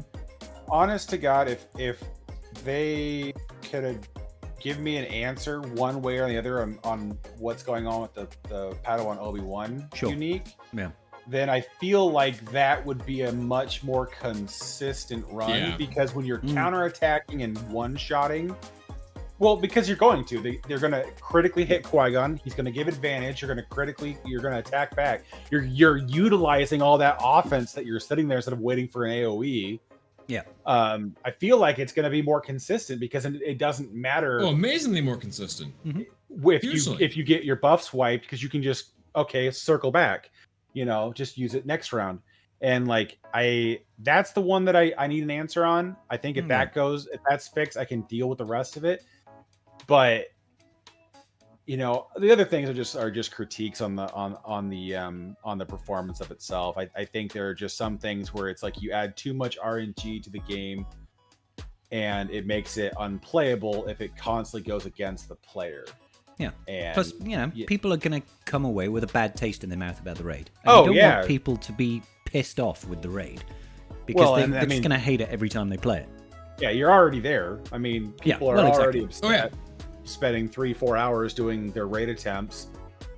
Honest to God, if they could give me an answer one way or the other on what's going on with the Padawan Obi-Wan unique, then I feel like that would be a much more consistent run because when you're counterattacking and one-shotting, well, because you're going to, they're going to critically hit Qui-Gon. He's going to give advantage. You're going to attack back. You're utilizing all that offense that you're sitting there instead of waiting for an AoE. Yeah. I feel like it's going to be more consistent because it doesn't matter. Oh, amazingly more consistent. If you get your buffs wiped, because you can just circle back, just use it next round. And like that's the one that I need an answer on. I think if that's fixed, I can deal with the rest of it. But the other things are just critiques on the performance of itself. I think there are just some things where it's like you add too much RNG to the game and it makes it unplayable if it constantly goes against the player. Yeah. And plus, people are going to come away with a bad taste in their mouth about the raid. And you don't want people to be pissed off with the raid because they're just going to hate it every time they play it. Yeah, you're already there. I mean, people are already upset. Spending 3-4 hours doing their raid attempts,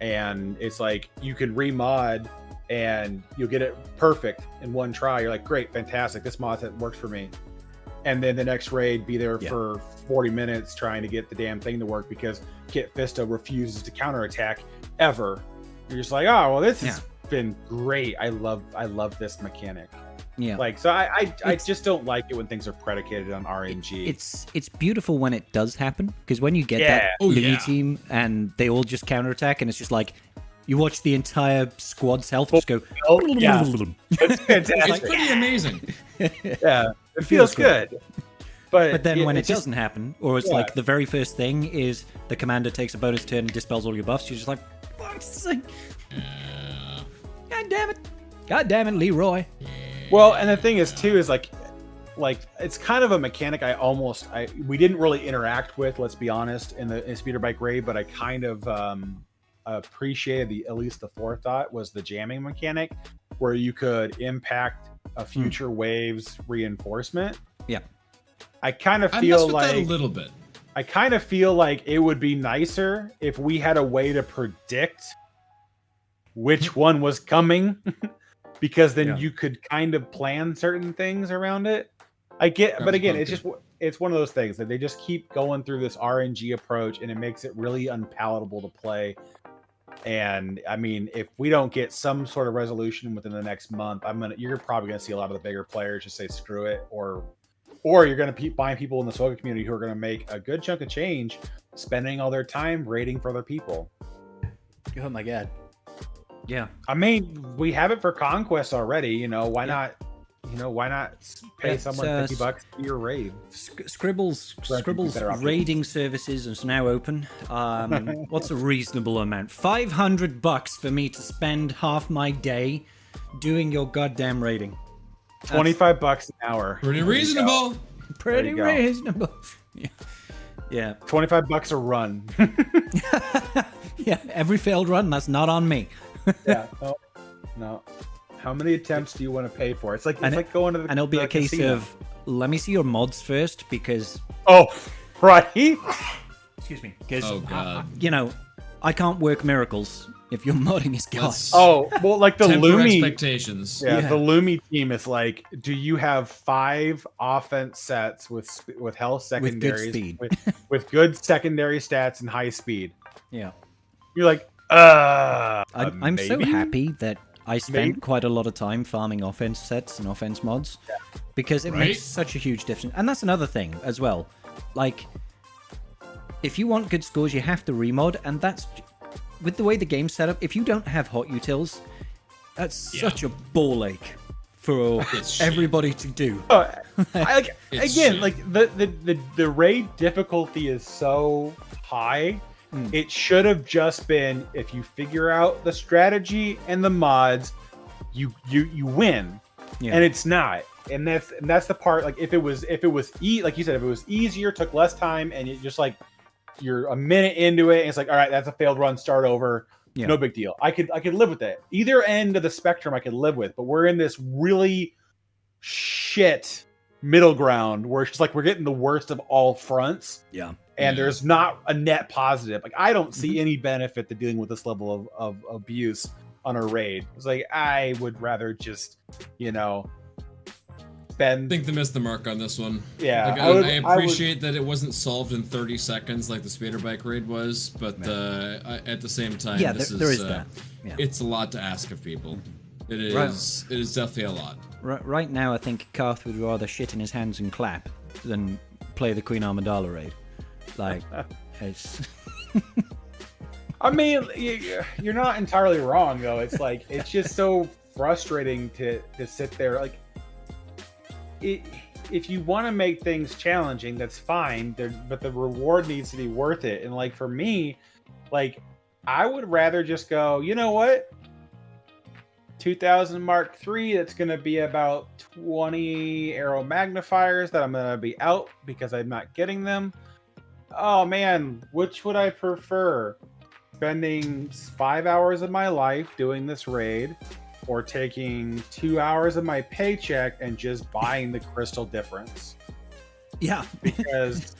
and it's like you can remod and you'll get it perfect in one try. You're like, great, fantastic, this mod set works for me. And then the next raid, be there for 40 minutes trying to get the damn thing to work because Kit Fisto refuses to counterattack ever. You're just like, oh, well, this has been great. I love this mechanic. Yeah. Like, so I just don't like it when things are predicated on RNG. It's beautiful when it does happen, because when you get that Looney team and they all just counterattack, and it's just like you watch the entire squad's health just go. Yeah. It's fantastic. It's pretty amazing. Yeah, it feels good. But then when it doesn't happen, or it's like the very first thing is the commander takes a bonus turn and dispels all your buffs, you're just like, fuck's sake. God damn it, Leroy. Well, and the thing is too is like it's kind of a mechanic we didn't really interact with, let's be honest, in speeder bike raid, but I kind of appreciated at least the forethought was the jamming mechanic, where you could impact a future wave's reinforcement. Yeah. I kind of feel like that a little bit. I kind of feel like it would be nicer if we had a way to predict which one was coming. Because then you could kind of plan certain things around it. But again, it's one of those things that they just keep going through this RNG approach, and it makes it really unpalatable to play. And I mean, if we don't get some sort of resolution within the next month, you're probably gonna see a lot of the bigger players just say screw it, or you're gonna find people in the SWGoH community who are gonna make a good chunk of change, spending all their time raiding for other people. Oh my god. Yeah, I mean, we have it for Conquest already. Why not? Why not pay someone $50 for your raid? Scribble's raiding services is now open. What's a reasonable amount? $500 for me to spend half my day doing your goddamn raiding. $25 an hour. Pretty reasonable. Pretty reasonable. Yeah. $25 a run. Yeah, every failed run. That's not on me. Yeah. No. How many attempts do you want to pay for? It's like going to the and it'll be a case casino. of let me see your mods first, because right. Excuse me, because God. I can't work miracles if your modding is gone. Well, like the Temper Lumi expectations. Yeah, the Lumi team is like, do you have 5 offense sets with health secondaries with good secondary stats and high speed? Yeah. You're like, I'm so happy that I spent quite a lot of time farming offense sets and offense mods, because it makes such a huge difference. And that's another thing as well. Like, if you want good scores, you have to remod, and that's with the way the game's set up. If you don't have hot utils, that's such a ball ache for everybody to do. The raid difficulty is so high. It should have just been, if you figure out the strategy and the mods, you win. And it's not. And that's the part. Like, if it was like you said, if it was easier, took less time, and it just like you're a minute into it, and it's like, all right, that's a failed run, start over. No big deal. I could live with it. Either end of the spectrum I could live with, but we're in this really shit middle ground where it's just like we're getting the worst of all fronts. Yeah. And there's not a net positive. Like, I don't see any benefit to dealing with this level of abuse on a raid. It's like, I would rather just, spend. I think they missed the mark on this one. Yeah. Like, I appreciate that it wasn't solved in 30 seconds like the speeder bike raid was, but at the same time, there is that. Yeah. It's a lot to ask of people. It is. It is definitely a lot. Right now, I think Karth would rather shit in his hands and clap than play the Queen Amidala raid. Like, it's... I mean, you're not entirely wrong, though. It's like, it's just so frustrating to sit there. Like, if you want to make things challenging, that's fine, but the reward needs to be worth it. And like, for me, like, I would rather just go, you know what? 2000 Mark III, that's going to be about 20 arrow magnifiers that I'm going to be out because I'm not getting them. Oh man, which would I prefer? Spending 5 hours of my life doing this raid, or taking 2 hours of my paycheck and just buying the crystal difference? Yeah. Because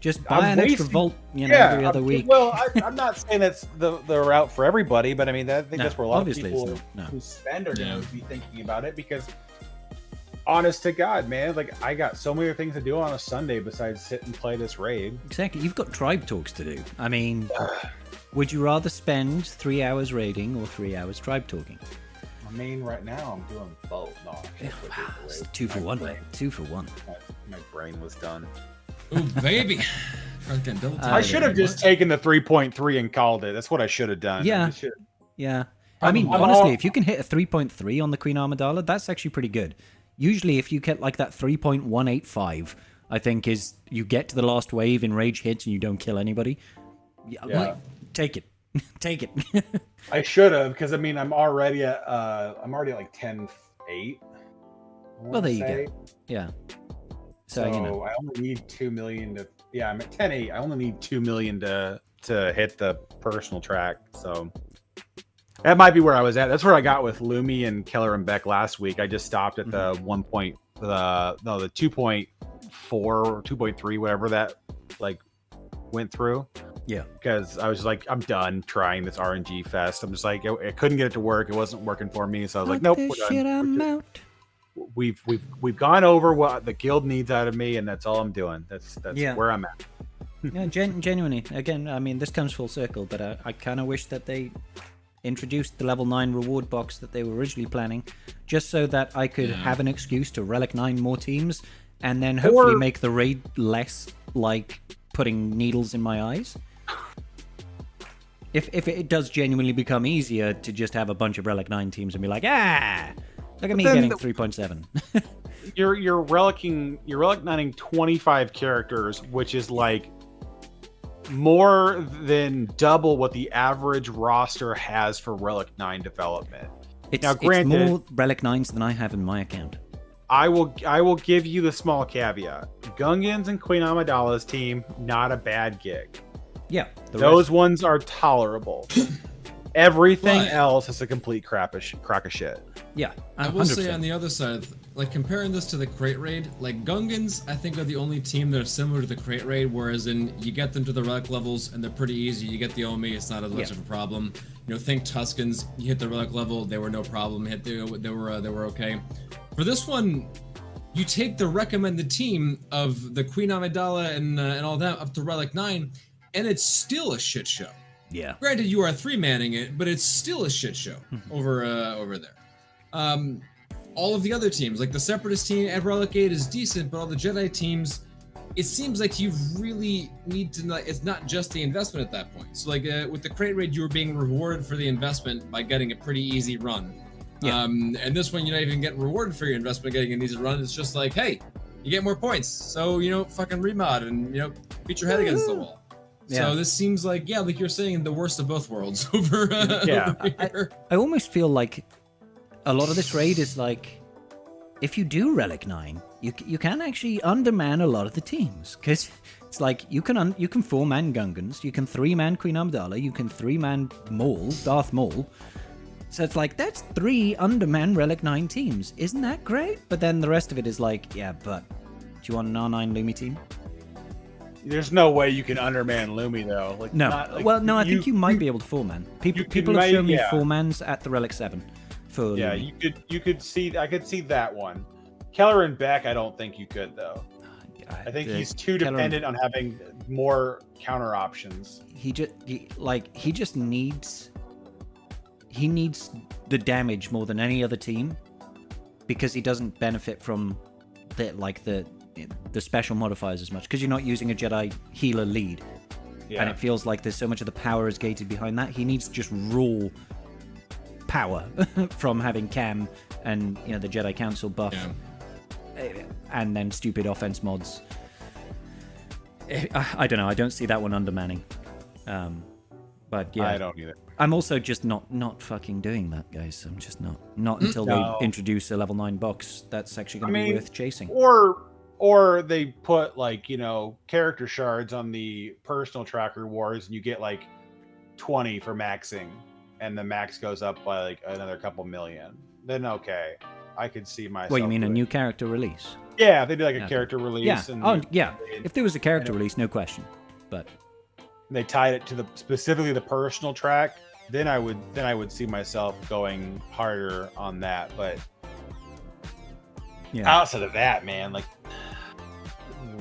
Just buy an extra Volt, every other week. Well, I'm not saying that's the route for everybody, but I mean, I think that's where a lot of people who spend are going to be thinking about it, because honest to God, man, like I got so many things to do on a Sunday besides sit and play this raid. Exactly. You've got tribe talks to do. I mean, would you rather spend 3 hours raiding or 3 hours tribe talking? I mean, right now I'm doing both. No, it's 2 for 1, man. 2 for 1. My brain was done. Ooh, baby. I should have just taken the 3.3 and called it. That's what I should have done. Yeah. I mean, honestly, if you can hit a 3.3 on the Queen Amidala, that's actually pretty good. Usually, if you get like that 3.185, I think is you get to the last wave in rage hits and you don't kill anybody. Yeah. Like, take it. Take it. I should have, because I mean, I'm already at like 10.8. Well, there you go. Yeah. So I only need 2 million to. Yeah, I'm at 10.8. I only need 2 million to hit the personal track. So that might be where I was at. That's where I got with Lumi and Keller and Beck last week. I just stopped at the 2.4 or 2.3, whatever that like went through. Yeah, because I was just like, I'm done trying this RNG fest. I'm just like, I couldn't get it to work. It wasn't working for me. So I was like, nope, we're done. We've gone over what the guild needs out of me, and that's all I'm doing. That's where I'm at. Yeah, genuinely. Again, I mean, this comes full circle, but I kind of wish that they introduced the level 9 reward box that they were originally planning, just so that I could have an excuse to relic 9 more teams, and then hopefully make the raid less like putting needles in my eyes. If it does genuinely become easier to just have a bunch of relic 9 teams and be like, look at me getting 3.7. You're relic 9ing 25 characters, which is like more than double what the average roster has for relic 9 development. It's more relic 9s than I have in my account. I will give you the small caveat. Gungans and Queen Amidala's team, not a bad gig. Yeah, those ones are tolerable. Everything else is a complete crock of shit. Yeah, 100%. I will say on the other side, like comparing this to the crate raid, like Gungans, I think are the only team that are similar to the crate raid. Whereas you get them to the relic levels and they're pretty easy. You get the Omi, it's not as much of a problem. Think Tuskens, you hit the relic level, they were no problem. They were okay. For this one, you take the recommended team of the Queen Amidala and all that up to relic 9, and it's still a shit show. Yeah. Granted, you are 3-manning it, but it's still a shit show over there. All of the other teams, like the Separatist team at Relic 8 is decent, but all the Jedi teams, it seems like you really need to. It's not just the investment at that point. So, like with the crate raid, you were being rewarded for the investment by getting a pretty easy run. Yeah. And this one, you're not even getting rewarded for your investment getting an easy run. It's just like, hey, you get more points, so fucking remod and beat your head against the wall. Yeah. So this seems like, like you're saying, the worst of both worlds over here. I almost feel like a lot of this raid is like, if you do Relic 9, you can actually underman a lot of the teams, because it's like you can 4-man Gungans, you can 3-man Queen Amidala, you can 3-man Maul, Darth Maul. So it's like, that's 3 underman Relic 9 teams. Isn't that great? But then the rest of it is like, yeah, but do you want an R9 Lumi team? There's no way you can underman Lumi though. Like, no. I think you might be able to 4-man. People have shown me 4-mans at the Relic 7 for Lumi. you could see. I could see that one. Keller and Beck, I don't think you could though. I think he's too dependent on having more counter options. He just needs the damage more than any other team, because he doesn't benefit from the special modifiers as much, because you're not using a Jedi healer lead, and it feels like there's so much of the power is gated behind that. He needs just raw power from having Cam and the Jedi Council buff, and then stupid offense mods. I don't know. I don't see that one undermanning. But yeah, I don't either. I'm also just not fucking doing that, guys. I'm just not until they introduce a level 9 box that's actually going to be worth chasing. Or they put character shards on the personal tracker wars, and you get like 20 for maxing, and the max goes up by like another couple million. Then okay, I could see myself. What, you mean a doing. new character release? Yeah, they did like a character release. Yeah. And If there was a character release, no question. But they tied it to specifically the personal track, then I would see myself going harder on that. But outside of that, man, like,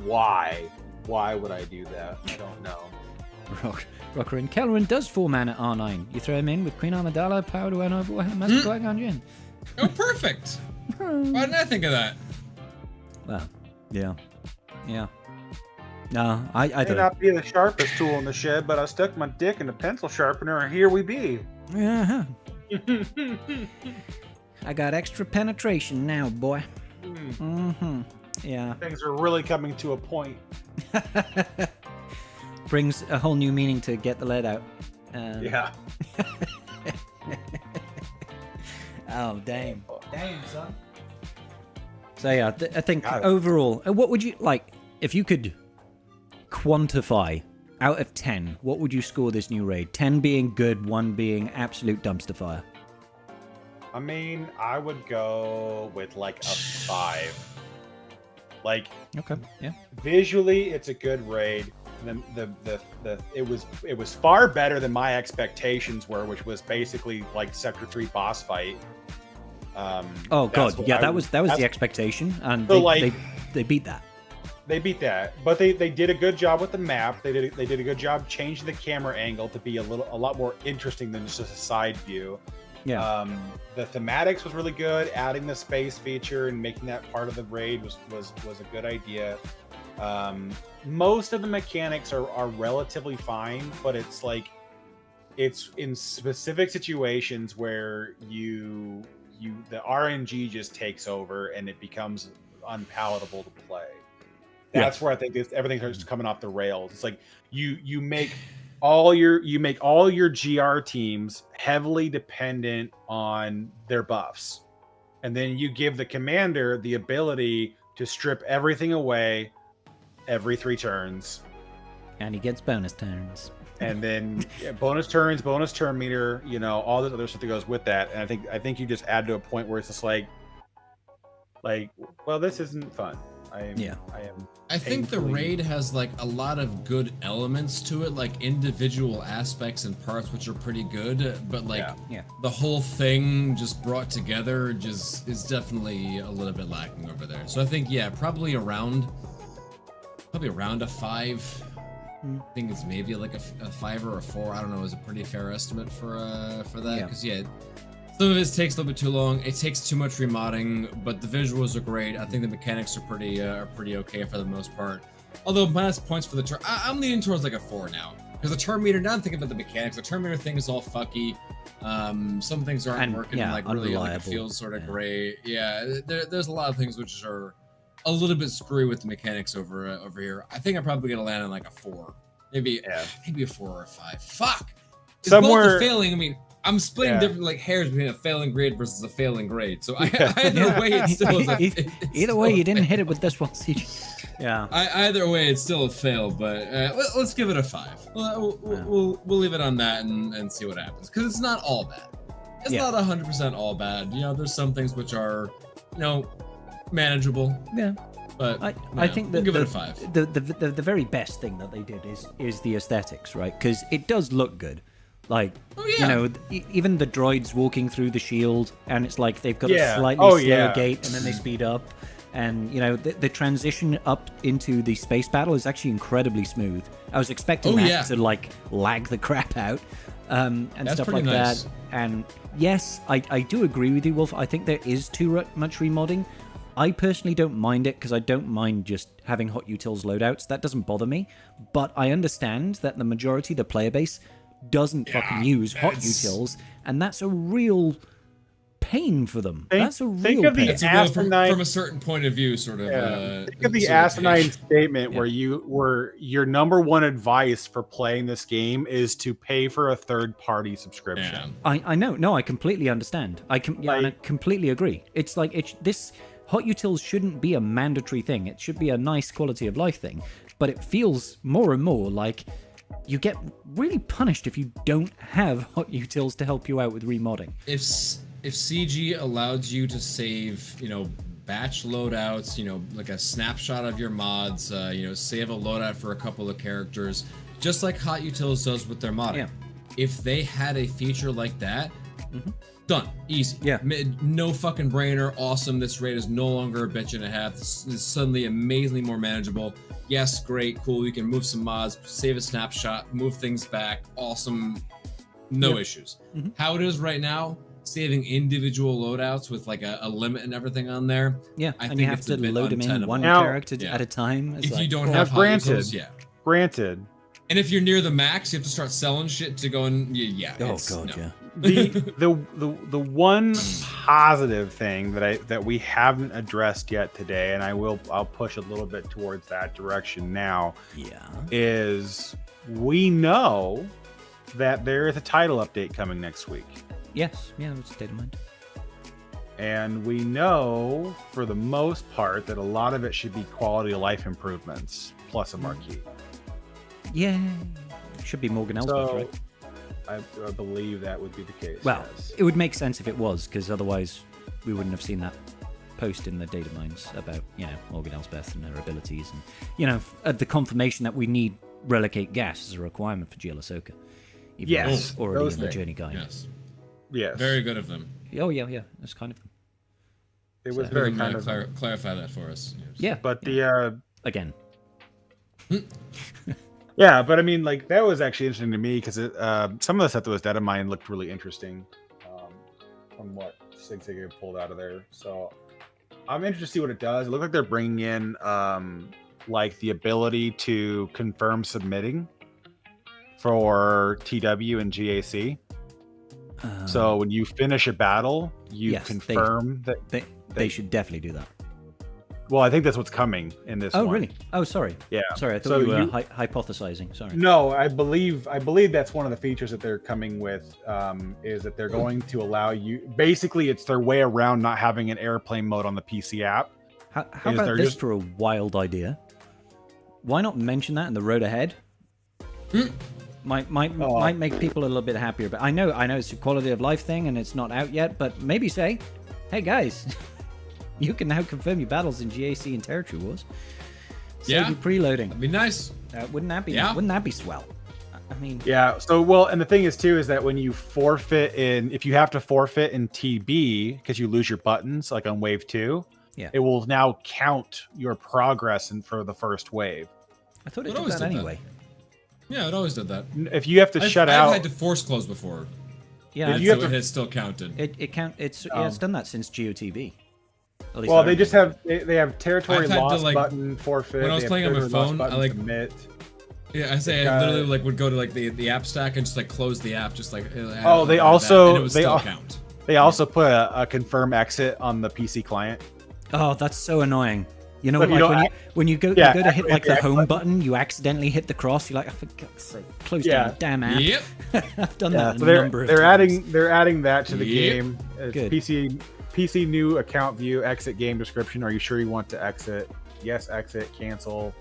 why would I do that? I don't know. Rocker and Kelleran does 4 mana R9. You throw him in with Queen Amidala, Power to Earn Overwhelm, Master Qui-Gon Jinn. Oh, perfect. Why didn't I think of that? Well, yeah. No, I May don't not be the sharpest tool in the shed, but I stuck my dick in the pencil sharpener, and here we be. Yeah. I got extra penetration now, boy. Yeah. Things are really coming to a point. Brings a whole new meaning to get the lead out. Yeah. Oh, damn. Damn, son. So yeah, I think overall, what would you like if you could quantify out of 10? What would you score this new raid? 10 being good, 1 being absolute dumpster fire. I mean, I would go with like a 5. Like, okay, yeah. Visually, it's a good raid. It was far better than my expectations were, which was basically like Sector 3 boss fight. Oh god, yeah, that was the expectation, and they beat that. They beat that, but they did a good job with the map. They did a good job changing the camera angle to be a lot more interesting than just a side view. Yeah. The thematics was really good. Adding the space feature and making that part of the raid was a good idea. Most of the mechanics are relatively fine, but it's like it's in specific situations where the RNG just takes over and it becomes unpalatable to play. That's where I think everything starts coming off the rails. It's like you make all your GR teams heavily dependent on their buffs, and then you give the commander the ability to strip everything away every 3 turns, and he gets bonus turns. And then bonus turns, bonus turn meter, all this other stuff that goes with that. And I think you just add to a point where it's just like, well, this isn't fun. I think the raid has like a lot of good elements to it, like individual aspects and parts which are pretty good, but like the whole thing just brought together just is definitely a little bit lacking over there. So I think probably around a 5. I think it's maybe like a 5 or a 4. I don't know. Is a pretty fair estimate for that, because some of it takes a little bit too long. It takes too much remodding, but the visuals are great. I think the mechanics are pretty okay for the most part. Although minus points for the turn, I'm leaning towards like a 4 now, because the turn meter. Now I'm thinking about the mechanics. The turn meter thing is all fucky. Some things aren't working really like it feels sort of great. Yeah, there's a lot of things which are a little bit screwy with the mechanics over here. I think I'm probably gonna land on like a 4, maybe a 4 or a 5. Fuck. It's both a failing. I mean, I'm splitting different like hairs between a failing grade versus a failing grade. So either way, it's still either way, you didn't hit it with this one, CG. Yeah. Either way, it's still a fail. But let's give it a 5. We'll leave it on that and see what happens, because it's not all bad. It's not 100% all bad. There's some things which are manageable. Yeah. But I think that we'll give it a 5. The very best thing that they did is the aesthetics, right? Because it does look good. Like, even the droids walking through the shield, and it's like they've got a slightly slower gait, and then they speed up. And, the transition up into the space battle is actually incredibly smooth. I was expecting that to, like, lag the crap out and That's stuff pretty like nice. that. And, yes, I do agree with you, Wolf. I think there is too much remodding. I personally don't mind it, because I don't mind just having hot utils loadouts. That doesn't bother me. But I understand that the majority of the player base doesn't fucking use hot utils, and that's a real pain for them. That's a real pain. It's from a certain point of view, sort of. Think of the asinine statement where your number one advice for playing this game is to pay for a third-party subscription. I know. No, I completely understand. And I completely agree. It's like this hot utils shouldn't be a mandatory thing. It should be a nice quality of life thing. But it feels more and more like you get really punished if you don't have hot utils to help you out with remodding. if CG allowed you to save, batch loadouts, like a snapshot of your mods, save a loadout for a couple of characters, just like Hot Utils does with their modding. Yeah. If they had a feature like that, done, easy. Yeah. No fucking brainer. Awesome. This raid is no longer a bitch and a half. This is suddenly amazingly more manageable. Yes, great, cool. You can move some mods, save a snapshot, move things back. Awesome. No issues. How it is right now, saving individual loadouts with like a limit and everything on there. Yeah, I and think you have it's to a bit load them in untenable. one Now- character at a time. It's If you like, don't Now, have Hot granted, Utils, granted, And if you're near the max, you have to start selling shit to go and oh it's, god, no. yeah. the one positive thing that we haven't addressed yet today, and I'll push a little bit towards that direction now, Yeah. is we know that there is a title update coming next week. Yes. Yeah, that's a state of mind. And we know, for the most part, that a lot of it should be quality of life improvements plus a marquee. Yeah. Should be Morgan Elsbeth, So, right? I believe that would be the case. Well, yes. it would make sense if it was, because otherwise we wouldn't have seen that post in the data mines about, Morgan Elsbeth and her abilities, and, the confirmation that we need Relicate gas as a requirement for GL Ahsoka. Even though Yes, it's already those in the things. journey guide. Yes. Very good of them. Oh, yeah, that's kind of... It was So- very Very kind of. clarify that for us. Yes. Yeah. But Again. yeah, but I mean, like, that was actually interesting to me because some of the stuff that was data mined looked really interesting from what SWGoH pulled out of there. So I'm interested to see what it does. It looked like they're bringing in like the ability to confirm submitting for TW and GAC. So when you finish a battle, you yes, confirm that. They should definitely do that. Well, I think that's what's coming in this one. Oh, really? Oh, sorry. Yeah. Sorry, I thought So you were you- hypothesizing. Sorry. No, I believe that's one of the features that they're coming with, is that they're going to allow you. Basically, it's their way around not having an airplane mode on the PC app. How Is about there this just- for a wild idea? Why not mention that in the road ahead? Might make people a little bit happier. But I know it's a quality of life thing and it's not out yet. But maybe say, hey guys, you can now confirm your battles in GAC and Territory Wars. Save you preloading. That'd be nice. Wouldn't that be? Yeah. Wouldn't that be swell? I mean, Yeah. So and the thing is too is that when you forfeit if you have to forfeit in TB because you lose your buttons like on wave 2, Yeah. it will now count your progress for the first wave. I thought it It did always that did that. anyway. Yeah, it always did that. If you have to shut out, I've had to force close before. Yeah, you have so to- it still counted. it's done that since GOTV. At least well, I they just remember. have they have territory I've had to, loss like, button forfeit. when I was they have playing on my territory loss phone, button I, like, submit. Yeah, I say I literally like would go to like the app stack and just like close the app, just like. Oh, they that, also- and it would they still al- count. They also put a confirm exit on the PC client. Oh, that's so annoying. You know, Look, like you know, when you go yeah, to hit like the activate the home X button, you accidentally hit the cross. You're like, oh, for God's sake, close down Yeah. the damn app. Yep. I've done Yeah, that so a number of times. they're adding that to the Yep. game. It's Good. PC new account view, exit game description. Are you sure you want to exit? Yes, exit, cancel,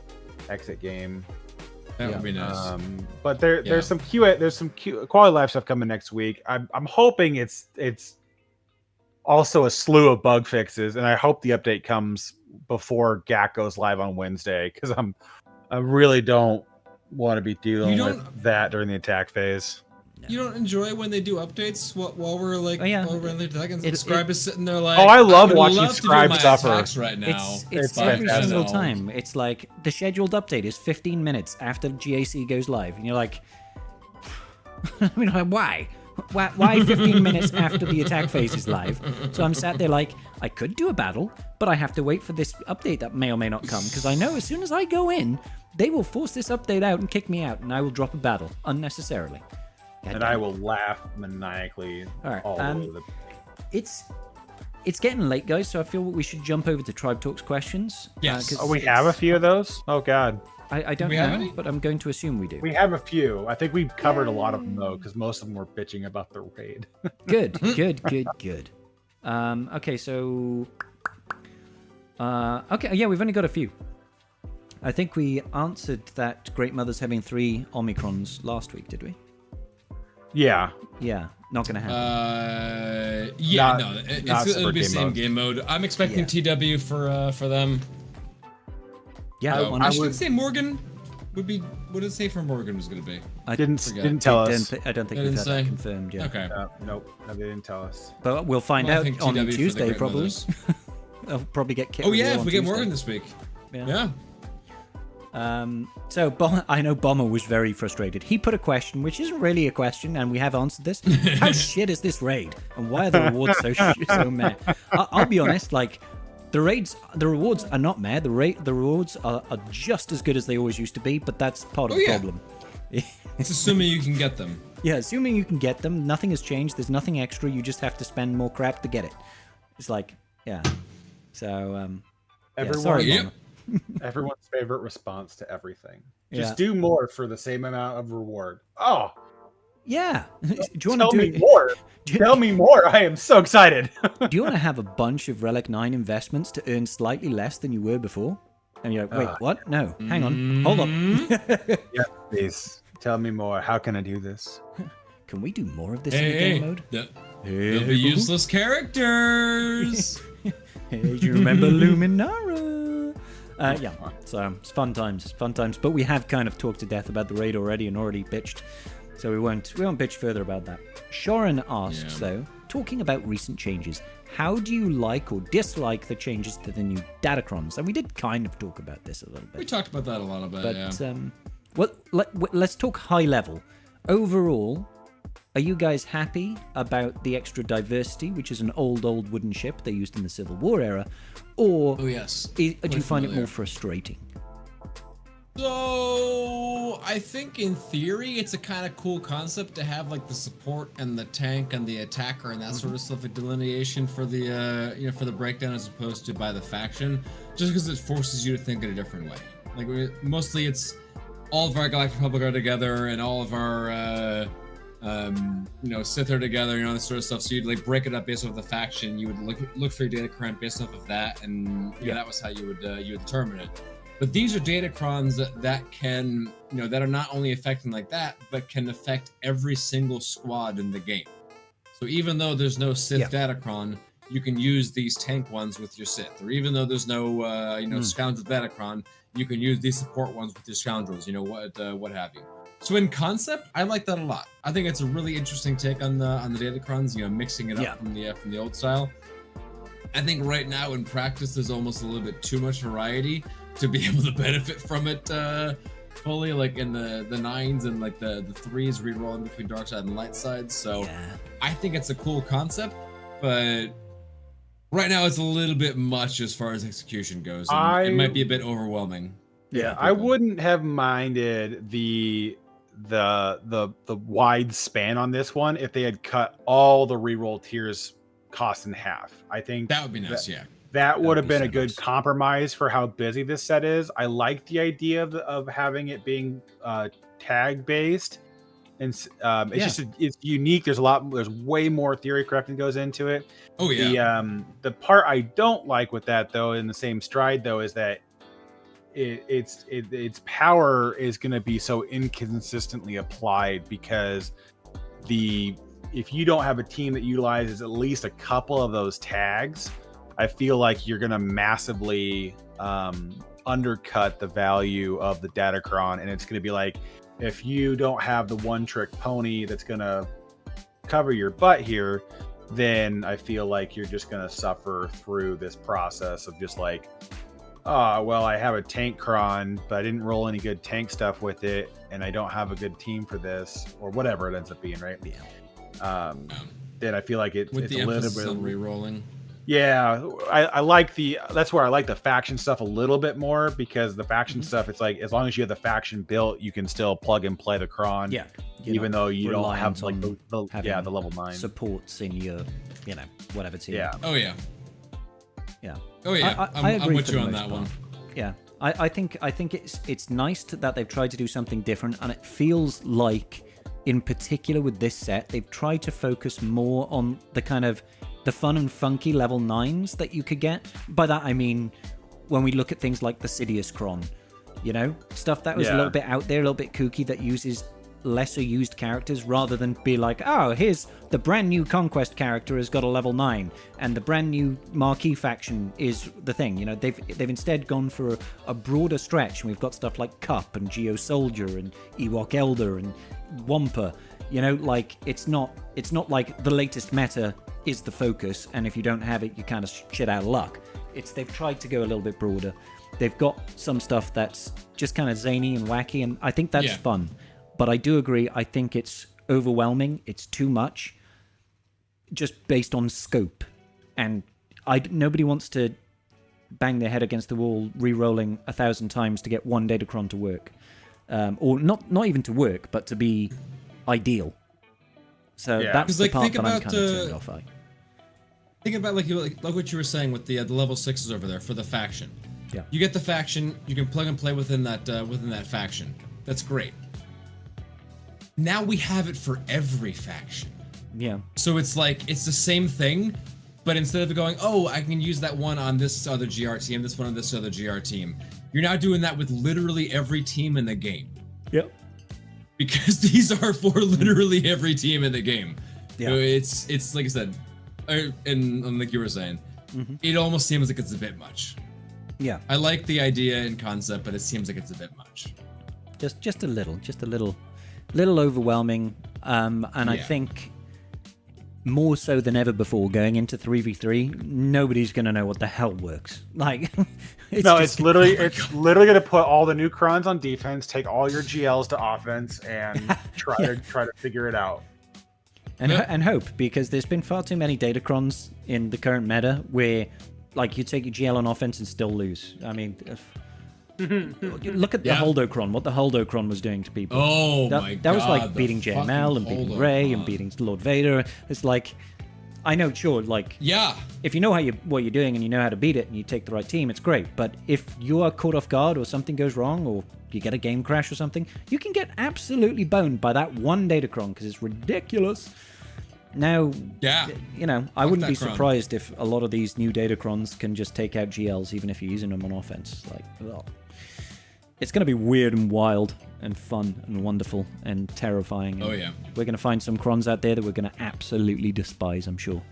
exit game. That would be nice. But Yeah. there's some quality life stuff coming next week. I'm hoping it's also a slew of bug fixes, and I hope the update comes before GAC goes live on Wednesday because I really don't want to be dealing with that during the attack phase. You don't enjoy when they do updates while we're like, Oh, yeah. while we're in the attack and It's- Scribe is sitting there like, Oh, I love would watching love to do Scribe my suffer. attacks right now. It's It's every fantastic. single time. It's like the scheduled update is 15 minutes after GAC goes live, and you're like, I mean, like, why? Why 15 minutes after the attack phase is live? So I'm sat there like, I could do a battle, but I have to wait for this update that may or may not come, because I know as soon as I go in, they will force this update out and kick me out, and I will drop a battle unnecessarily. God And damn I it. will laugh maniacally All right, all over the. It's getting late, guys, so I feel we should jump over to Tribe Talks questions. Yes. 'cause Oh, we have a few of those. Oh God, I don't we have know, any? but I'm going to assume we do. we have a few. I think we've covered a lot of them though, because most of them were bitching about the raid. Good. Okay, so... okay, yeah, we've only got a few. I think we answered that Great Mother's having 3 Omicrons last week, did we? Yeah, Yeah. Not gonna happen. Yeah, Not it'll be game same mode. game mode. I'm expecting TW for them. Yeah, I should say Morgan would be. What did it say for Morgan was going to be? I didn't tell us. I don't think They we've didn't had say? that confirmed yet. Okay. Nope, no, they didn't tell us. But we'll find Well, I out think on TW for the Tuesday, Great probably. Mothers. I'll probably get Kit Oh reveal yeah, if on we get Tuesday. Morgan this week. Yeah. So I know Bomber was very frustrated. He put a question, which isn't really a question, and we have answered this. How shit is this raid? And why are the rewards so meh? I'll be honest, like, the rewards are not meh. The rewards are just as good as they always used to be, but that's part of the problem. It's assuming you can get them. Yeah, assuming you can get them. Nothing has changed. There's nothing extra. You just have to spend more crap to get it. It's like, yeah. So, sorry, Bomber. Everyone's favorite response to everything. Yeah. Just do more for the same amount of reward. Oh, yeah. Do you want tell to me more. Tell me more. I am so excited. Do you want to have a bunch of Relic 9 investments to earn slightly less than you were before? And you're like, wait, what? No, hang on. Hold on. Yeah, please. Tell me more. How can I do this? Can we do more of this in the game mode? They'll be useless characters. Hey, do you remember Luminara? Yeah, so it's fun times. But we have kind of talked to death about the raid already and already bitched, so we won't bitch further about that. Shoran asks, though, talking about recent changes, how do you like or dislike the changes to the new Datacrons? And we did kind of talk about this a little bit. We talked about that a little bit, but let's talk high level. Overall, are you guys happy about the extra diversity, which is an old wooden ship they used in the Civil War era, or do you find it more frustrating? So I think in theory it's a kind of cool concept to have like the support and the tank and the attacker and that sort of stuff, like delineation for the for the breakdown as opposed to by the faction, just because it forces you to think in a different way. Like mostly it's all of our Galactic Republic are together and all of our Sith are together, this sort of stuff. So you'd like break it up based off the faction. You would look for your Datacron based off of that, and that was how you would determine it. But these are Datacrons that can that are not only affecting like that, but can affect every single squad in the game. So even though there's no Sith Datacron, you can use these tank ones with your Sith, or even though there's no Scoundrel Datacron, you can use these support ones with your Scoundrels. What have you. So in concept, I like that a lot. I think it's a really interesting take on the Datacrons, mixing it up from the old style. I think right now in practice there's almost a little bit too much variety to be able to benefit from it fully, like in the 9s and like the 3s rerolling between dark side and light side. So I think it's a cool concept, but right now it's a little bit much as far as execution goes. And it might be a bit overwhelming. Yeah, I wouldn't have minded the wide span on this one if they had cut all the reroll tiers cost in half. I think that would be nice. That would have been a good compromise for how busy this set is. I like the idea of having it being tag based, and it's unique. There's way more theory crafting goes into it. Oh yeah. The part I don't like with that though, in the same stride though, is that its power is going to be so inconsistently applied, because if you don't have a team that utilizes at least a couple of those tags, I feel like you're going to massively undercut the value of the Datacron, and it's going to be like, if you don't have the one-trick pony that's going to cover your butt here, then I feel like you're just going to suffer through this process of just like, oh, well, I have a tank cron, but I didn't roll any good tank stuff with it, and I don't have a good team for this, or whatever it ends up being, right? Then I feel like it's a little bit on re-rolling. Yeah, I like that's where I like the faction stuff a little bit more, because the faction stuff, it's like, as long as you have the faction built, you can still plug and play the cron. Yeah. Even though you don't have like the level 9 supports in your, whatever team. Yeah. Oh yeah. Yeah. Oh yeah. I'm with you on that one. Yeah. I think it's nice that they've tried to do something different, and it feels like, in particular with this set, they've tried to focus more on the kind of the fun and funky level 9s that you could get. By that I mean, when we look at things like the Sidious Cron, stuff that was a little bit out there, a little bit kooky, that uses lesser used characters rather than be like, oh, here's the brand new Conquest character has got a level 9 and the brand new Marquee faction is the thing. You know, they've instead gone for a broader stretch, and we've got stuff like Cup and Geo Soldier and Ewok Elder and Wampa. You know, like it's not like the latest meta is the focus, and if you don't have it, you kind of shit out of luck. They've tried to go a little bit broader. They've got some stuff that's just kind of zany and wacky, and I think that's fun. But I do agree, I think it's overwhelming. It's too much, just based on scope. And nobody wants to bang their head against the wall re-rolling 1,000 times to get one Datacron to work. Or not even to work, but to be ideal. So that's the part that I'm kind of turned off by. Think about like what you were saying with the level 6s over there for the faction. Yeah. You get the faction, you can plug and play within that faction. That's great. Now we have it for every faction. Yeah. So it's like it's the same thing, but instead of going, oh, I can use that one on this other GR team, this one on this other GR team, you're now doing that with literally every team in the game. Yep. Because these are for literally every team in the game. Yeah. So it's like I said, and like you were saying, it almost seems like it's a bit much. Yeah. I like the idea and concept, but it seems like it's a bit much. Just a little overwhelming. I think more so than ever before, going into 3v3, nobody's gonna know what the hell works. Like, it's literally gonna put all the new crons on defense, take all your GLs to offense, and try to figure it out. And hope, because there's been far too many Datacrons in the current meta where, like, you take your GL on offense and still lose. I mean, look at the Holdocron, what the Holdocron was doing to people. Oh my god. That was like beating JML and beating Rey and beating Lord Vader. It's like, I know, sure, like, if you know what you're doing and you know how to beat it and you take the right team, it's great. But if you are caught off guard or something goes wrong or you get a game crash or something, you can get absolutely boned by that one Datacron because it's ridiculous. Now, you know, I wouldn't be surprised if a lot of these new Datacrons can just take out GLs even if you're using them on offense. Like, well, it's going to be weird and wild and fun and wonderful and terrifying. And we're going to find some crons out there that we're going to absolutely despise, I'm sure.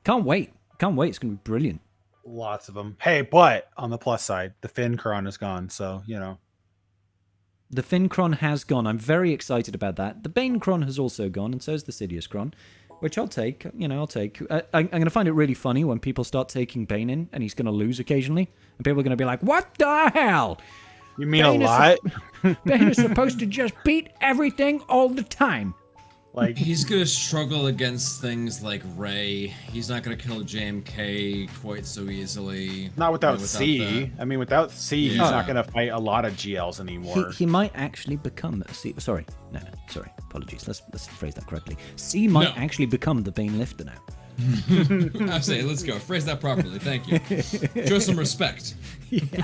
Can't wait. It's going to be brilliant. Lots of them. Hey, but on the plus side, the Finn cron is gone, so, you know. The Finn cron has gone. I'm very excited about that. The Bane cron has also gone, and so has the Sidious cron, which I'll take. You know, I'll take. I'm going to find it really funny when people start taking Bane in, and he's going to lose occasionally, and people are going to be like, "What the hell? You mean Bane a lot? Bane is supposed to just beat everything all the time." Like, he's gonna struggle against things like Rey. He's not gonna kill JMK quite so easily. Not without C. I mean, without C, he's not gonna fight a lot of GLs anymore. He might actually become a C. Sorry, apologies. Let's phrase that correctly. C might actually become the Bane Lifter now. I say, let's go. Phrase that properly. Thank you. Show some respect. Yeah,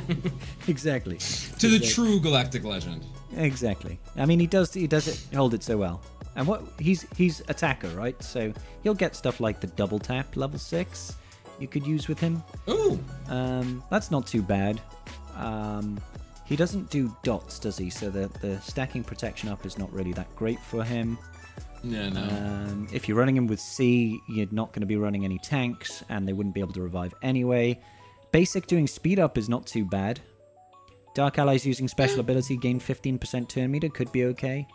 exactly. To the true galactic legend. Exactly. I mean, he does hold it so well. And he's attacker, right? So he'll get stuff like the double tap level 6 you could use with him. Ooh. That's not too bad. He doesn't do dots, does he? So the stacking protection up is not really that great for him. Yeah, no. If you're running him with C, you're not going to be running any tanks, and they wouldn't be able to revive anyway. Basic doing speed up is not too bad. Dark allies using special ability gain 15% turn meter could be okay.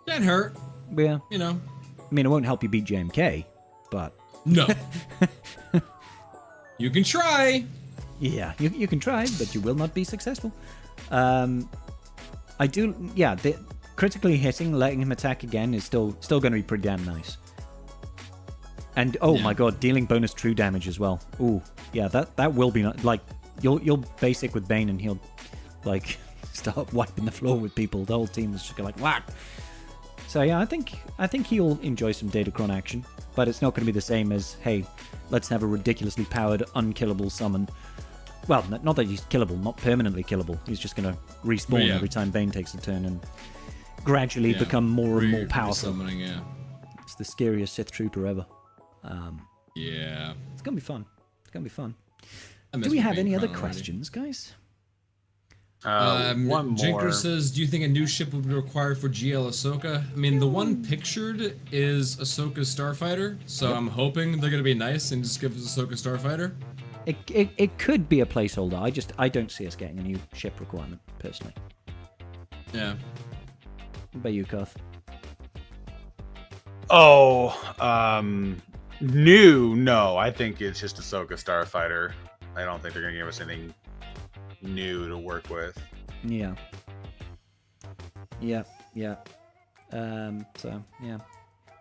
Can't hurt. Yeah. You know. I mean, it won't help you beat JMK, but... No. You can try. Yeah, you can try, but you will not be successful. The critically hitting, letting him attack again is still going to be pretty damn nice. And, my god, dealing bonus true damage as well. Ooh, yeah, that will be... Like, you'll basic with Bane and he'll, like, start wiping the floor with people. The whole team is just going like, whack! So yeah, I think he'll enjoy some Datacron action, but it's not going to be the same as, hey, let's have a ridiculously powered, unkillable summon. Well, not that he's killable, not permanently killable. He's just going to respawn every time Bane takes a turn and gradually become more and more powerful. Summoning, yeah. It's the scariest Sith Trooper ever. Yeah. It's going to be fun. Do we have any other questions, guys? One more. Jinker says, do you think a new ship would be required for GL Ahsoka? I mean, the one pictured is Ahsoka's Starfighter, so I'm hoping they're going to be nice and just give us Ahsoka Starfighter. It could be a placeholder. I don't see us getting a new ship requirement, personally. Yeah. What about you, Koth? New? No, I think it's just Ahsoka Starfighter. I don't think they're gonna give us anything new to work with. Yeah. So yeah.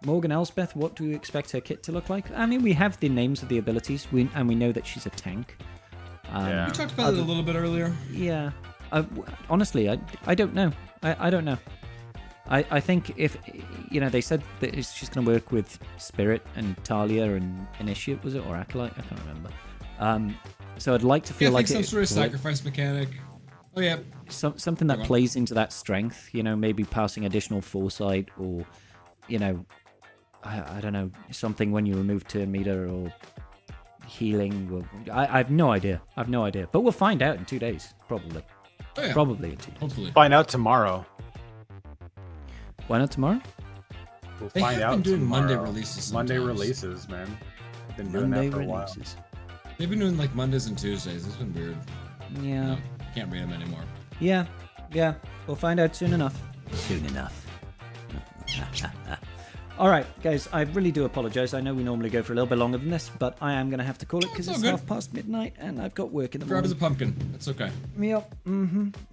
Morgan Elsbeth, what do you expect her kit to look like? I mean, we have the names of the abilities, and we know that she's a tank. Yeah. We talked about it a little bit earlier. Yeah. Honestly, I don't know. I don't know. I think if, they said that she's going to work with Spirit and Talia and Initiate, was it? Or Acolyte? I can't remember. So I'd like to feel like some sort of sacrifice mechanic. Oh, yeah. Something that plays into that strength, maybe passing additional foresight or, I don't know, something when you remove turn meter or healing. I have no idea. But we'll find out in 2 days, probably. Oh, yeah. Probably in 2 days. Hopefully. Find out tomorrow. Why not tomorrow? We'll They find have out been doing tomorrow. Monday releases sometimes. Monday releases, man. I've been doing Monday that for releases. a while. They've been doing like Mondays and Tuesdays. It's been weird. Yeah. No, can't read them anymore. Yeah. We'll find out soon enough. All right, guys, I really do apologize. I know we normally go for a little bit longer than this, but I am going to have to call it because it's midnight and I've got work in the Grab morning. as a pumpkin. It's okay. Yep.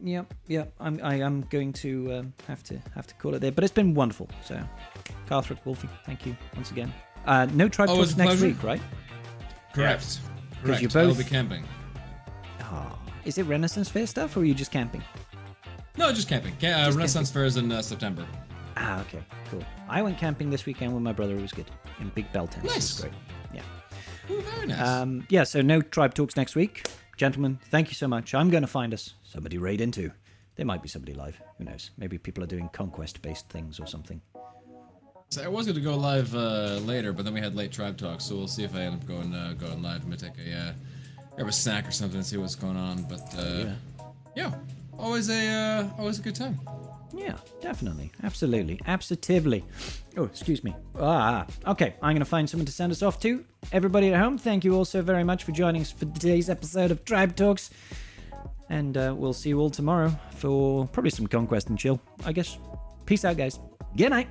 Yep. I am going to have to call it there. But it's been wonderful. So, Carthrick, Wolfie, thank you once again. No tribe talks next pleasure. week, right? Correct. Correct. you're both- I'll be camping. Oh, is it Renaissance Fair stuff or are you just camping? No, just camping. Renaissance Fair is in September. Ah, okay, cool. I went camping this weekend with my brother. It was good. In Big Bell Tent. Nice. It was great. Yeah. Ooh, very nice. Yeah, so no tribe talks next week. Gentlemen, thank you so much. I'm going to find us somebody raid into. There might be somebody live. Who knows? Maybe people are doing conquest-based things or something. So I was going to go live later, but then we had late tribe talk, so we'll see if I end up going live. I'm going to take grab a snack or something and see what's going on. But yeah, always a good time. Yeah, definitely. Absolutely. Absolutely. Oh, excuse me. Okay, I'm going to find someone to send us off to. Everybody at home, thank you all so very much for joining us for today's episode of Tribe Talks. And we'll see you all tomorrow for probably some conquest and chill, I guess. Peace out, guys. Good night.